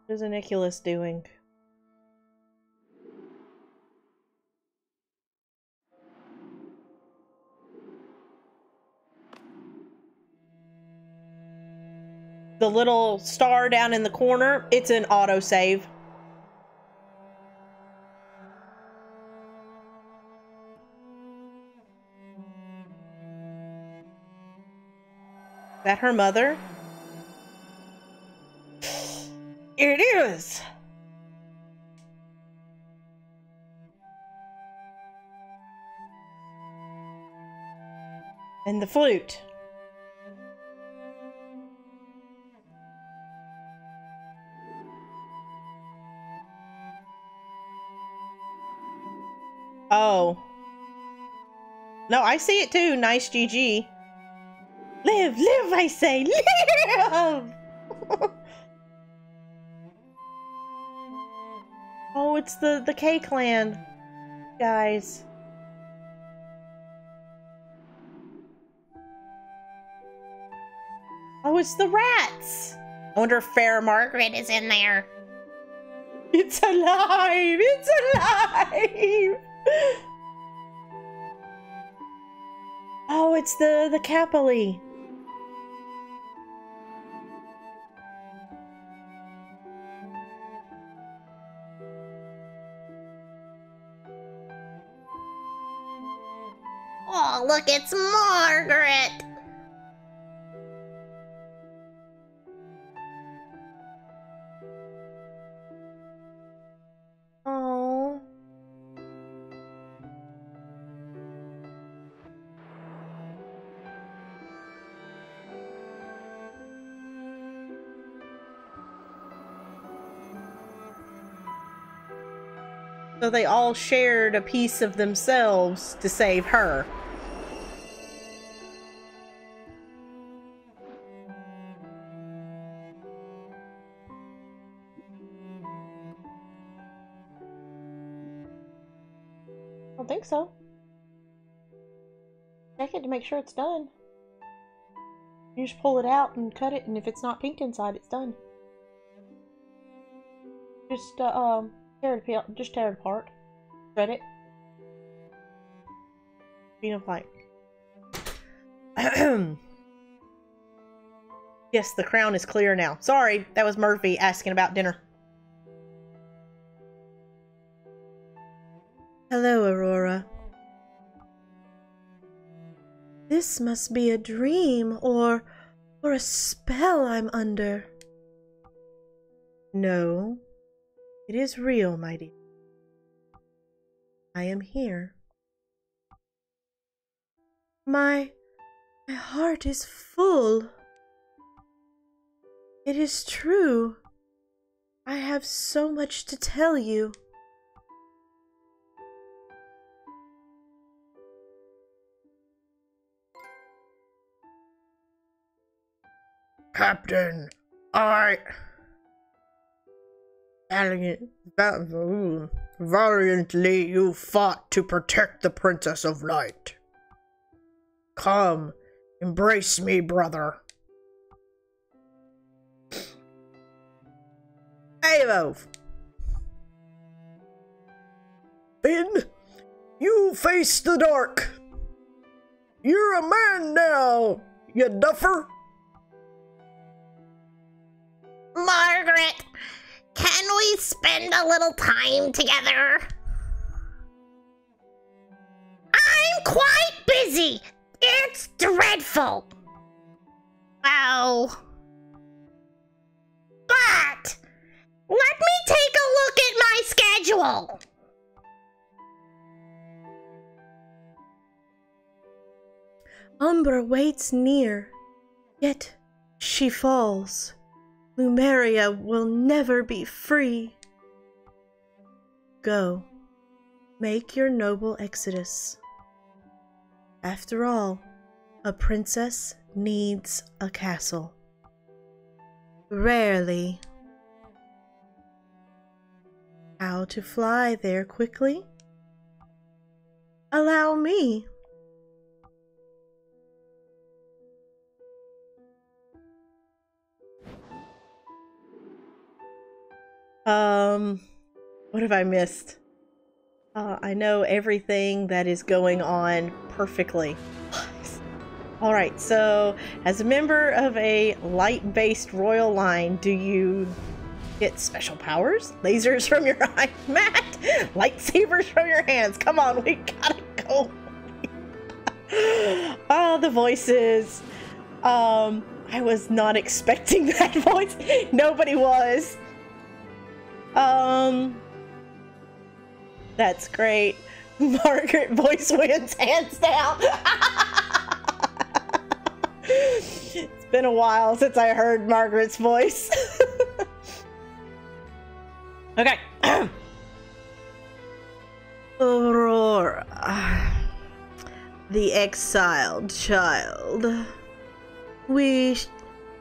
What is Aniculus doing? The little star down in the corner, it's an autosave. Is that her mother? It is! And the flute. Oh. No, I see it too. Nice GG. Live, live, I say, live! Oh, it's the K-Clan guys. Oh, it's the rats. I wonder if Fair Margaret is in there. It's alive! It's alive! Oh, it's the Capoli. Oh, look, it's Margaret! Oh. So they all shared a piece of themselves to save her. I don't think so. Check it to make sure it's done. You just pull it out and cut it, and if it's not pinked inside, it's done. Just tear it apart. Shred it. Phenophyte. Yes, the crown is clear now. Sorry, that was Murphy asking about dinner. Hello, Aurora. This must be a dream or a spell I'm under. No, it is real, my dear. I am here. My heart is full. It is true. I have so much to tell you. Captain, Valiantly you fought to protect the Princess of Light. Come, embrace me, brother. Avo! Finn, you face the dark. You're a man now, you duffer. Margaret, can we spend a little time together? I'm quite busy. It's dreadful. Oh. But let me take a look at my schedule. Umbra waits near, yet she falls. Lumeria will never be free. Go, make your noble exodus. After all, a princess needs a castle. Rarely. How to fly there quickly? Allow me. What have I missed? I know everything that is going on perfectly. Alright, so as a member of a light-based royal line, do you get special powers? Lasers from your eye, Matt? Lightsabers from your hands. Come on, we gotta go. Oh, the voices. I was not expecting that voice. Nobody was. That's great. Margaret voice wins, hands down. It's been a while since I heard Margaret's voice. Okay. Aurora, the exiled child. We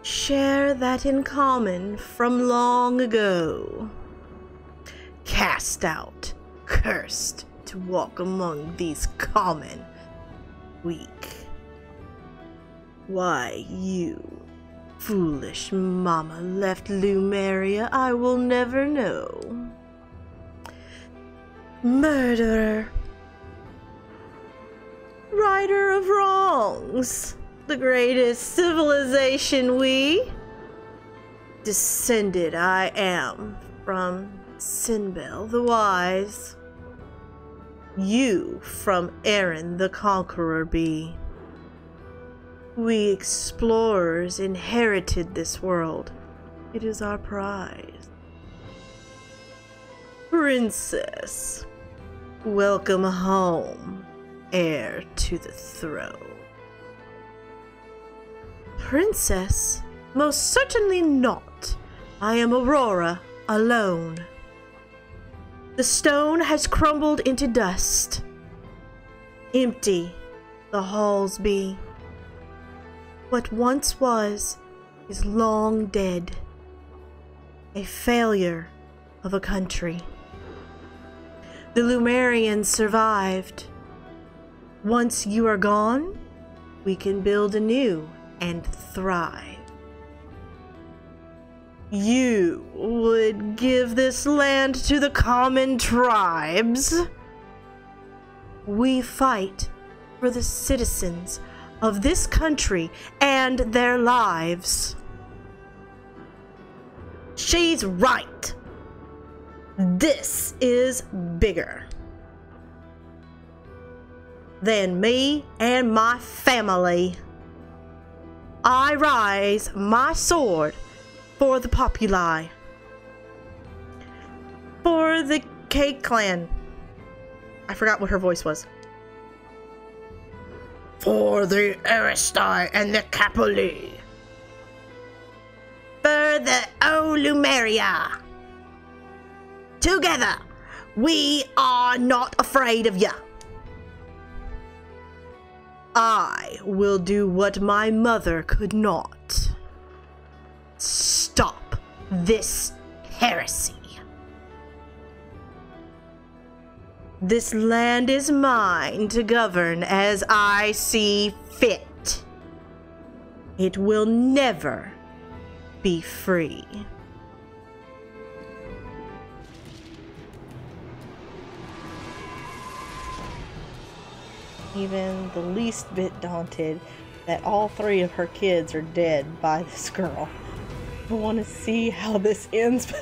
share that in common from long ago. Cast out, cursed to walk among these common, weak. Why you, foolish mama, left Lumeria, I will never know. Murderer, righter of wrongs, the greatest civilization we descended I am from Sinbel the Wise. You from Aaron the Conqueror be. We explorers inherited this world. It is our prize. Princess, welcome home, heir to the throne. Princess? Most certainly not. I am Aurora, alone. The stone has crumbled into dust. Empty the halls be. What once was is long dead. A failure of a country. The Lumerians survived. Once you are gone, we can build anew and thrive. You would give this land to the common tribes? We fight for the citizens of this country and their lives. She's right. This is bigger than me and my family. I raise my sword for the populi. For the K clan. I forgot what her voice was. For the Aristai and the Capuli. For the Olumeria. Together, we are not afraid of ya. I will do what my mother could not. Stop this heresy. This land is mine to govern as I see fit. It will never be free. Even the least bit daunted that all 3 of her kids are dead by this girl. I want to see how this ends.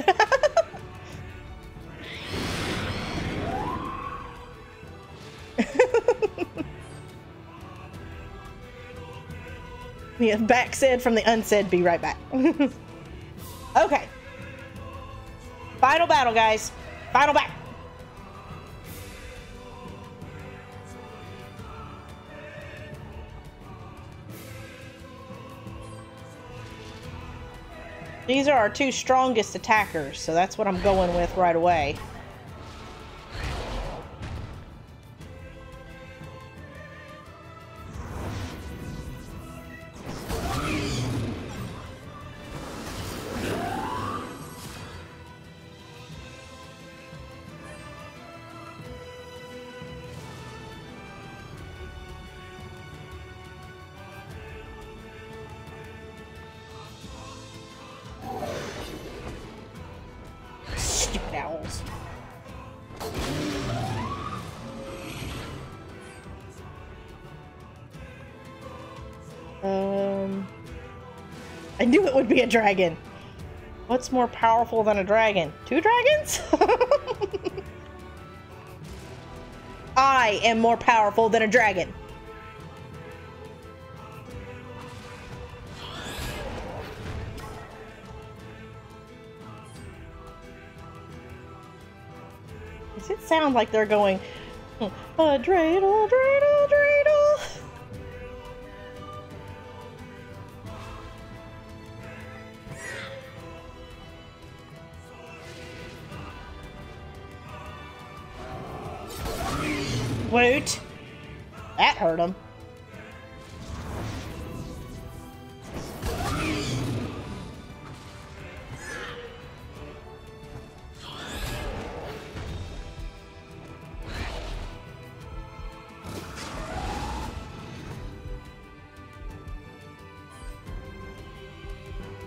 Yeah, back said from the unsaid, be right back. Okay. Final battle, guys. Final battle. These are our 2 strongest attackers, so that's what I'm going with right away. Stupid owls. I knew it would be a dragon. What's more powerful than a dragon? 2 dragons? I am more powerful than a dragon. Does it sound like they're going, a dreidel, dreidel, dreidel? Woot. That hurt him.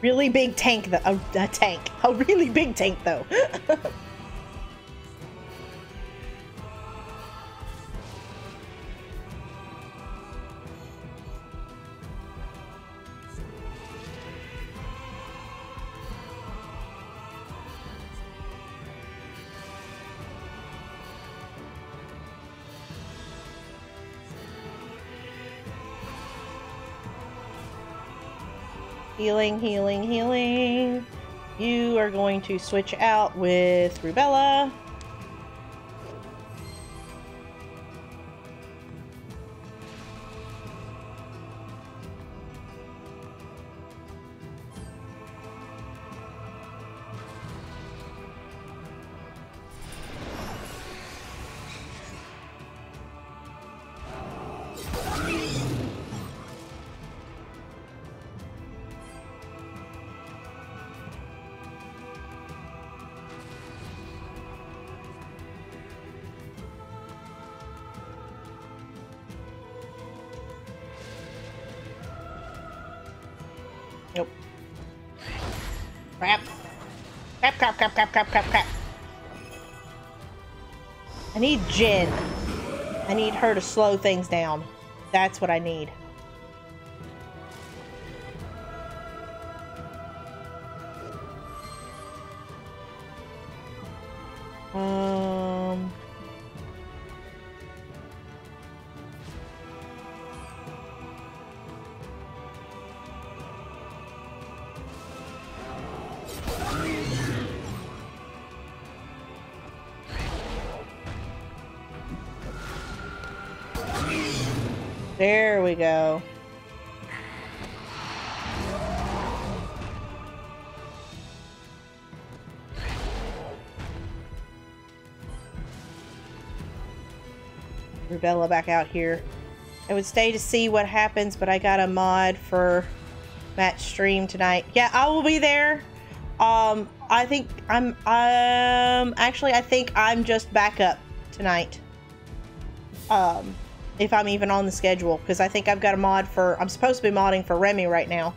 Really big tank, though. A tank. A really big tank, though. Healing, healing, healing. You are going to switch out with Rubella. Nope. Crap. Crap, crap, crap, crap, crap, crap, crap. I need Jen. I need her to slow things down. That's what I need. There we go. Rubella back out here. I would stay to see what happens, but I got a mod for match stream tonight. Yeah, I will be there. I think I'm actually I think I'm just back up tonight. if I'm even on the schedule, because I think I've got a mod for, I'm supposed to be modding for Remy right now.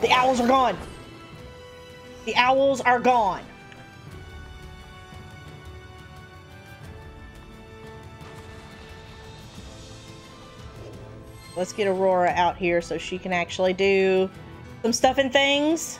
The owls are gone. The owls are gone. Let's get Aurora out here so she can actually do some stuff and things.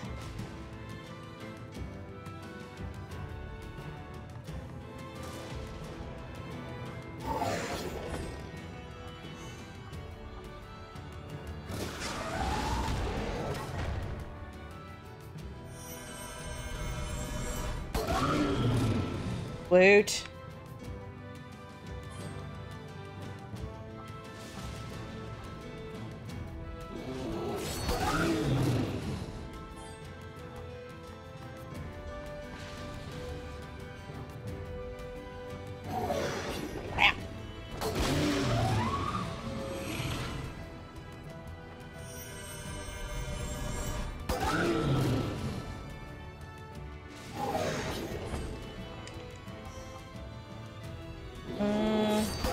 Woot.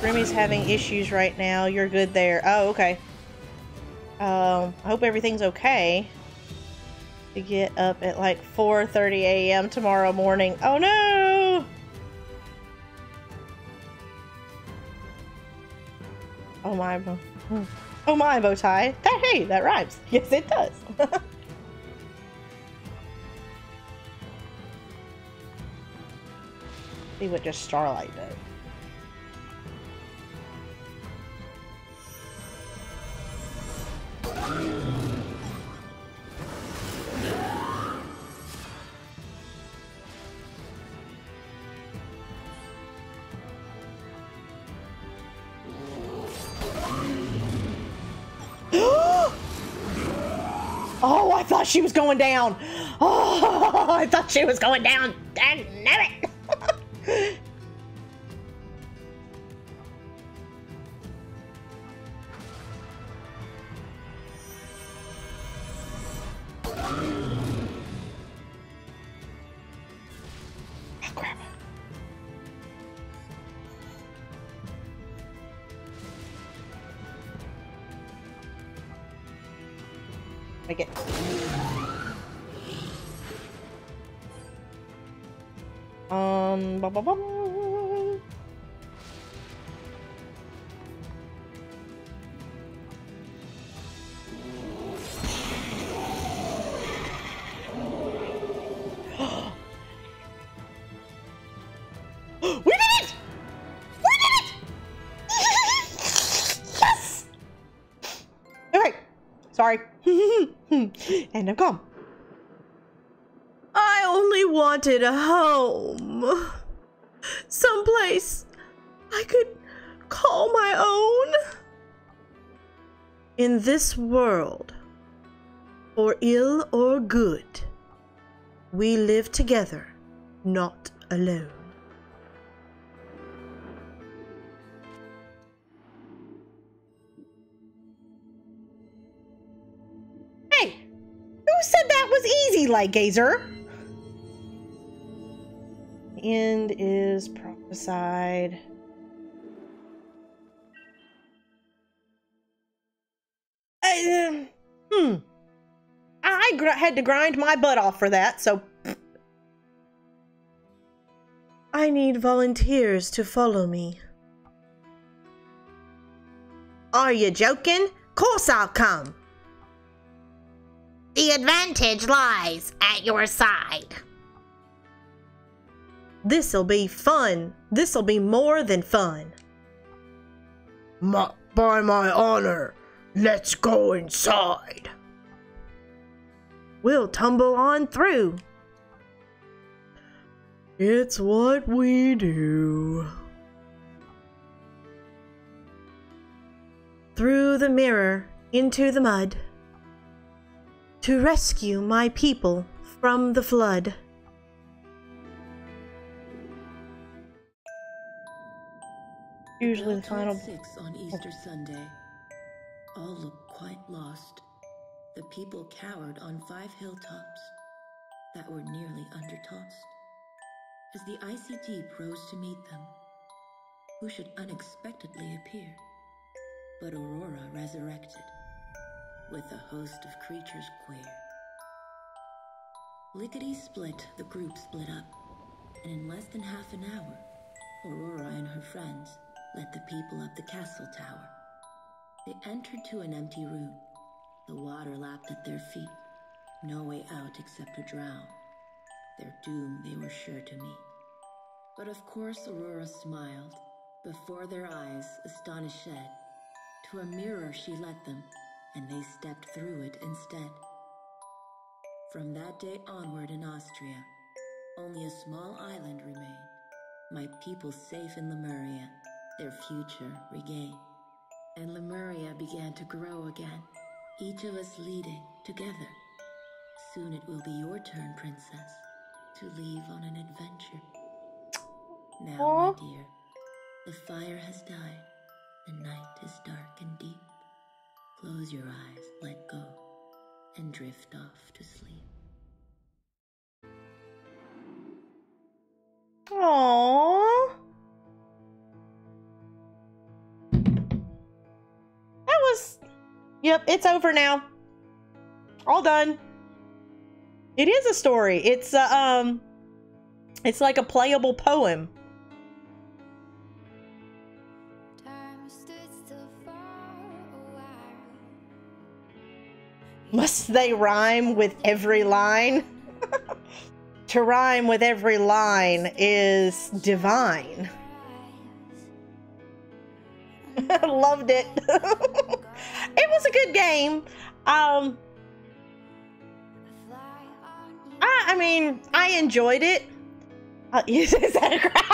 Remy's having issues right now. You're good there. Oh, okay. I hope everything's okay. To get up at like 4:30 a.m. tomorrow morning. Oh no! Oh my, oh my, bow tie. Hey, that rhymes. Yes, it does. See what just Starlight does. Oh, I thought she was going down. Oh, I thought she was going down. Damn it. Oh, crap. Make it. Bum, bum, bum. We did it! We did it! Yes! Okay, sorry. And I'm gone. I only wanted a home. Someplace I could call my own. In this world, for ill or good, we live together, not alone. Hey, who said that was easy, Light Gazer? End is prophesied. I had to grind my butt off for that, so... I need volunteers to follow me. Are you joking? Course I'll come. The advantage lies at your side. This'll be fun. This'll be more than fun. By my honor, let's go inside. We'll tumble on through. It's what we do. through the mirror into the mud to rescue my people from the flood. Usually the final 6 on Easter Sunday. All looked quite lost. The people cowered on 5 hilltops that were nearly undertossed. As the icy deep rose to meet them, who should unexpectedly appear but Aurora resurrected, with a host of creatures queer. Lickety-split, the group split up, and in less than half an hour, Aurora and her friends led the people up the castle tower. They entered to an empty room. The water lapped at their feet. No way out except to drown. Their doom they were sure to meet. But of course Aurora smiled. Before their eyes, astonished shed. To a mirror she led them, and they stepped through it instead. From that day onward in Austria, only a small island remained. My people safe in Lemuria, their future regained. And Lemuria began to grow again, each of us leading together. Soon it will be your turn, princess, to leave on an adventure. Now, my dear, the fire has died, the night is dark and deep. Close your eyes, let go, and drift off to sleep. Aww. That was... Yep, it's over now. All done. It is a story. It's like a playable poem. Must they rhyme with every line? To rhyme with every line is divine. Loved it. It was a good game. I mean, I enjoyed it. Is that a cry?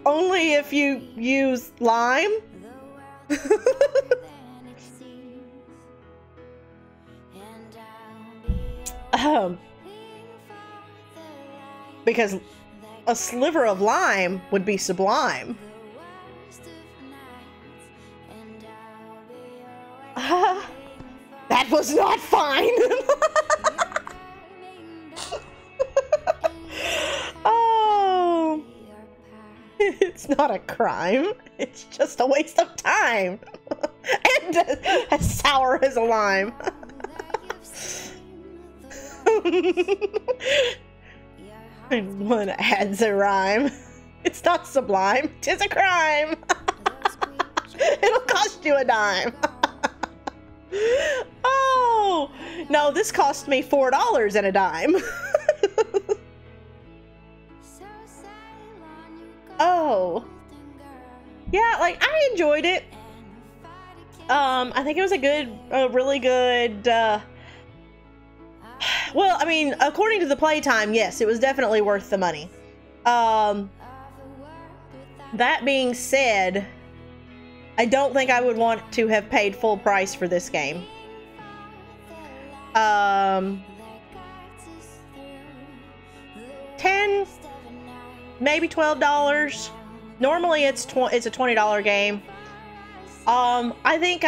Only if you use lime. Because a sliver of lime would be sublime. That was not fine. Oh, it's not a crime. It's just a waste of time. And as sour as a lime. And one adds a rhyme. It's not sublime. 'Tis a crime. It'll cost you a dime. Oh no, this cost me $4 and a dime. Oh yeah, like I enjoyed it. I think it was a really good. Well, I mean, according to the playtime, yes, it was definitely worth the money. That being said, I don't think I would want to have paid full price for this game. $10, maybe $12. Normally it's a $20 game. I think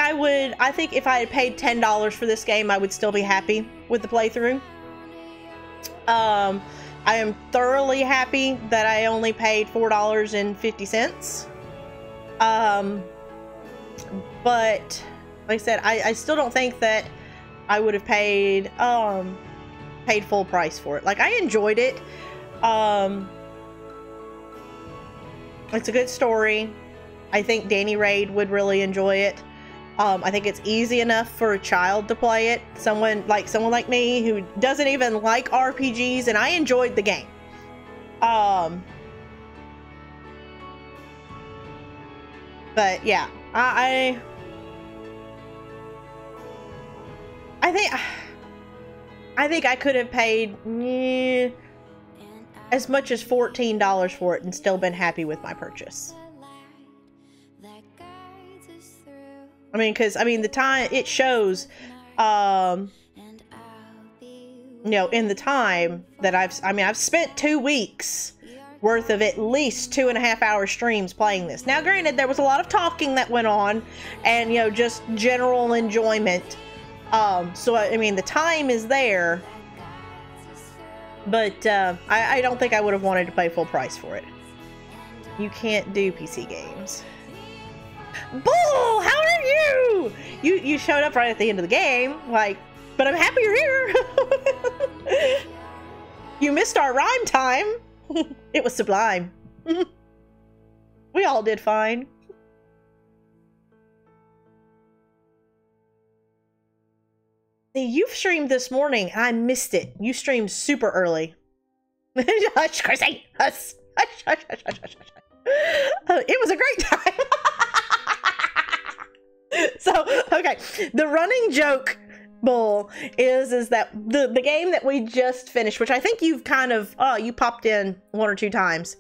if I had paid $10 for this game, I would still be happy with the playthrough. I am thoroughly happy that I only paid $4.50. But like I said, I still don't think that I would have paid full price for it. Like, I enjoyed it. It's a good story. I think Danny Raid would really enjoy it. I think it's easy enough for a child to play it. Someone like me who doesn't even like RPGs, and I enjoyed the game. But yeah, I think I could have paid as much as $14 for it and still been happy with my purchase. I mean, because, I mean, the time, it shows, you know, in the time that I've spent 2 weeks worth of at least 2.5 hour streams playing this. Now, granted, there was a lot of talking that went on and, you know, just general enjoyment. So, I mean, the time is there, but I don't think I would have wanted to pay full price for it. You can't do PC games. Bull, how are you? You showed up right at the end of the game, like, but I'm happy you're here. You missed our rhyme time. It was sublime. We all did fine. See, you've streamed this morning. I missed it. You streamed super early. Hush, Chrissy. Hush. Hush, hush, hush, hush, hush, hush. It was a great time. So, okay. The running joke, Bull, is that the game that we just finished, which I think you've kind of, you popped in 1 or 2 times.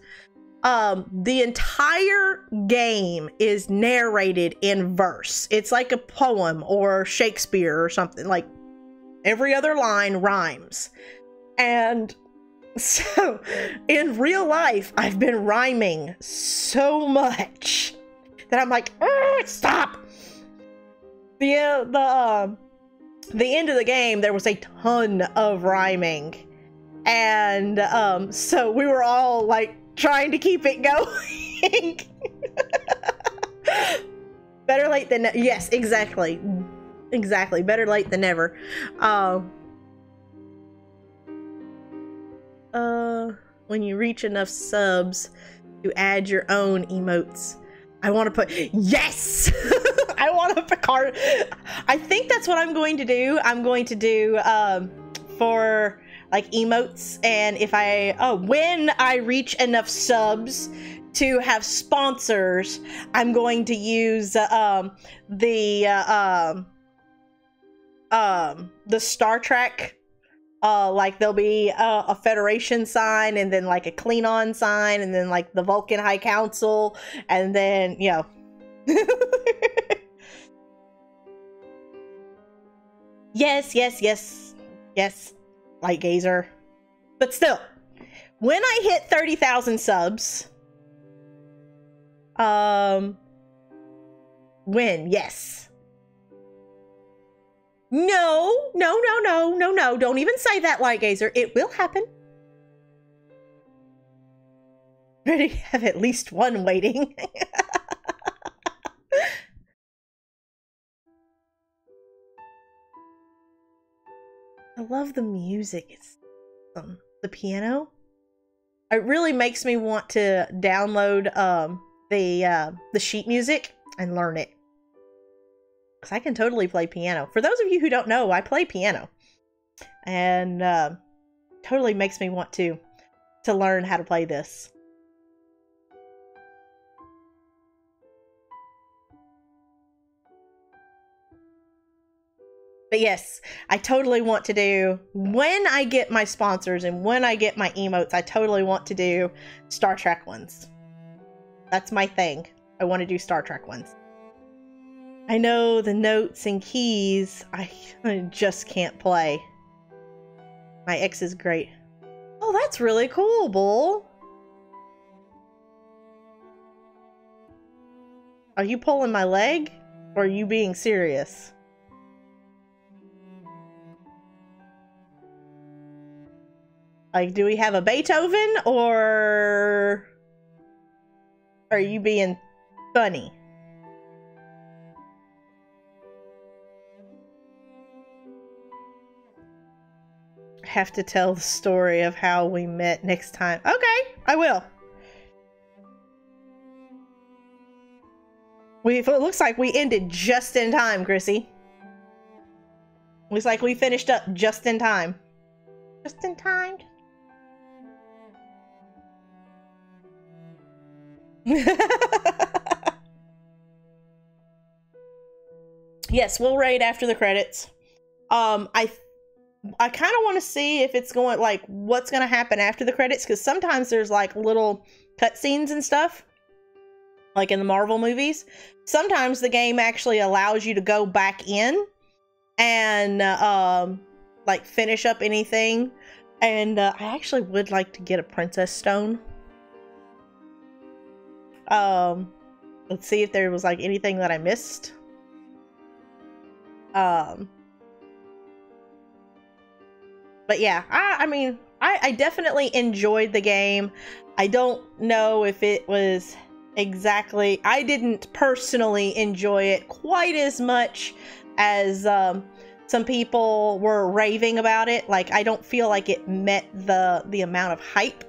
The entire game is narrated in verse. It's like a poem or Shakespeare or something. Like, every other line rhymes. And so, in real life, I've been rhyming so much that I'm like, stop! The end of the game, there was a ton of rhyming. And so we were all like trying to keep it going. Better late than never. Yes, exactly. Exactly. Better late than never. When you reach enough subs to add your own emotes. I want to put, yes! I want to put card. I think that's what I'm going to do. I'm going to do, for like emotes, and if when I reach enough subs to have sponsors, I'm going to use, the Star Trek, like there'll be a Federation sign, and then like a Clean On sign, and then like the Vulcan High Council, and then, you know. Yes, yes, yes, yes, Light Gazer. But still, when I hit 30,000 subs, yes. No, don't even say that, Light Gazer. It will happen. Ready to have at least one waiting. I love the music. It's the piano. It really makes me want to download the sheet music and learn it. Because I can totally play piano. For those of you who don't know, I play piano. And totally makes me want to learn how to play this. But yes, I totally want to do, when I get my sponsors and when I get my emotes, I totally want to do Star Trek ones. That's my thing. I want to do Star Trek ones. I know the notes and keys, I just can't play. My ex is great. Oh, that's really cool, Bull. Are you pulling my leg? Or are you being serious? Like, do we have a Beethoven, or are you being funny? I have to tell the story of how we met next time. Okay, I will. It looks like we ended just in time, Chrissy. Looks like we finished up just in time. Just in time. Yes, we'll raid after the credits. I kind of want to see if it's going, like, what's going to happen after the credits, because sometimes there's, like, little cutscenes and stuff, like in the Marvel movies. Sometimes the game actually allows you to go back in and, like, finish up anything. And I actually would like to get a Princess Stone. Let's see if there was, like, anything that I missed. But yeah, I mean, I definitely enjoyed the game. I don't know if it was exactly... I didn't personally enjoy it quite as much as some people were raving about it. Like, I don't feel like it met the amount of hype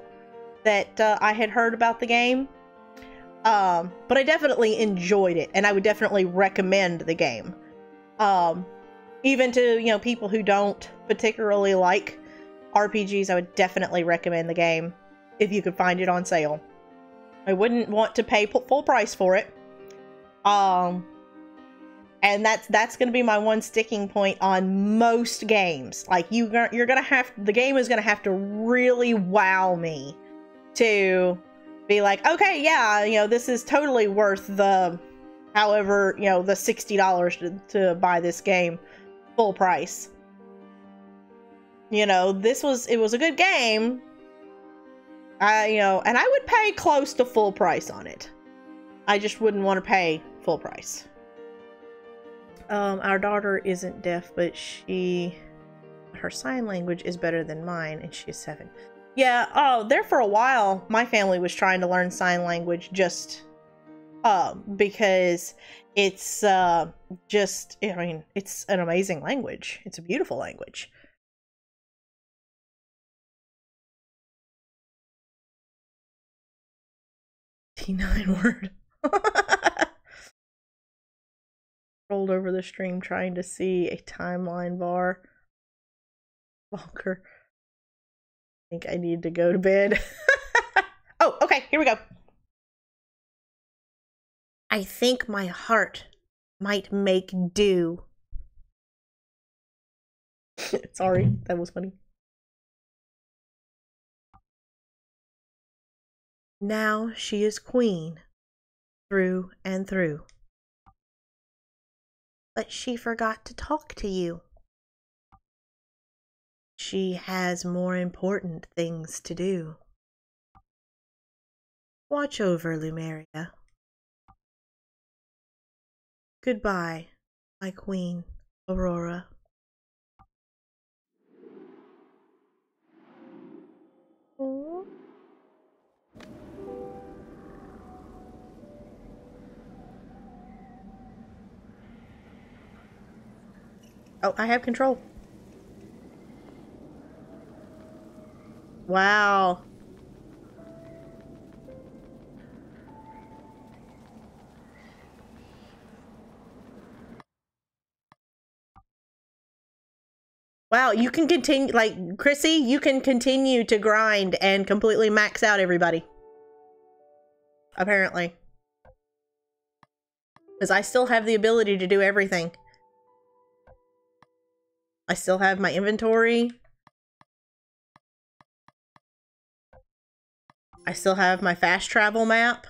that I had heard about the game. But I definitely enjoyed it, and I would definitely recommend the game. Even to, you know, people who don't particularly like RPGs, I would definitely recommend the game if you could find it on sale. I wouldn't want to pay full price for it. And that's going to be my one sticking point on most games. Like, you're going to have, the game is going to have to really wow me to be like, okay, yeah, you know, this is totally worth the, however, you know, the $60 to buy this game full price. You know, it was a good game. You know, and I would pay close to full price on it. I just wouldn't want to pay full price. Our daughter isn't deaf, but her sign language is better than mine, and she's 7. Yeah, there for a while, my family was trying to learn sign language just because it's just, I mean, it's an amazing language. It's a beautiful language. T9 word. Rolled over the stream trying to see a timeline bar. Walker. I think I need to go to bed. Oh, okay, here we go. I think my heart might make do. Sorry, that was funny. Now she is queen, through and through. But she forgot to talk to you. She has more important things to do. Watch over Lumeria. Goodbye, my queen, Aurora. Aww. Oh, I have control. Wow. Wow, you can continue, like, Chrissy, you can continue to grind and completely max out everybody. Apparently. Because I still have the ability to do everything. I still have my inventory. I still have my fast travel map.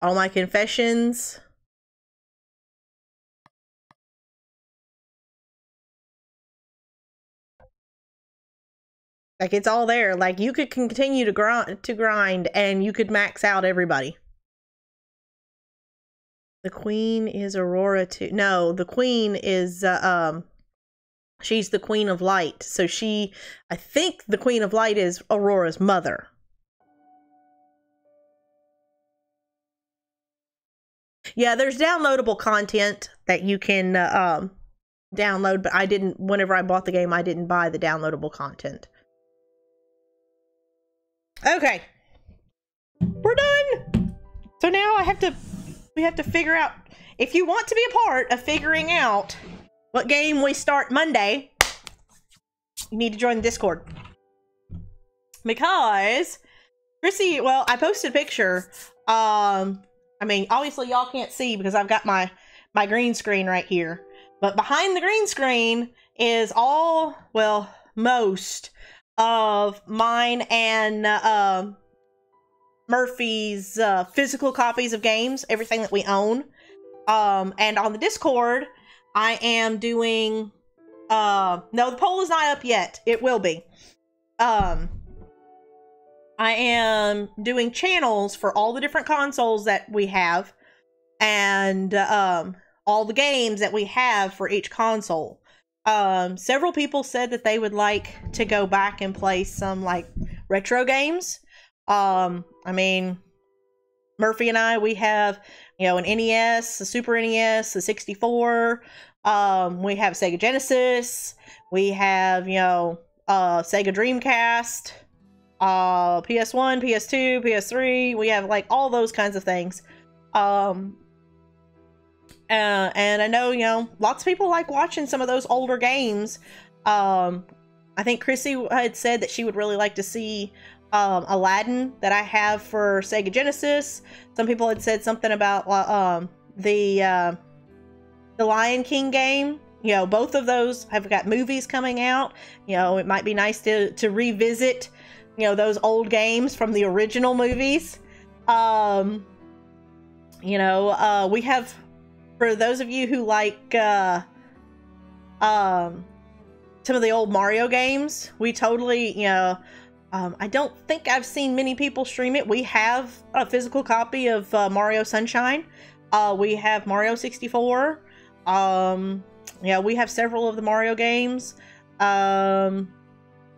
All my confessions. Like, it's all there. Like, you could continue to grind and you could max out everybody. The queen is Aurora too. No, the queen is she's the queen of light. So I think the queen of light is Aurora's mother. Yeah, there's downloadable content that you can download, but whenever I bought the game, I didn't buy the downloadable content. Okay. We're done. So now we have to figure out, if you want to be a part of figuring out what game we start Monday, you need to join the Discord. Because Chrissy, well, I posted a picture. I mean, obviously y'all can't see because I've got my my green screen right here. But behind the green screen is all, well, most of mine and Murphy's physical copies of games, everything that we own. And on the Discord, I am doing, no, the poll is not up yet. It will be. I am doing channels for all the different consoles that we have, and all the games that we have for each console. Several people said that they would like to go back and play some like retro games. I mean, Murphy and I, we have, you know, an NES, a Super NES, a 64. We have Sega Genesis. We have, you know, Sega Dreamcast, PS1, PS2, PS3. We have like all those kinds of things. And I know, you know, lots of people like watching some of those older games. I think Chrissy had said that she would really like to see Aladdin that I have for Sega Genesis. Some people had said something about the Lion King game. You know, both of those have got movies coming out. You know, it might be nice to revisit, you know, those old games from the original movies. You know, we have, for those of you who like some of the old Mario games, we totally, you know, I don't think I've seen many people stream it. We have a physical copy of Mario Sunshine. We have Mario 64. Yeah, we have several of the Mario games. You know,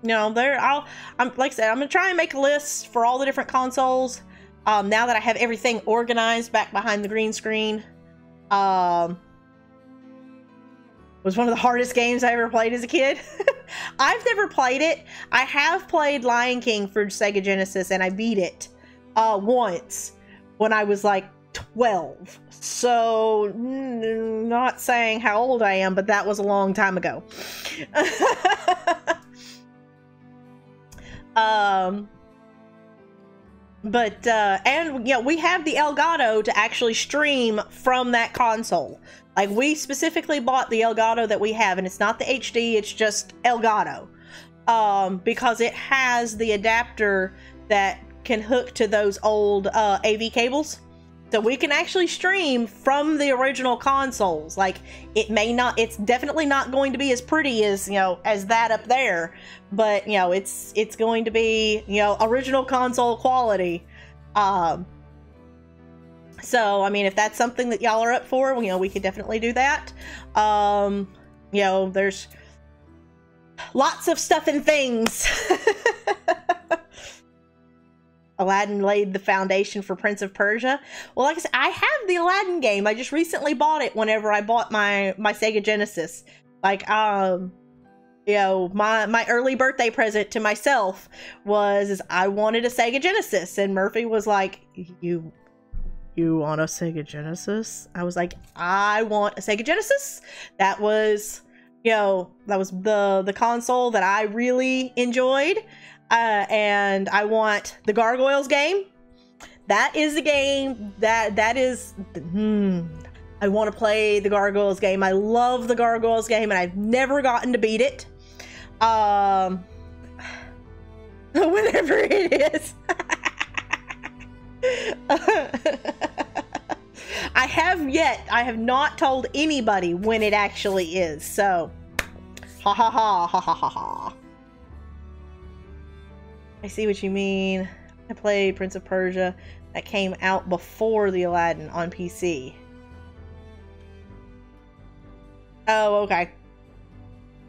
I'm like I said, I'm gonna try and make a list for all the different consoles. Now that I have everything organized back behind the green screen. Was one of the hardest games I ever played as a kid. I've never played it. I have played Lion King for Sega Genesis, and I beat it once when I was like 12. So, not saying how old I am, but that was a long time ago. And you know, we have the Elgato to actually stream from that console. Like, we specifically bought the Elgato that we have, and it's not the HD, it's just Elgato. Because it has the adapter that can hook to those old AV cables. So we can actually stream from the original consoles. Like, it may not, it's definitely not going to be as pretty as, you know, as that up there. But, you know, it's going to be, you know, original console quality. So, I mean, if that's something that y'all are up for, you know, we could definitely do that. You know, there's lots of stuff and things. Aladdin laid the foundation for Prince of Persia. Well, like I said, I have the Aladdin game. I just recently bought it whenever I bought my Sega Genesis. Like, you know, my early birthday present to myself was I wanted a Sega Genesis, and Murphy was like, You want a Sega Genesis? I was like, I want a Sega Genesis. That was, you know, that was the console that I really enjoyed. And I want the Gargoyles game. That is the game that is, I want to play the Gargoyles game. I love the Gargoyles game, and I've never gotten to beat it. Whenever it is. I have not told anybody when it actually is, so ha ha ha ha ha ha ha. I see what you mean. I played Prince of Persia. That came out before the Aladdin on PC. Oh, okay.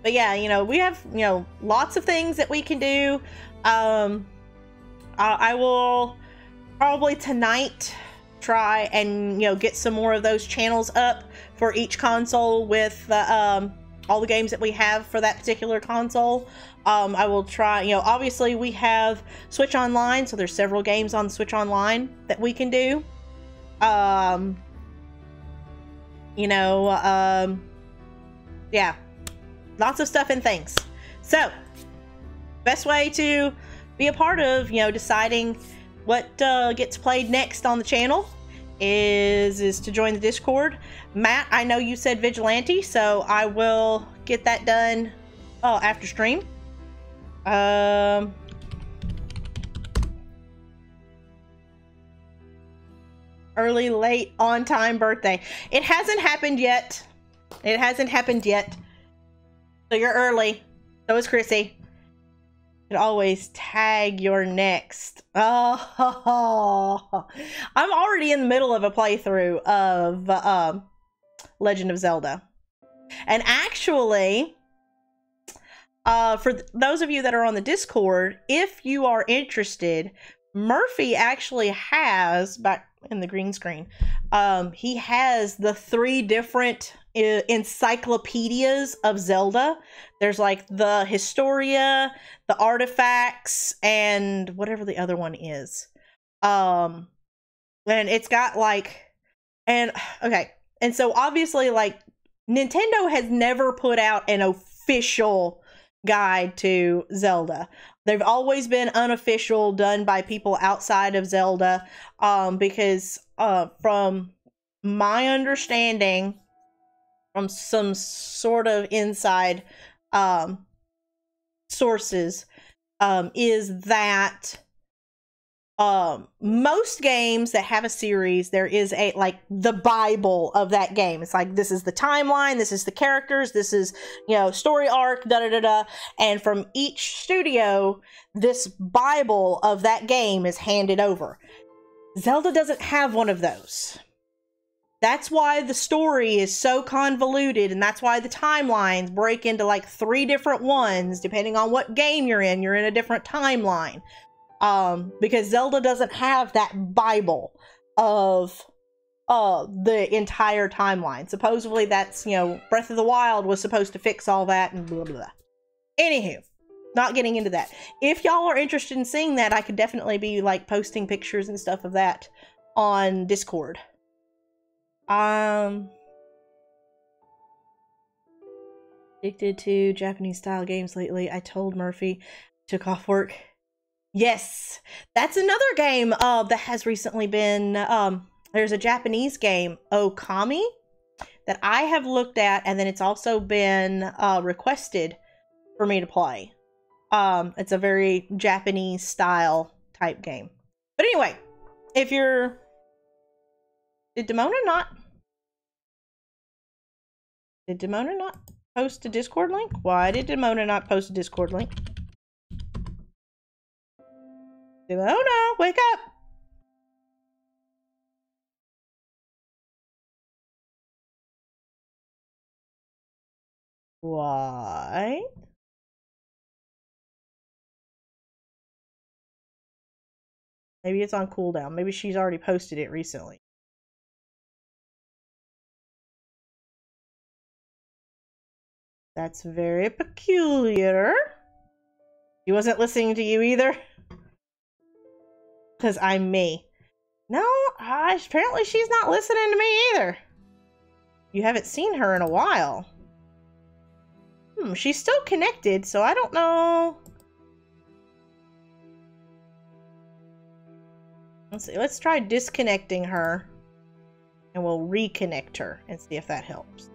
But yeah, you know, we have, you know, lots of things that we can do. I will probably tonight try and, you know, get some more of those channels up for each console with all the games that we have for that particular console. I will try, you know, obviously we have Switch Online, so there's several games on Switch Online that we can do. You know, yeah, lots of stuff and things. So, best way to be a part of, you know, deciding what gets played next on the channel is to join the Discord. Matt, I know you said vigilante, so I will get that done after stream. Early, late, on time birthday. It hasn't happened yet. It hasn't happened yet. So you're early. So is Chrissy. You could always tag your next. Oh, I'm already in the middle of a playthrough of Legend of Zelda. And actually, for those of you that are on the Discord, if you are interested, Murphy actually has, back in the green screen, he has the 3 different encyclopedias of Zelda. There's like the Historia, the Artifacts, and whatever the other one is. And it's got like, and okay, and so obviously like Nintendo has never put out an official guide to Zelda. They've always been unofficial, done by people outside of Zelda, because from my understanding, from some sort of inside sources, is that most games that have a series, there is a like the Bible of that game. It's like, this is the timeline, this is the characters, this is, you know, story arc, da da da da. And from each studio, this Bible of that game is handed over. Zelda doesn't have one of those. That's why the story is so convoluted, and that's why the timelines break into like 3 different ones. Depending on what game you're in a different timeline. Because Zelda doesn't have that Bible of the entire timeline. Supposedly that's, you know, Breath of the Wild was supposed to fix all that and blah blah blah. Anywho, not getting into that. If y'all are interested in seeing that, I could definitely be like posting pictures and stuff of that on Discord. Addicted to Japanese style games lately. I told Murphy, took off work. Yes, that's another game that has recently been, there's a Japanese game, Okami, that I have looked at, and then it's also been requested for me to play. It's a very Japanese style type game. But anyway, if you're... Did Demona not post a Discord link? Why did Demona not post a Discord link? Demona, wake up! Why? Maybe it's on cooldown. Maybe she's already posted it recently. That's very peculiar. She wasn't listening to you either? Because I'm me. No, apparently she's not listening to me either. You haven't seen her in a while. She's still connected, so I don't know. Let's see, let's try disconnecting her. And we'll reconnect her and see if that helps.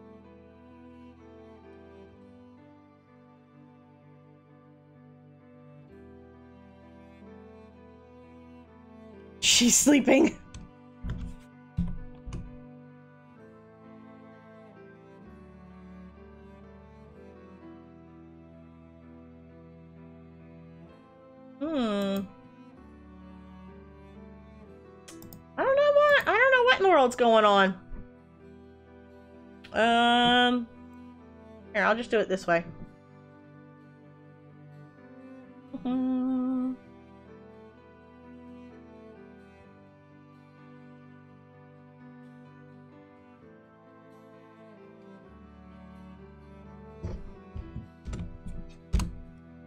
She's sleeping. I don't know what in the world's going on. Here, I'll just do it this way.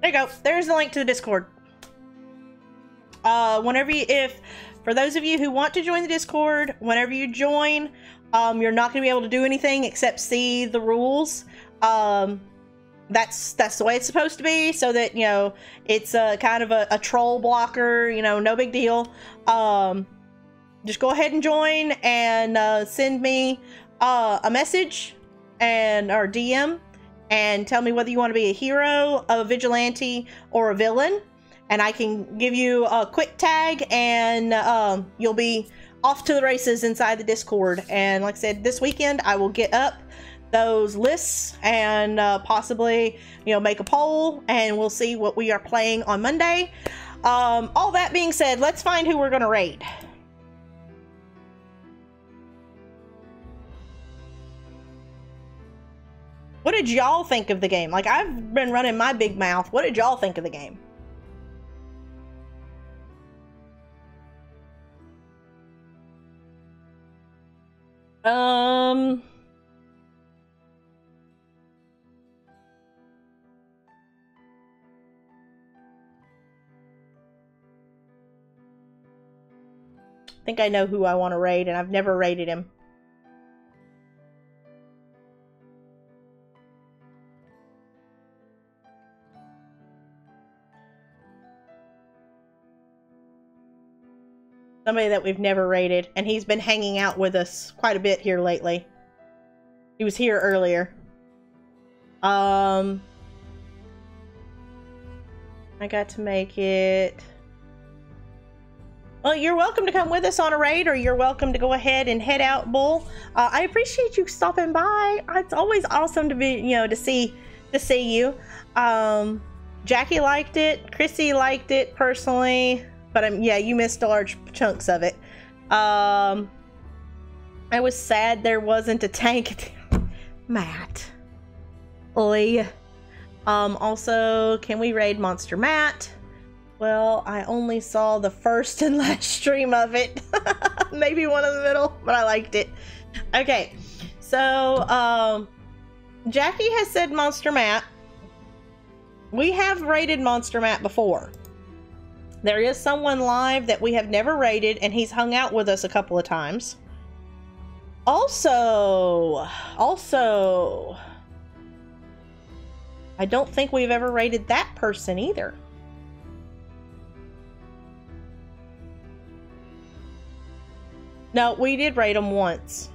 There you go. There's the link to the Discord. For those of you who want to join the Discord, whenever you join, you're not going to be able to do anything except see the rules. That's the way it's supposed to be, so that, you know, it's kind of a troll blocker, you know, no big deal. just go ahead and join and send me a message and or DM and tell me whether you want to be a hero, a vigilante, or a villain, and I can give you a quick tag, and you'll be off to the races inside the Discord. And like I said, this weekend I will get up those lists and possibly, you know, make a poll, and we'll see what we are playing on Monday. All that being said, let's find who we're gonna raid. What did y'all think of the game? Like, I've been running my big mouth. What did y'all think of the game? I think I know who I want to raid, and I've never raided him. Somebody that we've never raided, and he's been hanging out with us quite a bit here lately. He was here earlier. I got to make it. Well, you're welcome to come with us on a raid, or you're welcome to go ahead and head out, Bull. I appreciate you stopping by. It's always awesome to be, you know, to see you. Jackie liked it. Chrissy liked it personally, but yeah, you missed large chunks of it. I was sad there wasn't a tank. Matt. Lee. Also, can we raid Monster Matt? Well, I only saw the first and last stream of it. Maybe one in the middle, but I liked it. Okay, so, Jackie has said Monster Matt. We have raided Monster Matt before. There is someone live that we have never raided, and he's hung out with us a couple of times. Also, I don't think we've ever raided that person either. No, we did raid him once.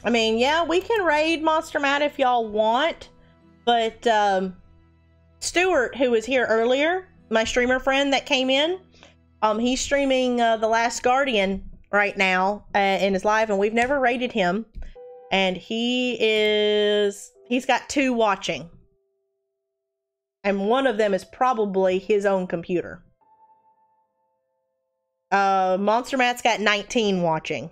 I mean, yeah, we can raid Monster Matt if y'all want, but Stuart, who was here earlier, my streamer friend that came in, he's streaming The Last Guardian right now in his live, and we've never raided him, and he's got 2 watching, and one of them is probably his own computer. Monster Matt's got 19 watching.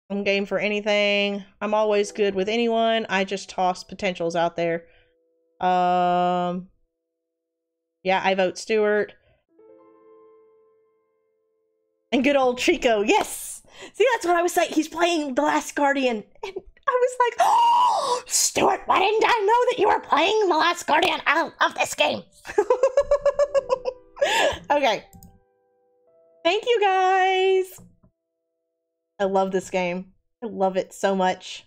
I'm game for anything. I'm always good with anyone. I just toss potentials out there. Yeah, I vote Stuart. And good old Chico, yes! See, that's what I was saying. He's playing The Last Guardian. And I was like, oh, Stuart, why didn't I know that you were playing The Last Guardian? I love this game. Okay. Thank you, guys. I love this game. I love it so much.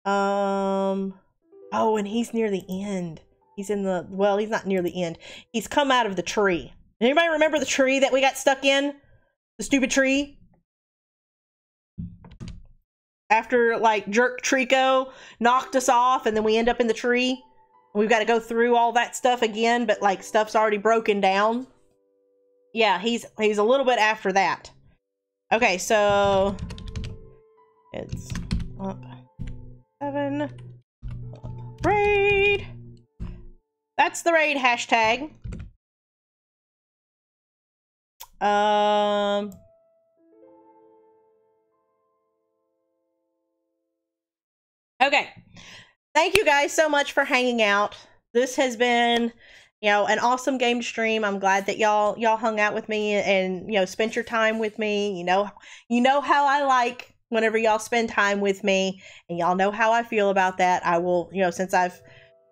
Oh, and he's near the end. He's in the, well, he's not near the end. He's come out of the tree. Anybody remember the tree that we got stuck in? The stupid tree? After, like, Jerk Trico knocked us off, and then we end up in the tree. We've got to go through all that stuff again, but, like, stuff's already broken down. Yeah, he's a little bit after that. Okay, so it's up 7. Up, raid. That's the raid hashtag. Okay. Thank you guys so much for hanging out. This has been you know, an awesome game to stream. I'm glad that y'all hung out with me and, you know, spent your time with me. You know how I like whenever y'all spend time with me, and y'all know how I feel about that. I will, you know, since I've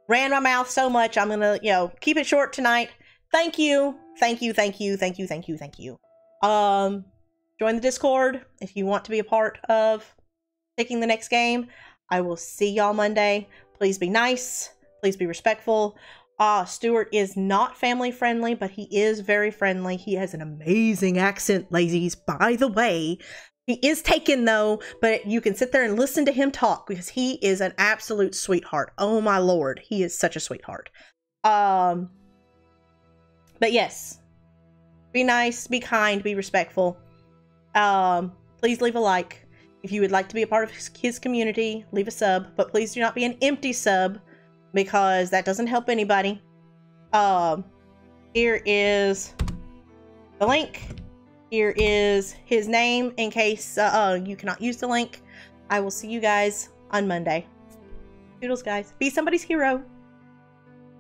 ran my mouth so much, I'm gonna, you know, keep it short tonight. Thank you. Thank you. Thank you. Thank you. Thank you. Thank you. Join the Discord if you want to be a part of picking the next game. I will see y'all Monday. Please be nice. Please be respectful. Stuart is not family friendly, but he is very friendly. He has an amazing accent, ladies, by the way. He is taken though, but you can sit there and listen to him talk because he is an absolute sweetheart. Oh my lord, he is such a sweetheart. But yes, be nice, be kind, be respectful. Please leave a like. If you would like to be a part of his community, leave a sub, but please do not be an empty sub because that doesn't help anybody. Here is the link. Here is his name in case you cannot use the link. I will see you guys on Monday. Toodles, guys. Be somebody's hero.